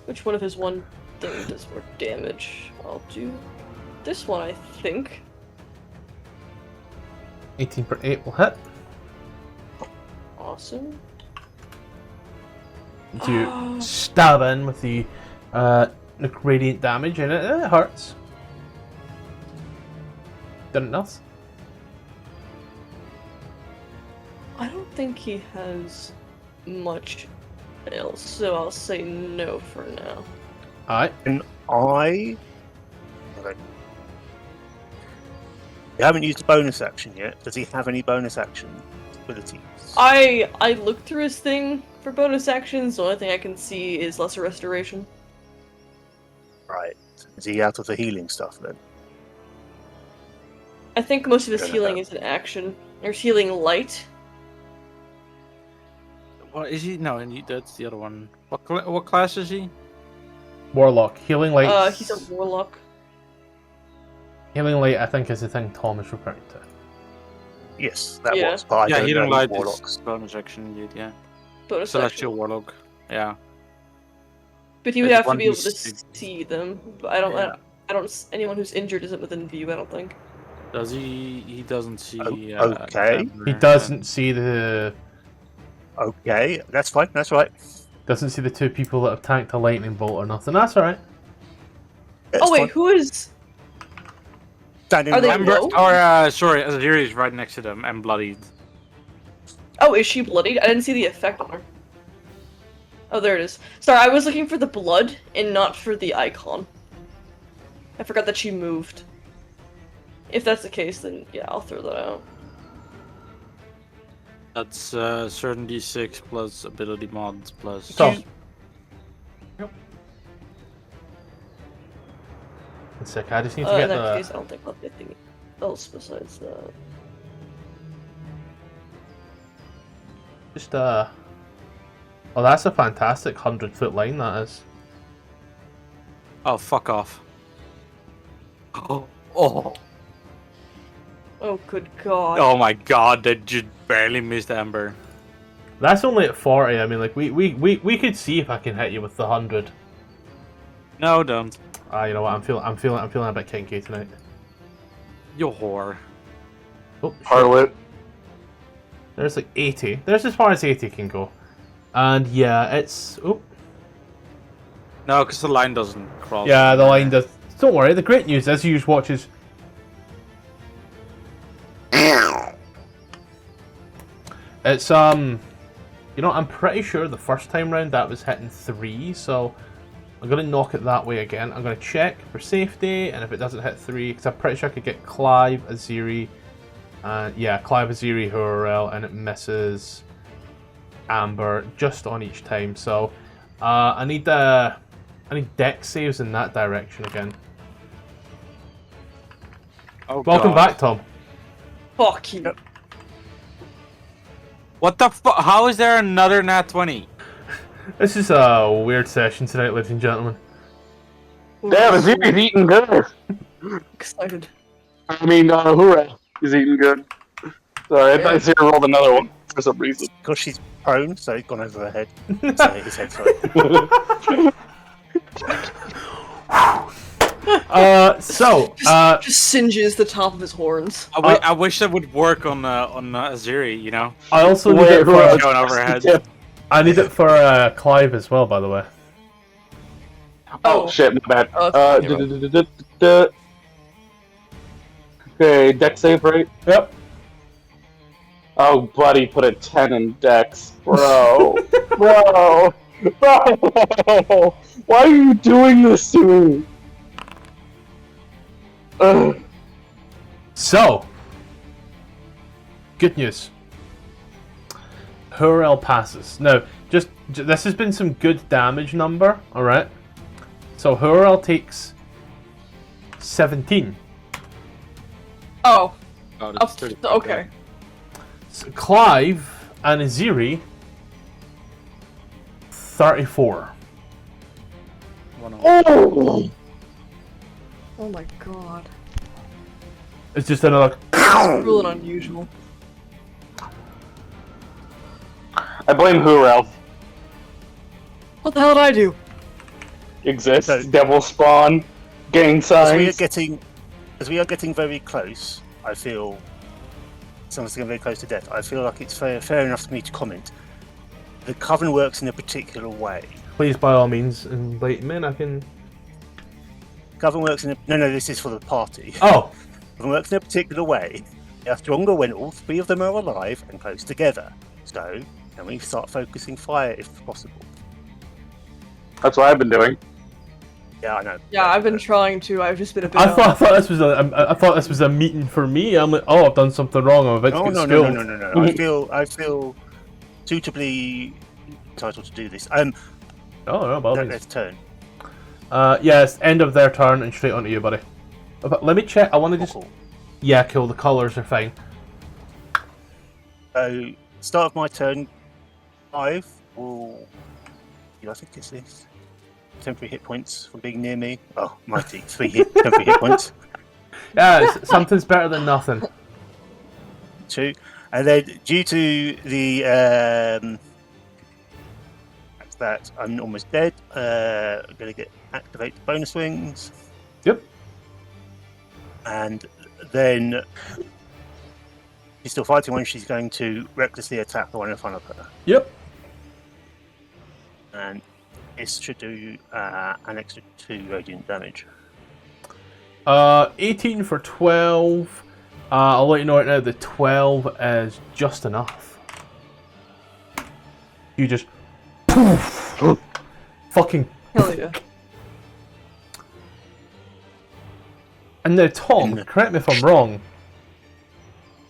Which one of his one thing does more damage? I'll do this one, I think. 18 per 8 will hit. Awesome. You stab in with the radiant damage, and it hurts. Didn't else? I don't think he has much else, so I'll say no for now. Alright. And I... Okay. You haven't used a bonus action yet. Does he have any bonus action abilities? I looked through his thing for bonus actions. The only thing I can see is Lesser Restoration. Right. Is he out of the healing stuff then? I think most of his Don't know healing that. is an action. There's healing light. What is he? No, and that's the other one. What class is he? Warlock. Healing light. He's a warlock. Healing light, I think, is the thing Tom is referring to. Yes, that Yeah. was. But I Yeah, don't he know don't like warlocks. this bonus action indeed. Yeah, Bonus Celestial action. Warlock. Yeah. But he would There's have to one be able to who's- see them. But I don't. Yeah. I don't. Anyone who's injured isn't within view. I don't think. Does he? He doesn't see. Okay. Amber He doesn't see the Okay, that's fine. That's right. doesn't see the two people that have tanked a lightning bolt or nothing. That's alright. That's Oh wait, fine. who is? Standing Are they right- Amber, low? or sorry, Aziri is right next to them and bloodied. Oh, is she bloodied? I didn't see the effect on her. Oh, there it is. Sorry, I was looking for the blood and not for the icon. I forgot that she moved. If that's the case, then yeah, I'll throw that out. That's certain D6 plus ability mods plus. So. It's sick. I just need to In get that the. case, I don't think I'll get anything else besides that. Just Oh, that's a fantastic 100-foot line, that is. Oh, fuck off. Oh, Oh, good God. oh my god, that just barely missed Amber. That's only at 40. I mean, like, we could see if I can hit you with the 100. No, don't. You know what? I'm feeling a bit kinky tonight. You whore. Oh, shit. Harlot. There's like 80. There's as far as 80 can go. And yeah, it's... Oh. No, because the line doesn't cross. Yeah, the line does... Don't worry, the great news is you just watches... It's, you know, I'm pretty sure the first time round that was hitting 3, so... I'm going to knock it that way again. I'm going to check for safety, and if it doesn't hit 3, because I'm pretty sure I could get Clive, Aziri... yeah, Clive, Aziri, Hurrell, and it misses Amber just on each time. So I need deck saves in that direction again. Oh, Welcome God. back, Tom. Fuck you. What the fuck? How is there another nat 20? This is a weird session tonight, ladies and gentlemen. Damn, Aziri's eating good. Excited. I mean, Hooray is eating good. Sorry, I thought Aziri rolled another one for some reason. Because she's prone, so it's gone over her head. Sorry, his head, sorry. Just singes the top of his horns. I wish that would work on Aziri, you know? I also need Wait, it Hooray. for... Going over her head. Yeah. I need it for Clive as well, by the way. Oh shit, my bad. Oh, Okay, deck save rate. Yep. Oh, buddy, put a 10 in dex, bro. Bro. Bro. Why are you doing this to me? Ugh. So, good news. Hurrell passes. Now, this has been some good damage number, alright? So Hurrell takes 17. Oh. Oh, Oh, okay. So Clive and Aziri, 34. Oh! Oh my God. It's just another... Cruel and unusual. I blame Hurrell. What the hell did I do? Exists, So- devil spawn, gang As we are signs. getting very close, I feel someone's getting very close to death. I feel like it's fair enough for me to comment. The coven works in a particular way. Please, by all means, enlighten me and I can... Coven works in a... No, this is for the party. Oh! Coven works in a particular way. They are stronger when all three of them are alive and close together. So, can we start focusing fire if possible? That's what I've been doing. Yeah, I know. Yeah, I've been trying to. I've just been a bit. I thought this was a meeting for me. I'm like, oh, I've done something wrong. I'm about to get skilled. No. I feel suitably entitled to do this. Oh no, by all means. Let's turn. Yes, end of their turn and straight onto you, buddy. But let me check. I want to just... Cool. Yeah, cool. The colours are fine. So, start of my turn. 5 will... I think it's this. Temporary hit points from being near me. Oh, mighty. 3 temporary hit points. Yeah, something's better than nothing. 2. And then, due to the... that I'm almost dead, I'm going to activate the bonus wings. Yep. And then she's still fighting when she's going to recklessly attack the one in front of her. Yep. And this should do an extra 2 radiant damage. 18 for 12. I'll let you know right now, the 12 is just enough. You just... Poof, fucking... Hell yeah. And now, Tom, correct me if I'm wrong,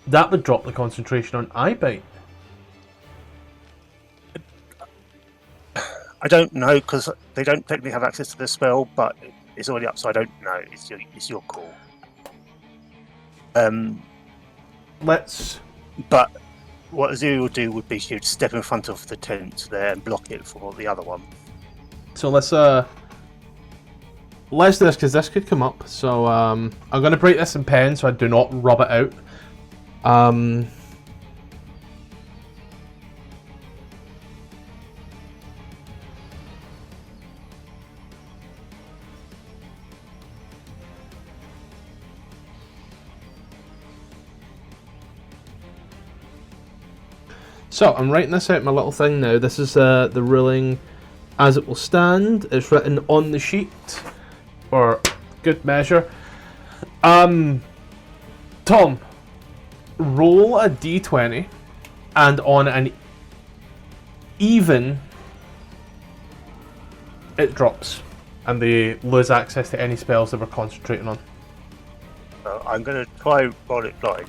that would drop the concentration on eyebite. I don't know, because they don't technically have access to the spell, but it's already up, so I don't know. It's your call. Let's... But what Aziri would do would be she'd step in front of the tent there and block it for the other one. So let's do this, because this could come up. So I'm going to break this in pen so I do not rub it out. So I'm writing this out in my little thing now. This is the ruling as it will stand. It's written on the sheet for good measure. Tom, roll a d20, and on an even, it drops, and they lose access to any spells they were concentrating on. I'm going to try roll it blind.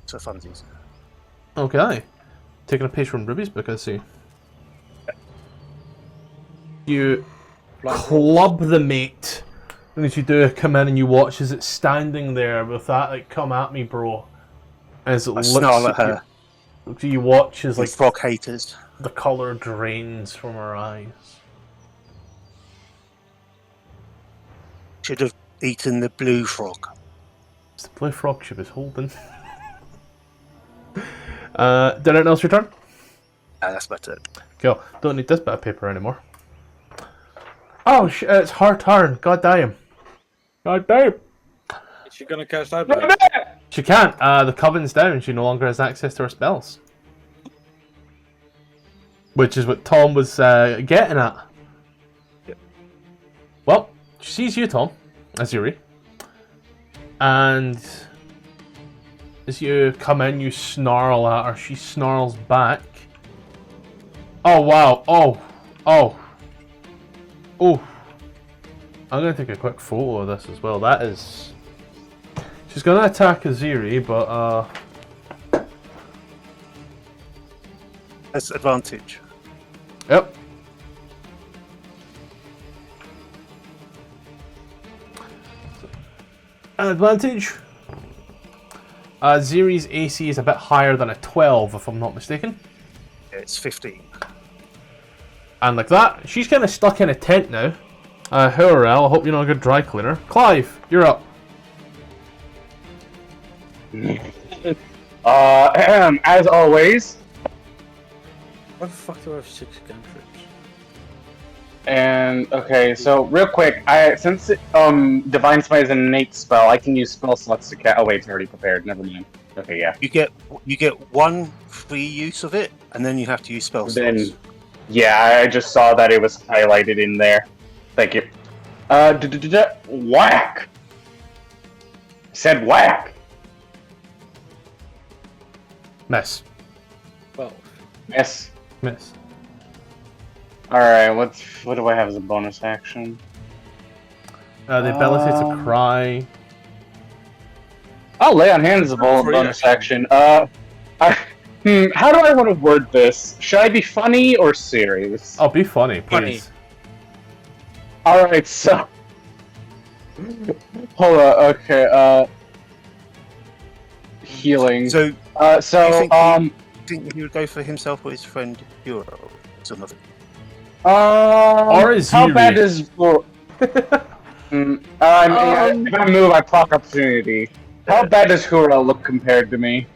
So funsies. Okay. Taking a page from Ruby's book, I see. You club the mate. And as you do, come in and you watch as it's standing there with that, like, come at me, bro. As it I looks snarl at her. you watch as, Like like, frog haters. the colour drains from her eyes. Should have eaten the blue frog. It's the blue frog she was holding. Did anything else return? That's about it. Cool. Don't need this bit of paper anymore. Oh, it's her turn. God damn. God damn. Is she gonna cast out? She can't. The coven's down. She no longer has access to her spells. Which is what Tom was getting at. Yep. Well, she sees you, Tom, Aziri. And as you come in, you snarl at her. She snarls back. Oh, wow. Oh. I'm going to take a quick photo of this as well. That is... She's going to attack Aziri, but... That's advantage. Yep. Advantage. Ziri's AC is a bit higher than a 12, if I'm not mistaken. It's 15. And like that, she's kind of stuck in a tent now. Hurrell, I hope you're not a good dry cleaner. Clive, you're up. As always, What the fuck do I have 6 cantrips? and okay, so real quick, since Divine Smite is an innate spell, I can use spell slots to cast. Oh wait, it's already prepared. Never mind. Okay, yeah. You get one free use of it, and then you have to use spell Then, slots. yeah, I just saw that it was highlighted in there. Thank you. Whack. Said whack. Miss. 12. Yes. Miss. All right. What do I have as a bonus action? The ability to cry. I'll lay on hands as a bonus action. How do I want to word this? Should I be funny or serious? Oh, be funny, Funny. please. All right. So, hold on. Okay. Healing. So, So, you think he would go for himself or his friend Euro? So nothing. Or is how Yuri? bad is if I move, I proc opportunity. How bad does Hura look compared to me?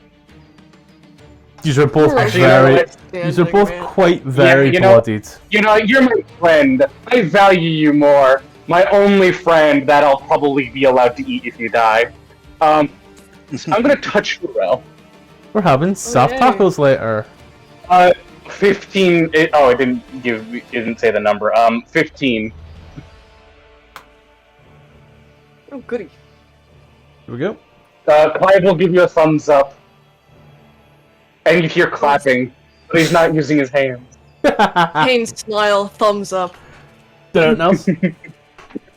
These are both Actually, you know very. what? These are both quite very you know- bloodied. You know, you're my friend. I value you more. My only friend that I'll probably be allowed to eat if you die. I'm gonna touch Hura. We're having soft yay. tacos later. 15. It didn't say the number. 15. Oh, goody. Here we go. Clive will give you a thumbs up. And you hear clapping, but he's not using his hands. Pain smile, thumbs up. Anything else?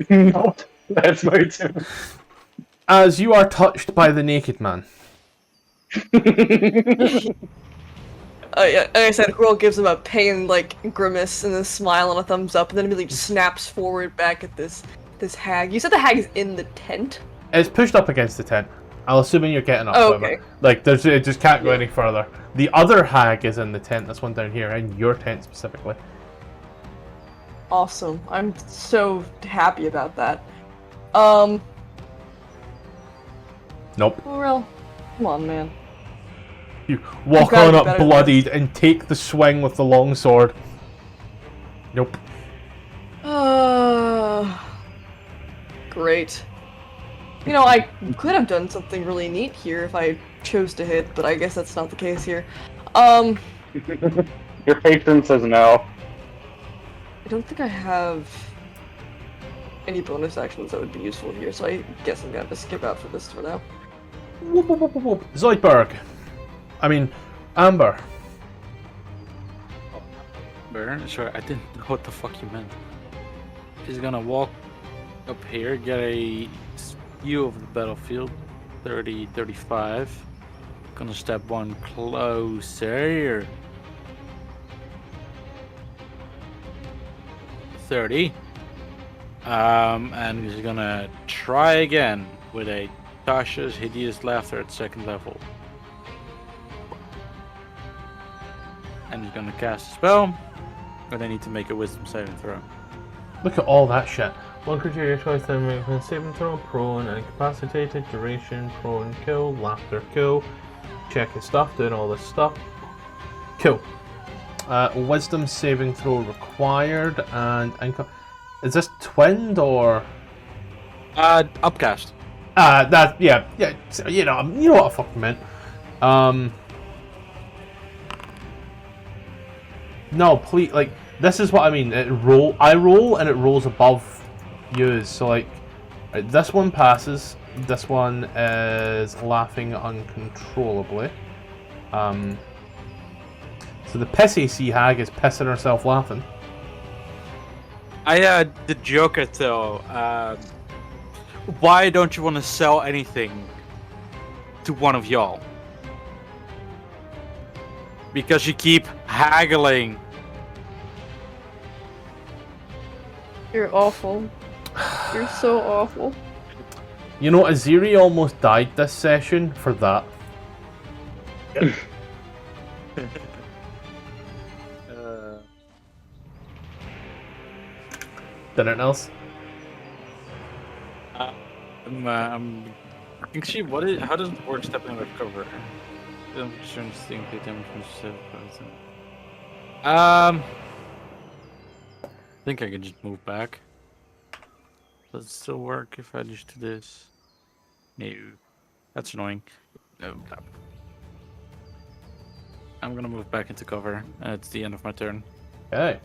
Nope. That's my turn. As you are touched by the naked man. Yeah, like I said, Girl gives him a pain like grimace and a smile and a thumbs up, and then immediately snaps forward back at this hag. You said the hag is in the tent? It's pushed up against the tent. I'll assuming you're getting up, Oh, however. okay. Like, it just can't go Yeah. any further. The other hag is in the tent. This one down here, in your tent specifically. Awesome. I'm so happy about that. Nope. Well, come on, man. You walk gotta on be up better than bloodied and take the swing with the long sword. Nope. Great. You know, I could have done something really neat here if I chose to hit, but I guess that's not the case here. Your patron says no. I don't think I have any bonus actions that would be useful here, so I guess I'm gonna have to skip out for this for now. Whoop, whoop, whoop, whoop, whoop. Zoidberg. I mean, Amber. Burn? Sorry, I didn't know what the fuck you meant. She's gonna walk up here, get a view of the battlefield. 30, 35. Gonna step one closer. 30. And he's gonna try again with a Tasha's Hideous Laughter at second level. And he's gonna cast a spell. But I need to make a wisdom saving throw. Look at all that shit. One creature your choice then make a saving throw, prone, and incapacitated, duration, prone, kill, laughter, kill. Checking stuff, doing all this stuff. Cool. Wisdom saving throw required, and is this twinned or? Upcast. Yeah, you know what I fucking meant. No, please, like, this is what I mean. I roll and it rolls above yours. So, like, this one passes. This one is laughing uncontrollably. So the pissy sea hag is pissing herself laughing. I did Joker though. Why don't you want to sell anything to one of y'all? Because you keep haggling. You're awful. You're so awful. You know, Aziri almost died this session for that. Anything else? I'm see what is how does it work stepping out of cover? I think I can just move back. Does it still work if I just do this? No. That's annoying. No. I'm gonna move back into cover. It's the end of my turn. Okay.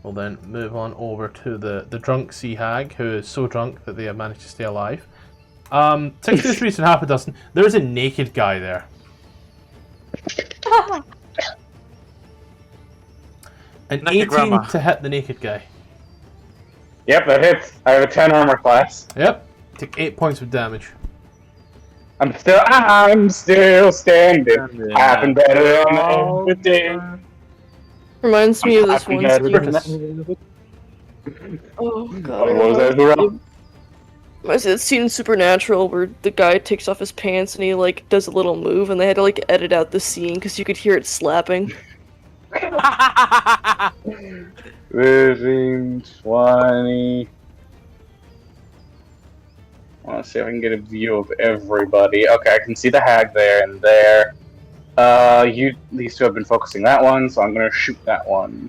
We'll then move on over to the drunk sea hag, who is so drunk that they have managed to stay alive. 6 2 3 and half a dozen. There's a naked guy there. An Naked 18 grandma. to hit the naked guy. Yep, that hits. I have a 10 armor class. Yep. Take 8 points of damage. I'm still standing. I've been better than every day. Reminds me of this I've been one better scene. than Oh god. What was that? Hurrah? It's that scene in Supernatural where the guy takes off his pants and he like does a little move and they had to like edit out the scene because you could hear it slapping. 15, 20. I want to see if I can get a view of everybody. Okay, I can see the hag there and there. These two have been focusing that one, so I'm gonna shoot that one.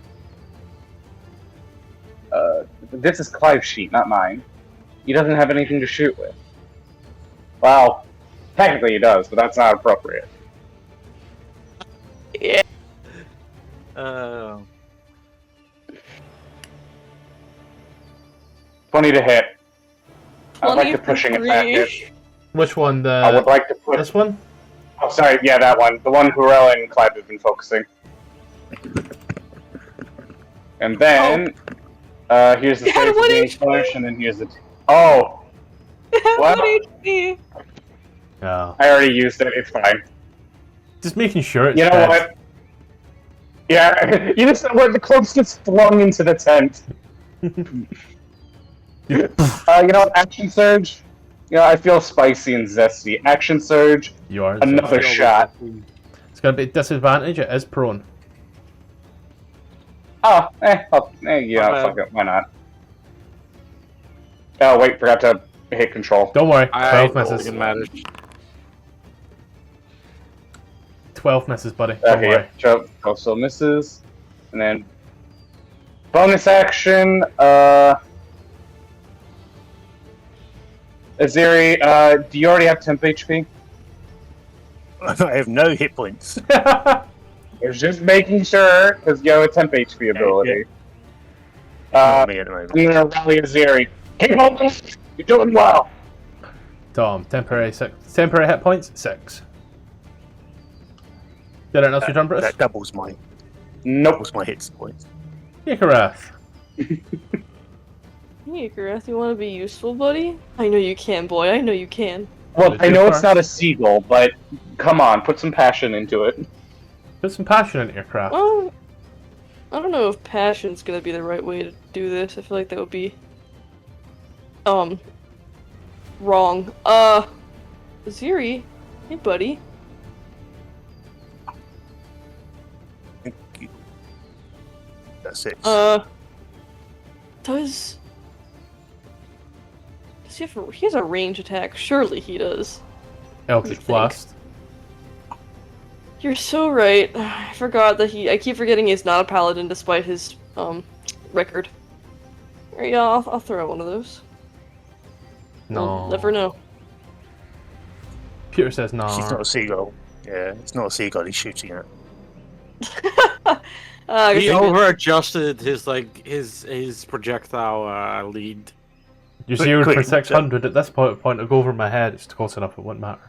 This is Clive's sheet, not mine. He doesn't have anything to shoot with. Well, technically he does, but that's not appropriate. Yeah. 20 to hit. I'd like to pushing attack it. Which one? I would like to put. This one? Oh, sorry, yeah, that one. The one Hurrell and Clive have been focusing. And then, here's the It had save for one being HP. punished, and then here's the. Oh! What? 1 HP. Yeah. I already used it, it's fine. Just making sure it's You know dead. what? Yeah, you just where the corpse gets flung into the tent. You know what? Action surge. Yeah, I feel spicy and zesty. Action surge. You are. Another shot. It's going to be a disadvantage. It is prone. Oh, yeah, fuck it. Why not? Oh, wait, forgot to hit control. Don't worry. I 12 misses. It matters. 12 misses, buddy. Don't Okay, worry. yep, also misses. And then bonus action, Aziri, do you already have temp HP? I have no hit points. I was just making sure, because you have a temp HP ability. Not me at the moment. I'm gonna rally Aziri. Keep on, you're doing well. Tom, temporary hit points, 6. Did it else your turn, Bruce? That doubles my Nope. hits points. Yakarath. Hey, Gareth, you want to be useful, buddy? I know you can, boy. I know you can. Well, Did I you know first? it's not a seagull, but come on, put some passion into it. Put some passion into your craft. Well, I don't know if passion's gonna be the right way to do this. I feel like that would be, wrong. Ziri, hey, buddy. Thank you. That's it. Does he has a range attack? Surely he does. Eldritch think? Blast. You're so right. I forgot that I keep forgetting he's not a paladin despite his, record. Yeah, I'll throw out one of those. No. We'll never know. Peter says no. She's not a seagull. Yeah, it's not a seagull he's shooting at. I He guess I did. over-adjusted his projectile lead. You're Quick, zeroed for quick, 600 at this point. I'll go over my head. It's close enough. It wouldn't matter.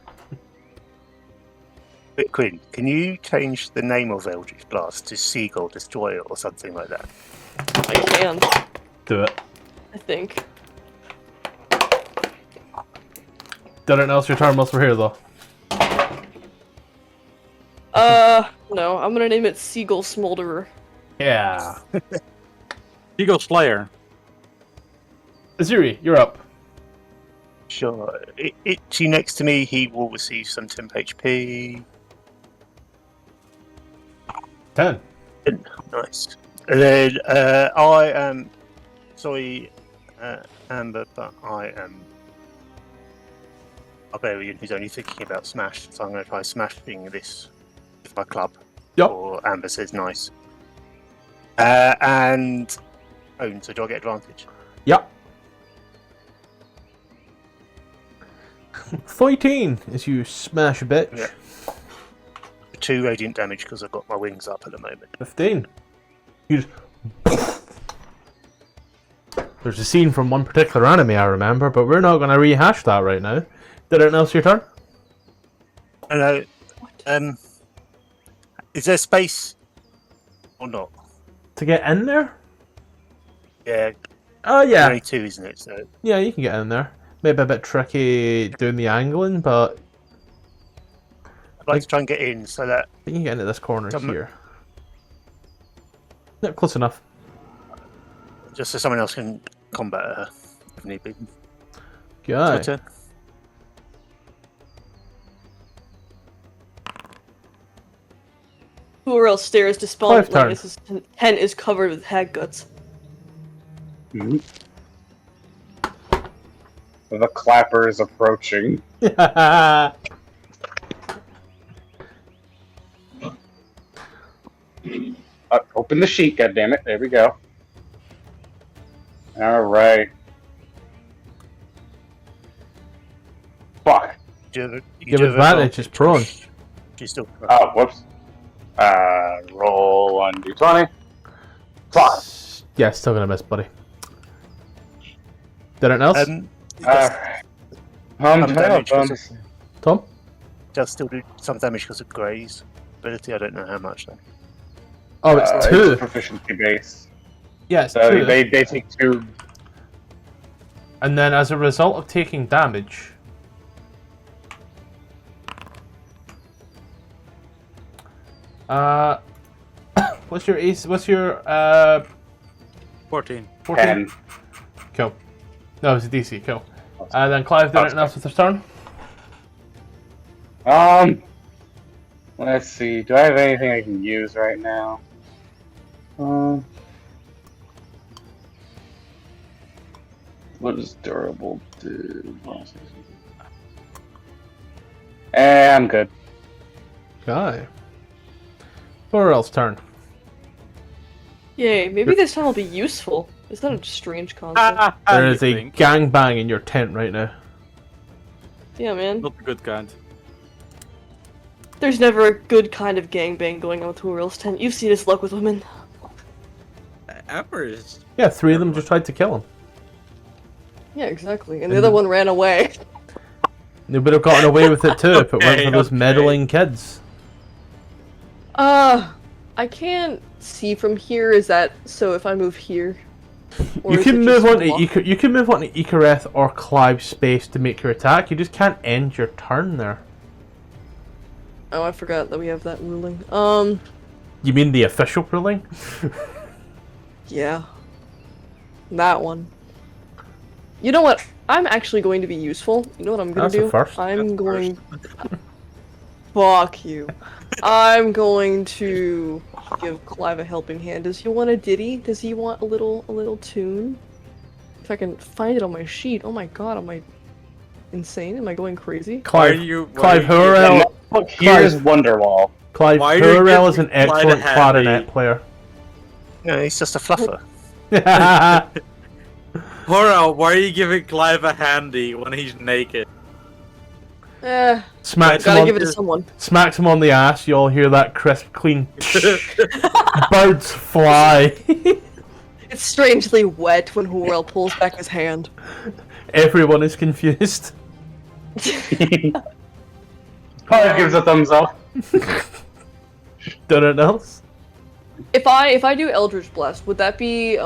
But Quinn, can you change the name of Eldritch Blast to Seagull Destroyer or something like that? I can, Do it. I think. Did it else your turn whilst we're here, though? No, I'm gonna name it Seagull Smolderer. Yeah. Eagle Slayer. Aziri, you're up. Sure. Itchy next to me, he will receive some temp HP. 10. Nice. And then I am sorry, Amber, but I am a barbarian who's only thinking about smash, so I'm going to try smashing this with my club. Yep. Or Amber says nice. And so do I get advantage? Yep. 14 as you smash a bitch. Yeah. 2 radiant damage because I've got my wings up at the moment. 15. You just... There's a scene from one particular anime I remember, but we're not going to rehash that right now. Did it else your turn? I know. Is there space or not? To get in there? Yeah. Oh, yeah. Only 2, isn't it? So Yeah, you can get in there. Maybe a bit tricky doing the angling, but I'd like to try and get in so that you can get into this corner Some- here. Yep, close enough. just so someone else can combat her if need be. Good. It's my turn. Whoever else stares despondently Five turn. as his tent is covered with hag guts. The clapper is approaching. Open the sheet, goddammit. There we go. Alright. Fuck. You Give do have advantage, it's prone. She's still prone. Oh, whoops. Roll on d20. Fuck. Yeah, still gonna miss, buddy. Did it else? Home damage down. Tom? does still do some damage because of Grey's ability. I don't know how much though. Oh, it's 2. It's proficiency based. Yeah, it's So 2. they take 2. And then as a result of taking damage... what's your ace? What's your 14. 14? 10. Cool. No, it's a DC. Cool. And then Clive did anything else with his turn? Let's see. Do I have anything I can use right now? What does durable do? I'm good. Okay. Horrell's turn. Yay, maybe this time will be useful. Is that a strange concept? There is a gangbang in your tent right now. Yeah, man. Not the good kind. There's never a good kind of gangbang going on with Horrell's tent. You've seen his luck with women. Amber is... Yeah, 3 of them just tried to kill him. Yeah, exactly. And the other one ran away. They would have gotten away with it too if it weren't for those meddling kids. I can't see from here. Is that so? If I move here, or You is can it move just on to block? you can move on to Icareth or Clive's space to make your attack. You just can't end your turn there. Oh, I forgot that we have that ruling. You mean the official ruling? Yeah, that one. You know what? I'm actually going to be useful. You know what I'm gonna That's a do? first. I'm going. Fuck you. I'm going to give Clive a helping hand. Does he want a ditty? Does he want a little tune? If I can find it on my sheet. Oh my god, am I insane? Am I going crazy? Clive Why Hurrell. Look, here's Wonderwall. Clive Why are you Hurrell is giving an Clyde a excellent handy? clarinet player. No, he's just a fluffer. Horrell, why are you giving Clive a handy when he's naked? Smacks him Gotta on, give it to someone. smacks him on the ass. You all hear that crisp, clean. Birds fly. It's strangely wet when Horrell pulls back his hand. Everyone is confused. Clive gives a thumbs up. Done it else? If I do Eldritch Blast, would that be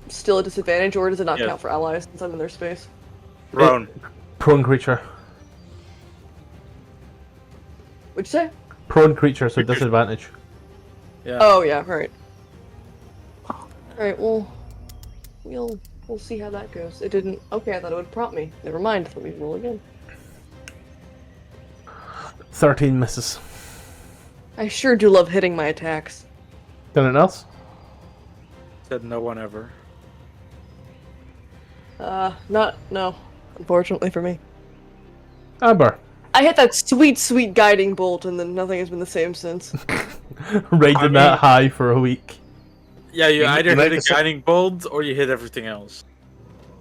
still a disadvantage, or does it not Yes. count for allies since I'm in their space? Roan. Prone creature. What'd you say? Prone creature, so disadvantage. Yeah. Oh yeah, right. Alright, well we'll see how that goes. It didn't okay, I thought it would prompt me. Never mind, let me roll again. 13 misses. I sure do love hitting my attacks. Done it else? Said no one ever. No, unfortunately for me. Amber. I hit that sweet guiding bolt and then nothing has been the same since. Riding that high for a week. Yeah, you either made hit a the guiding bolt or you hit everything else.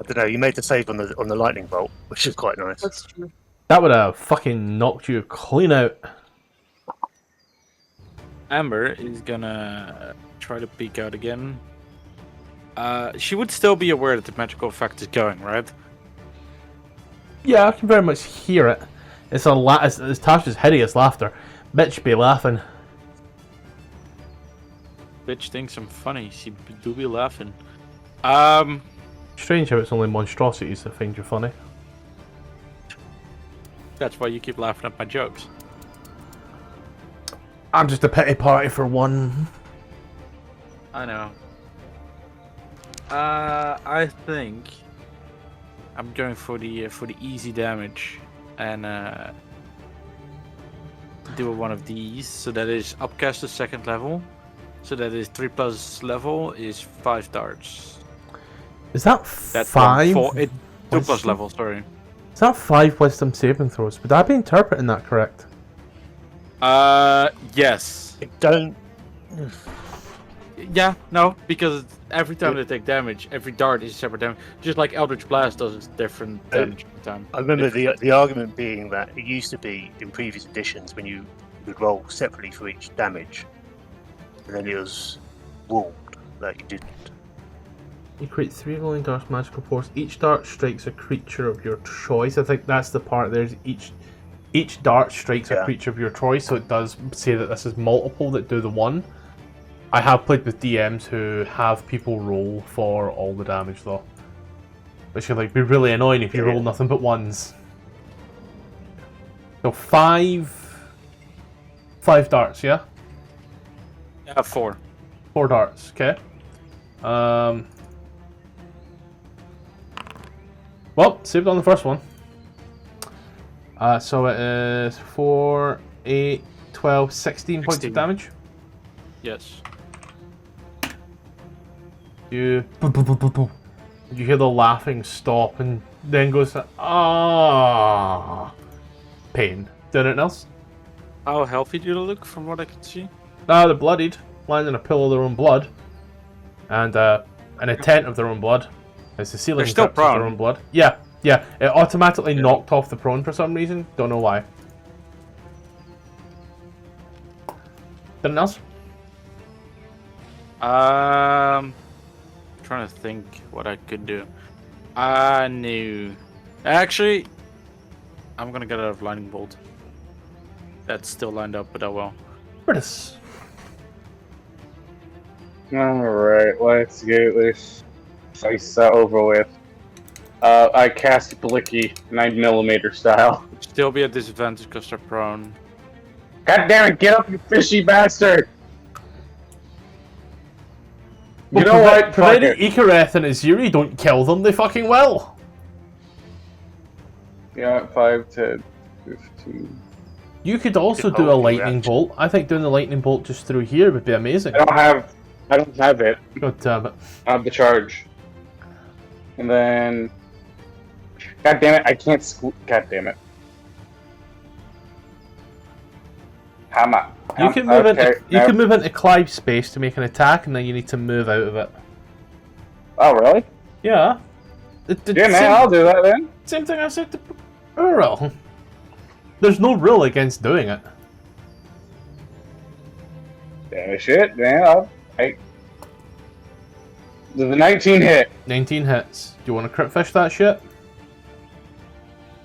I don't know. You made the save on the lightning bolt, which is quite nice. That's true. That would have fucking knocked you clean out. Amber is gonna try to peek out again. She would still be aware that the magical effect is going, right? Yeah, I can very much hear it. It's it's Tasha's hideous laughter. Bitch be laughing. Bitch thinks I'm funny. She do be laughing. Strange how it's only monstrosities that find you funny. That's why you keep laughing at my jokes. I'm just a pity party for one. I know. I think I'm going for the easy damage and do one of these. So that is upcast to 2nd level. So that is 3+ level is 5 darts. Is that That's 5? 2+ Wisdom? level. Sorry. Is that 5 wisdom saving throws? Would I be interpreting that correct? Yes. I don't. Yeah, no, because every time they take damage, every dart is separate damage. Just like Eldritch Blast does, it's different damage every time. I remember the argument being that it used to be in previous editions when you would roll separately for each damage, and then it was ruled that you didn't. You create 3 glowing darts, magical force. Each dart strikes a creature of your choice. I think that's the part. There's each dart strikes a creature of your choice, so it does say that this is multiple that do the one. I have played with DMs who have people roll for all the damage though, which can like be really annoying if you roll nothing but ones. So 5 darts, yeah. Yeah, 4. 4 darts, okay. Well, saved on the first one. So it is 4, 8, 12, 16 points of 16. damage. Yes. You hear the laughing stop and then goes, pain. Did anything else? How healthy do they look from what I can see? They're bloodied, lying in a pool of their own blood. And in a tent of their own blood. It's the ceiling They're still drips of their prone. own blood. Yeah. It automatically knocked off the prone for some reason. Don't know why. Anything else? Trying to think what I could do. I knew. Actually, I'm gonna get out of lightning bolt. That's still lined up, but oh well. Britus. Alright, let's get this face over with. I cast Blicky 9mm style. Still be at disadvantage because they're prone. God damn it, get up, you fishy bastard! You know what? Fuck Provided it. Ikareth and Aziri don't kill them, they fucking will. Yeah, 5, 10, 15. You could also Could do a hold your lightning reaction. bolt. I think doing the lightning bolt just through here would be amazing. I don't have it. God damn it. I have the charge. And then... God damn it, I can't God damn it. Hammer. You can move into Clive's space to make an attack, and then you need to move out of it. Oh, really? Yeah. Yeah, man, I'll do that then. Same thing I said to Earl. There's no rule against doing it. Damn shit, man. Does the 19 hit? 19 hits. Do you want to crit fish that shit?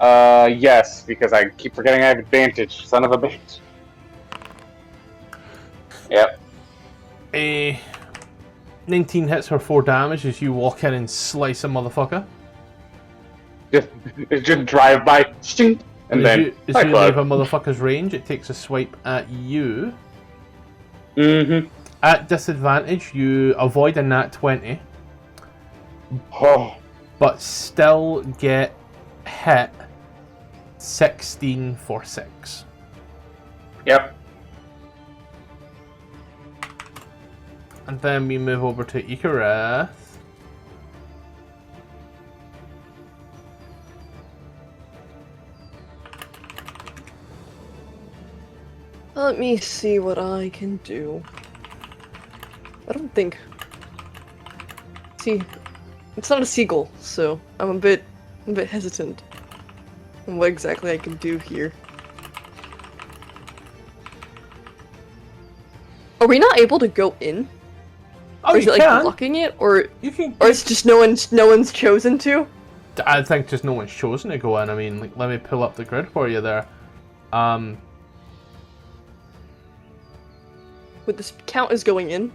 Yes, because I keep forgetting I have advantage. Son of a bitch. Yep. 19 hits for 4 damage as you walk in and slice a motherfucker. Just drive by, shink, and then. As you leave a motherfucker's range, it takes a swipe at you. Mm-hmm. At disadvantage, you avoid a nat 20, Oh. but still get hit 16 for 6. Yep. And then we move over to Ikareth. Let me see what I can do. I don't think... See, it's not a seagull, so I'm a bit hesitant on what exactly I can do here. Are we not able to go in? Oh, Or is you it like can. blocking it, or You can. it's just no one's chosen to? I think just no one's chosen to go in. I mean, like, let me pull up the grid for you there. Would this count as going in?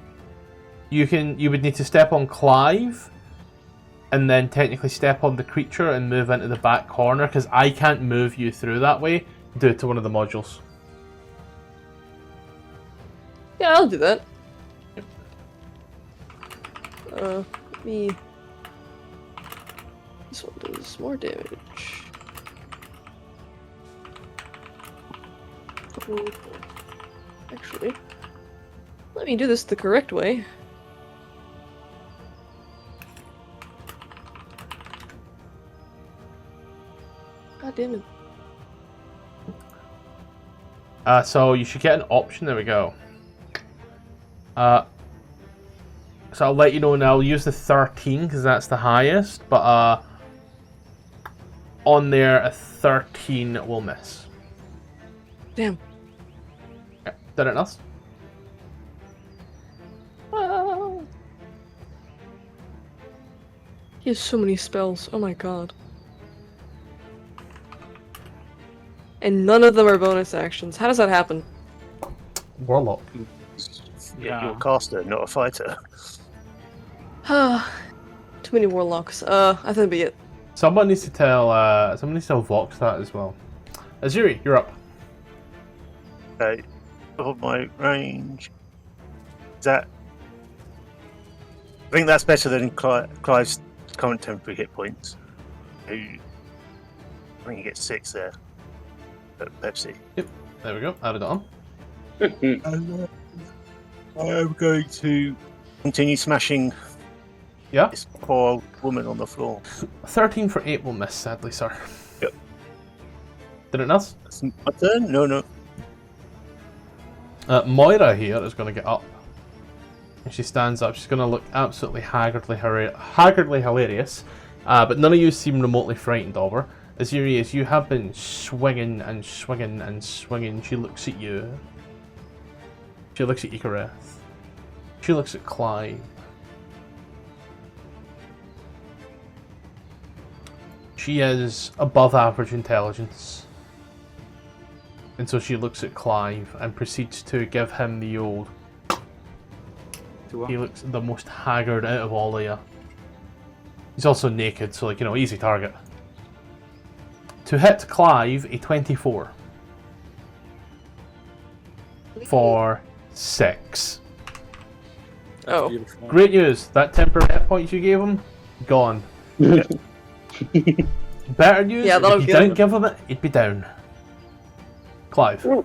You would need to step on Clive, and then technically step on the creature and move into the back corner, because I can't move you through that way. Do it to one of the modules. Yeah, I'll do that. Me. This one does more damage. Actually, let me do this the correct way. God damn it. So you should get an option. There we go. So I'll let you know now. I'll use the 13 because that's the highest, but on there a 13 will miss. Damn. Okay. Did it else? Ah. He has so many spells. Oh my god. And none of them are bonus actions. How does that happen? Warlock. Yeah. You're a caster, not a fighter. Too many warlocks. I think that'd be it. Someone needs to tell Vox that as well. Aziri, you're up. Okay. Of my range. Is that? I think that's better than Clive's current temporary hit points. I think you get 6 there. Pepsi. There we go. Added it on. And I am going to continue smashing Yeah. this poor old woman on the floor. 13 for 8 will miss, sadly, sir. Yep. Did it not? That's my turn? No. Moira here is going to get up. And she stands up. She's going to look absolutely haggardly hilarious. But none of you seem remotely frightened of her. Aziri, as you have been swinging and swinging and swinging, she looks at you. She looks at Icareth. She looks at Clive. She is above average intelligence. And so she looks at Clive and proceeds to give him the old... He looks the most haggard out of all of you. He's also naked, so like, you know, easy target. To hit Clive, a 24. For 6. Oh. Beautiful. Great news. That temporary hit points you gave him, gone. Better news, Yeah, that'll if you get didn't him. give him it, he'd be down. Clive. Ooh.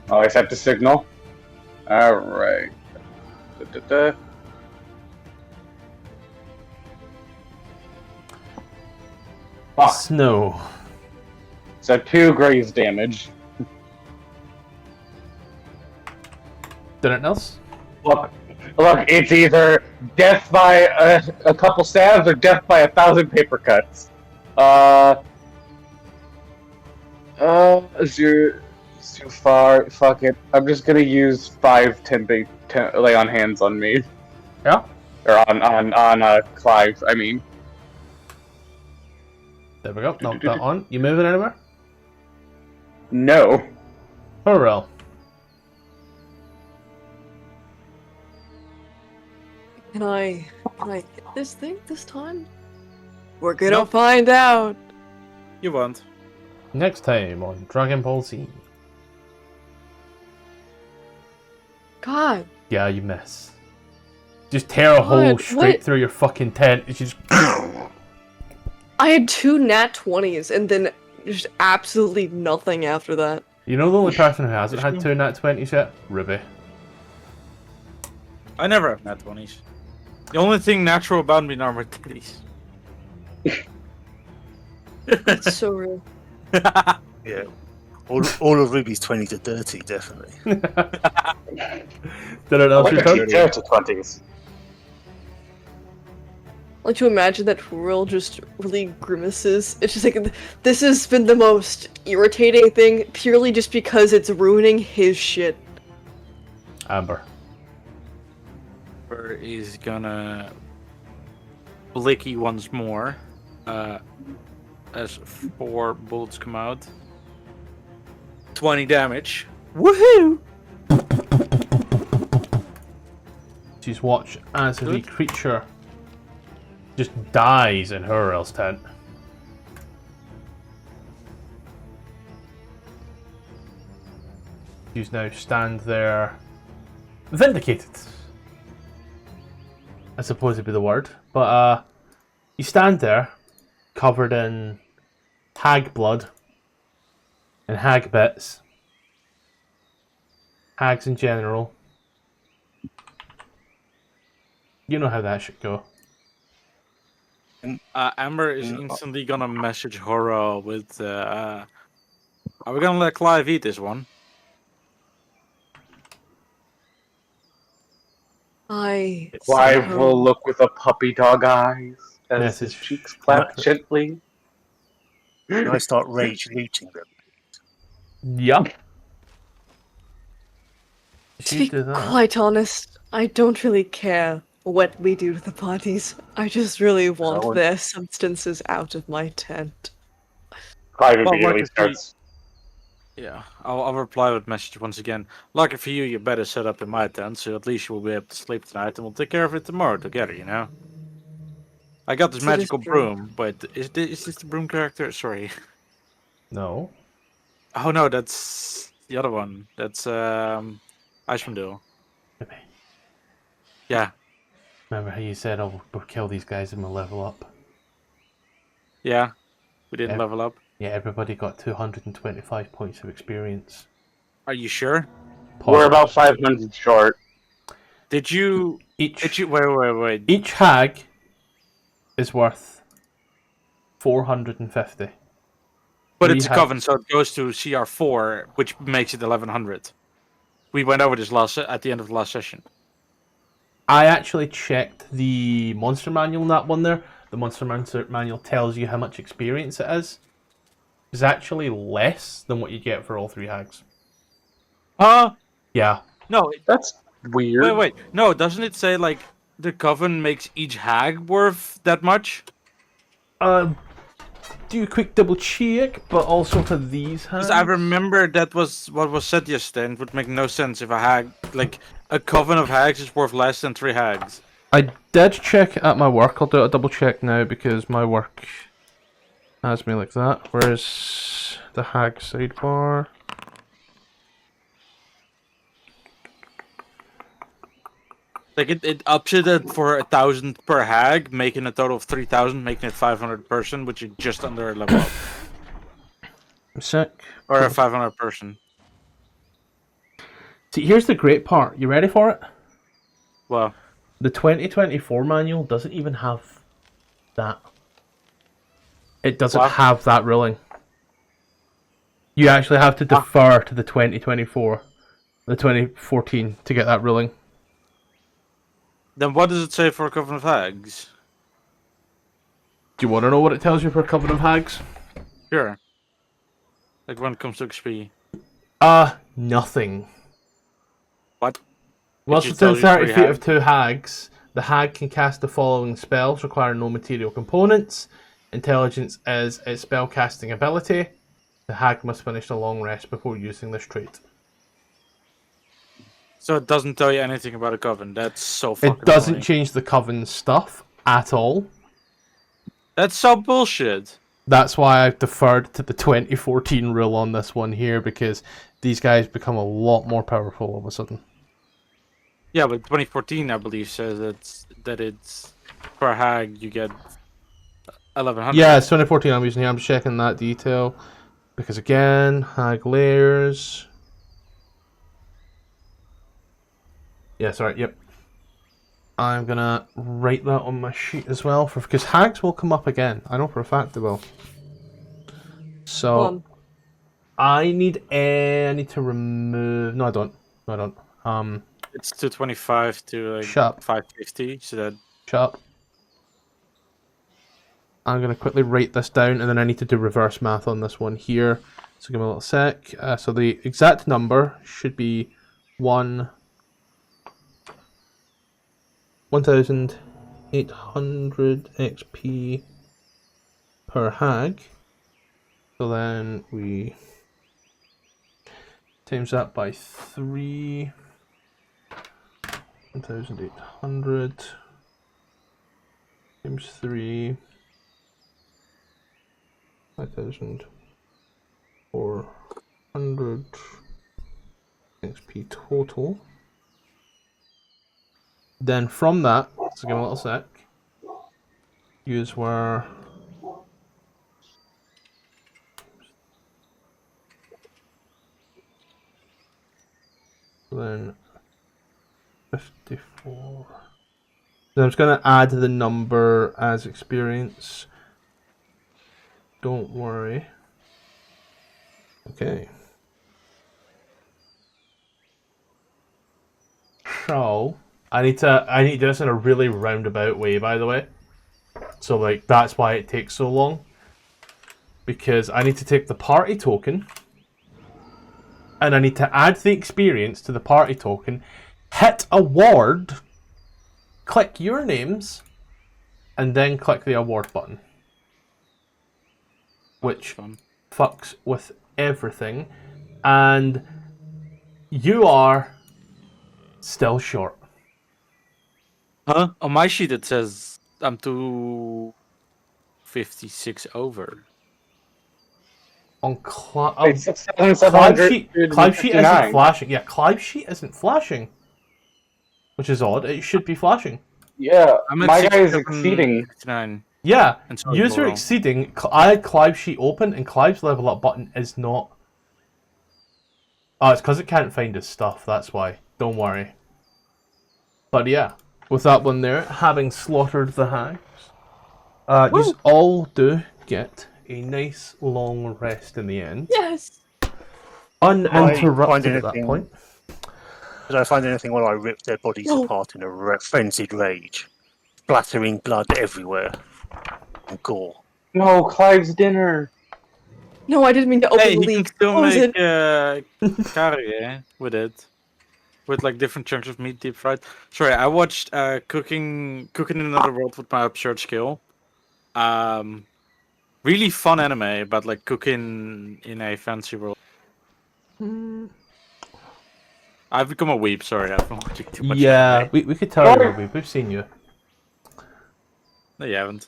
Always have to signal. Alright. Fuck. Snow. So 2 graze damage. Did it else? Look, it's either death by a couple stabs or death by 1,000 paper cuts. It's too far. Fuck it. I'm just gonna use 5 10 lay on hands on me. Yeah. Or on Clive, I mean. There we go. Knock that on. You moving anywhere? No. Hurrell. Can I hit this thing this time? We're gonna Nope. find out. You won't. Next time on Dragon Ball Z. God, Yeah, you miss. Just tear a hole What? straight What? through your fucking tent. And she just... I had 2 nat 20s and then just absolutely nothing after that. You know the only person who hasn't had 2 nat 20s yet? Ruby. I never have nat 20s. The only thing natural about me are my titties. That's so real. Yeah. All of Ruby's 20s are dirty, definitely. Did it else Like your a turn? teacher to 20s. Like to imagine that Hurl just really grimaces. It's just like, this has been the most irritating thing, purely just because it's ruining his shit. Amber. Amber is gonna blicky once more. As 4 bullets come out. 20 damage. Woohoo! She's watched as the Good. creature just dies in Hurrell's tent. She's now stand there vindicated. I suppose would be the word. But you stand there covered in hag blood and hag bits. Hags in general. You know how that should go. Amber is instantly gonna message Horror with, are we gonna let Clive eat this one? Clive will look with a puppy dog eyes as his Message. cheeks clap gently. And I start rage looting them. Yup. To be quite honest, I don't really care what we do to the bodies. I just really want Oh. their substances out of my tent. Clive Well, immediately like I starts. Yeah, I'll reply with message once again. Lucky for you, you better set up in my tent, so at least you will be able to sleep tonight, and we'll take care of it tomorrow together, you know? I got this So this magical broom. broom, but is this the broom character? Sorry. No. Oh no, that's the other one. That's Icewind Dale. Yeah, Remember how you said, "Oh, we'll kill these guys and we'll level up." yeah. We didn't Yeah. level up. Yeah, everybody got 225 points of experience. Are you sure? We're Positive. about 500 short. Did you? Each Wait. each hag is worth 450. But Three it's a coven, so it goes to CR4, which makes it 1100. We went over this at the end of the last session. I actually checked the monster manual in that one there. The monster manual tells you how much experience it is. It's actually less than what you get for all 3 hags. Yeah. No. That's weird. Wait. No, doesn't it say like the coven makes each hag worth that much? Do a quick double check, but also for these hags. Because I remember that was what was said yesterday, and it would make no sense if a hag, like a coven of hags, is worth less than 3 hags. I did check at my work. I'll do a double check now because my work has me like that. Where's the hag sidebar? Like it ups it for 1,000 per hag, making a total of 3,000, making it 500 person, which is just under a level up, A sec. or a 500 person. See, here's the great part. You ready for it? Well, The 2024 manual doesn't even have that. It doesn't What? have that ruling. You actually have to defer to the 2024, the 2014 to get that ruling. then what does it say for a coven of hags? Do you want to know what it tells you for a Coven of Hags? Sure. Like when it comes to XP. Nothing. What? Once just within tells you 30 three feet hags. of 2 hags, the hag can cast the following spells requiring no material components. Intelligence is its spell casting ability. The hag must finish a long rest before using this trait. So it doesn't tell you anything about a coven. That's so fucking It doesn't annoying. change the Coven stuff at all. That's so bullshit. That's why I've deferred to the 2014 rule on this one here, because these guys become a lot more powerful all of a sudden. Yeah, but 2014, I believe, says that it's per hag you get 1,100. Yeah, it's 2014 I'm using here. I'm checking that detail. Because again, hag layers. Yeah, sorry, yep. I'm gonna write that on my sheet as well, because hags will come up again. I know for a fact they will. So I need to remove. No, I don't. It's 225 to like Shut up. 550. So that Shut up. I'm gonna quickly write this down, and then I need to do reverse math on this one here. So give me a little sec. So the exact number should be 1,800 XP per hag. So then we times that by 3. 1,800 times 3. 5,400 XP total. Then from that, so give me a little sec. Use where then 54. Then I'm just gonna add the number as experience. Don't worry. Okay. So I need to do this in a really roundabout way, by the way. So like that's why it takes so long. Because I need to take the party token and I need to add the experience to the party token, hit award, click your names, and then click the award button. Which fucks with everything, and you are still short. Huh? On my sheet it says I'm 256 over. On It's Clive sheet isn't flashing. Yeah, Clive sheet isn't flashing. which is odd. It should be flashing. Yeah, I'm at my guy is 67, exceeding. 69. Yeah, And so is user Laurel. exceeding. I had Clive's sheet open, and Clive's level up button is not. Oh, it's because it can't find his stuff. That's why. Don't worry. But yeah, with that one there, having slaughtered the hags, you all do get a nice long rest in the end. Yes. Uninterrupted at that anything? point. Did I find anything while I ripped their bodies No. apart in a frenzied rage, splattering blood everywhere and gore? No, Clive's dinner. No, I didn't mean to open Hey, the you can leak. still Close make it. curry with it. With like different chunks of meat deep fried. Sorry, I watched Cooking in Another World with my absurd skill. Really fun anime about like cooking in a fancy world. I've become a weeb, sorry, I've been watching too much Yeah, anime. we could tell you, we've seen you. No, you haven't.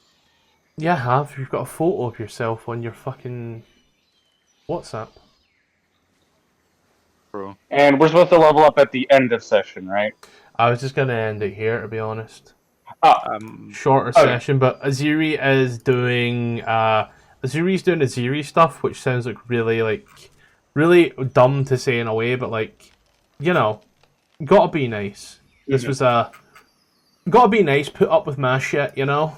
Yeah, I have. You've got a photo of yourself on your fucking WhatsApp. Bro. And we're supposed to level up at the end of session, right? I was just gonna end it here, to be honest. Shorter okay. session, but Aziri is doing Aziri's doing Aziri stuff, which sounds really dumb to say in a way, but like, you know, gotta be nice. This was gotta be nice, put up with my shit, you know?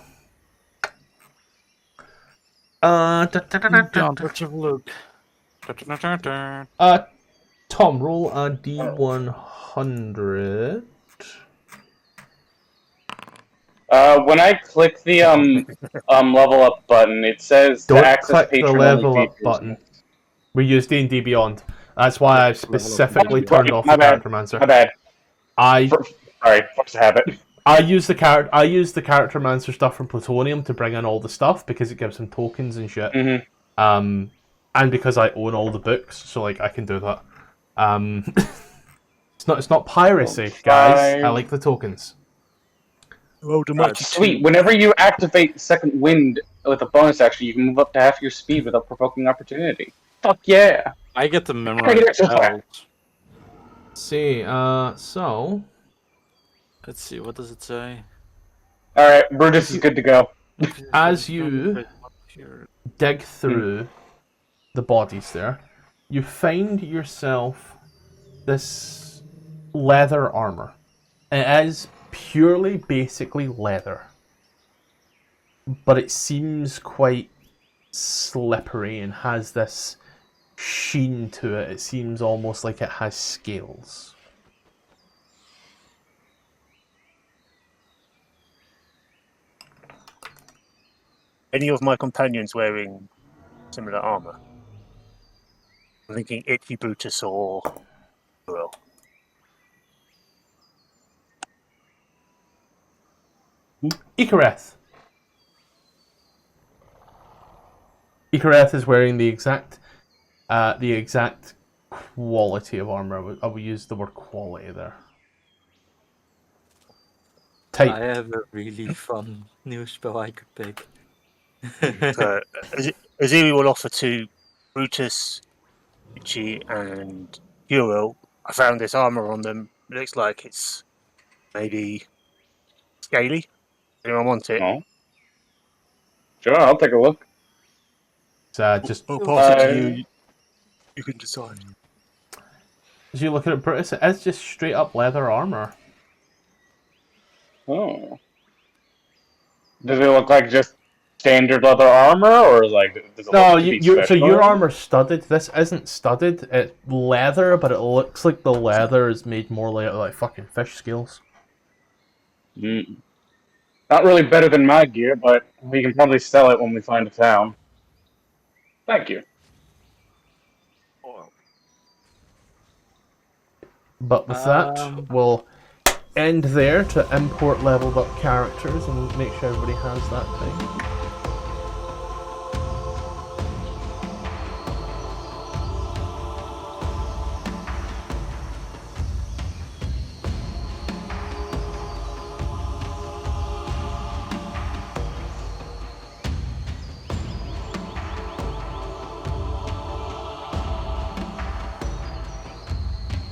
Let's have a look. Tom, roll a D100. When I click the level up button, it says Don't to access click the patron level only up features. button. We use D&D Beyond. That's why I specifically Level up. turned off My the bad. Charactermancer. My bad. I Sorry, force habit. I use the Charactermancer stuff from Plutonium to bring in all the stuff because it gives him tokens and shit. Mm-hmm. And because I own all the books, so like I can do that. It's not piracy, guys. I like the tokens. Sweet. Whenever you activate Second Wind with a bonus action, you can move up to half your speed without provoking opportunity. Fuck yeah! I get to I memorize get extra spells. See, so Let's see, what does it say? Alright, we're just good to go. as you dig through the bodies there, you find yourself this leather armor. It is purely basically leather, but it seems quite slippery and has this sheen to it. It seems almost like it has scales. Any of my companions wearing similar armor? I'm thinking Itchy Brutus or Burrow. Ikareth. Ikareth is wearing the exact quality of armor. I will use the word quality there. Type. I have a really fun new spell I could pick. Aziri will offer to Brutus, Itchy, and Hero. I found this armor on them. It looks like it's maybe scaly. Anyone want it? Oh. Sure, I'll take a look. Just I'll pass it to you. You can decide. as you look at it, Brutus, it is just straight up leather armor. Oh. Does it look like just standard leather armor, or like does it No, look to be so special? your armor's studded. This isn't studded. It's leather, but it looks like the leather is made more like fucking fish scales. Not really better than my gear, but we can probably sell it when we find a town. Thank you. But with that, we'll end there to import leveled up characters and make sure everybody has that thing.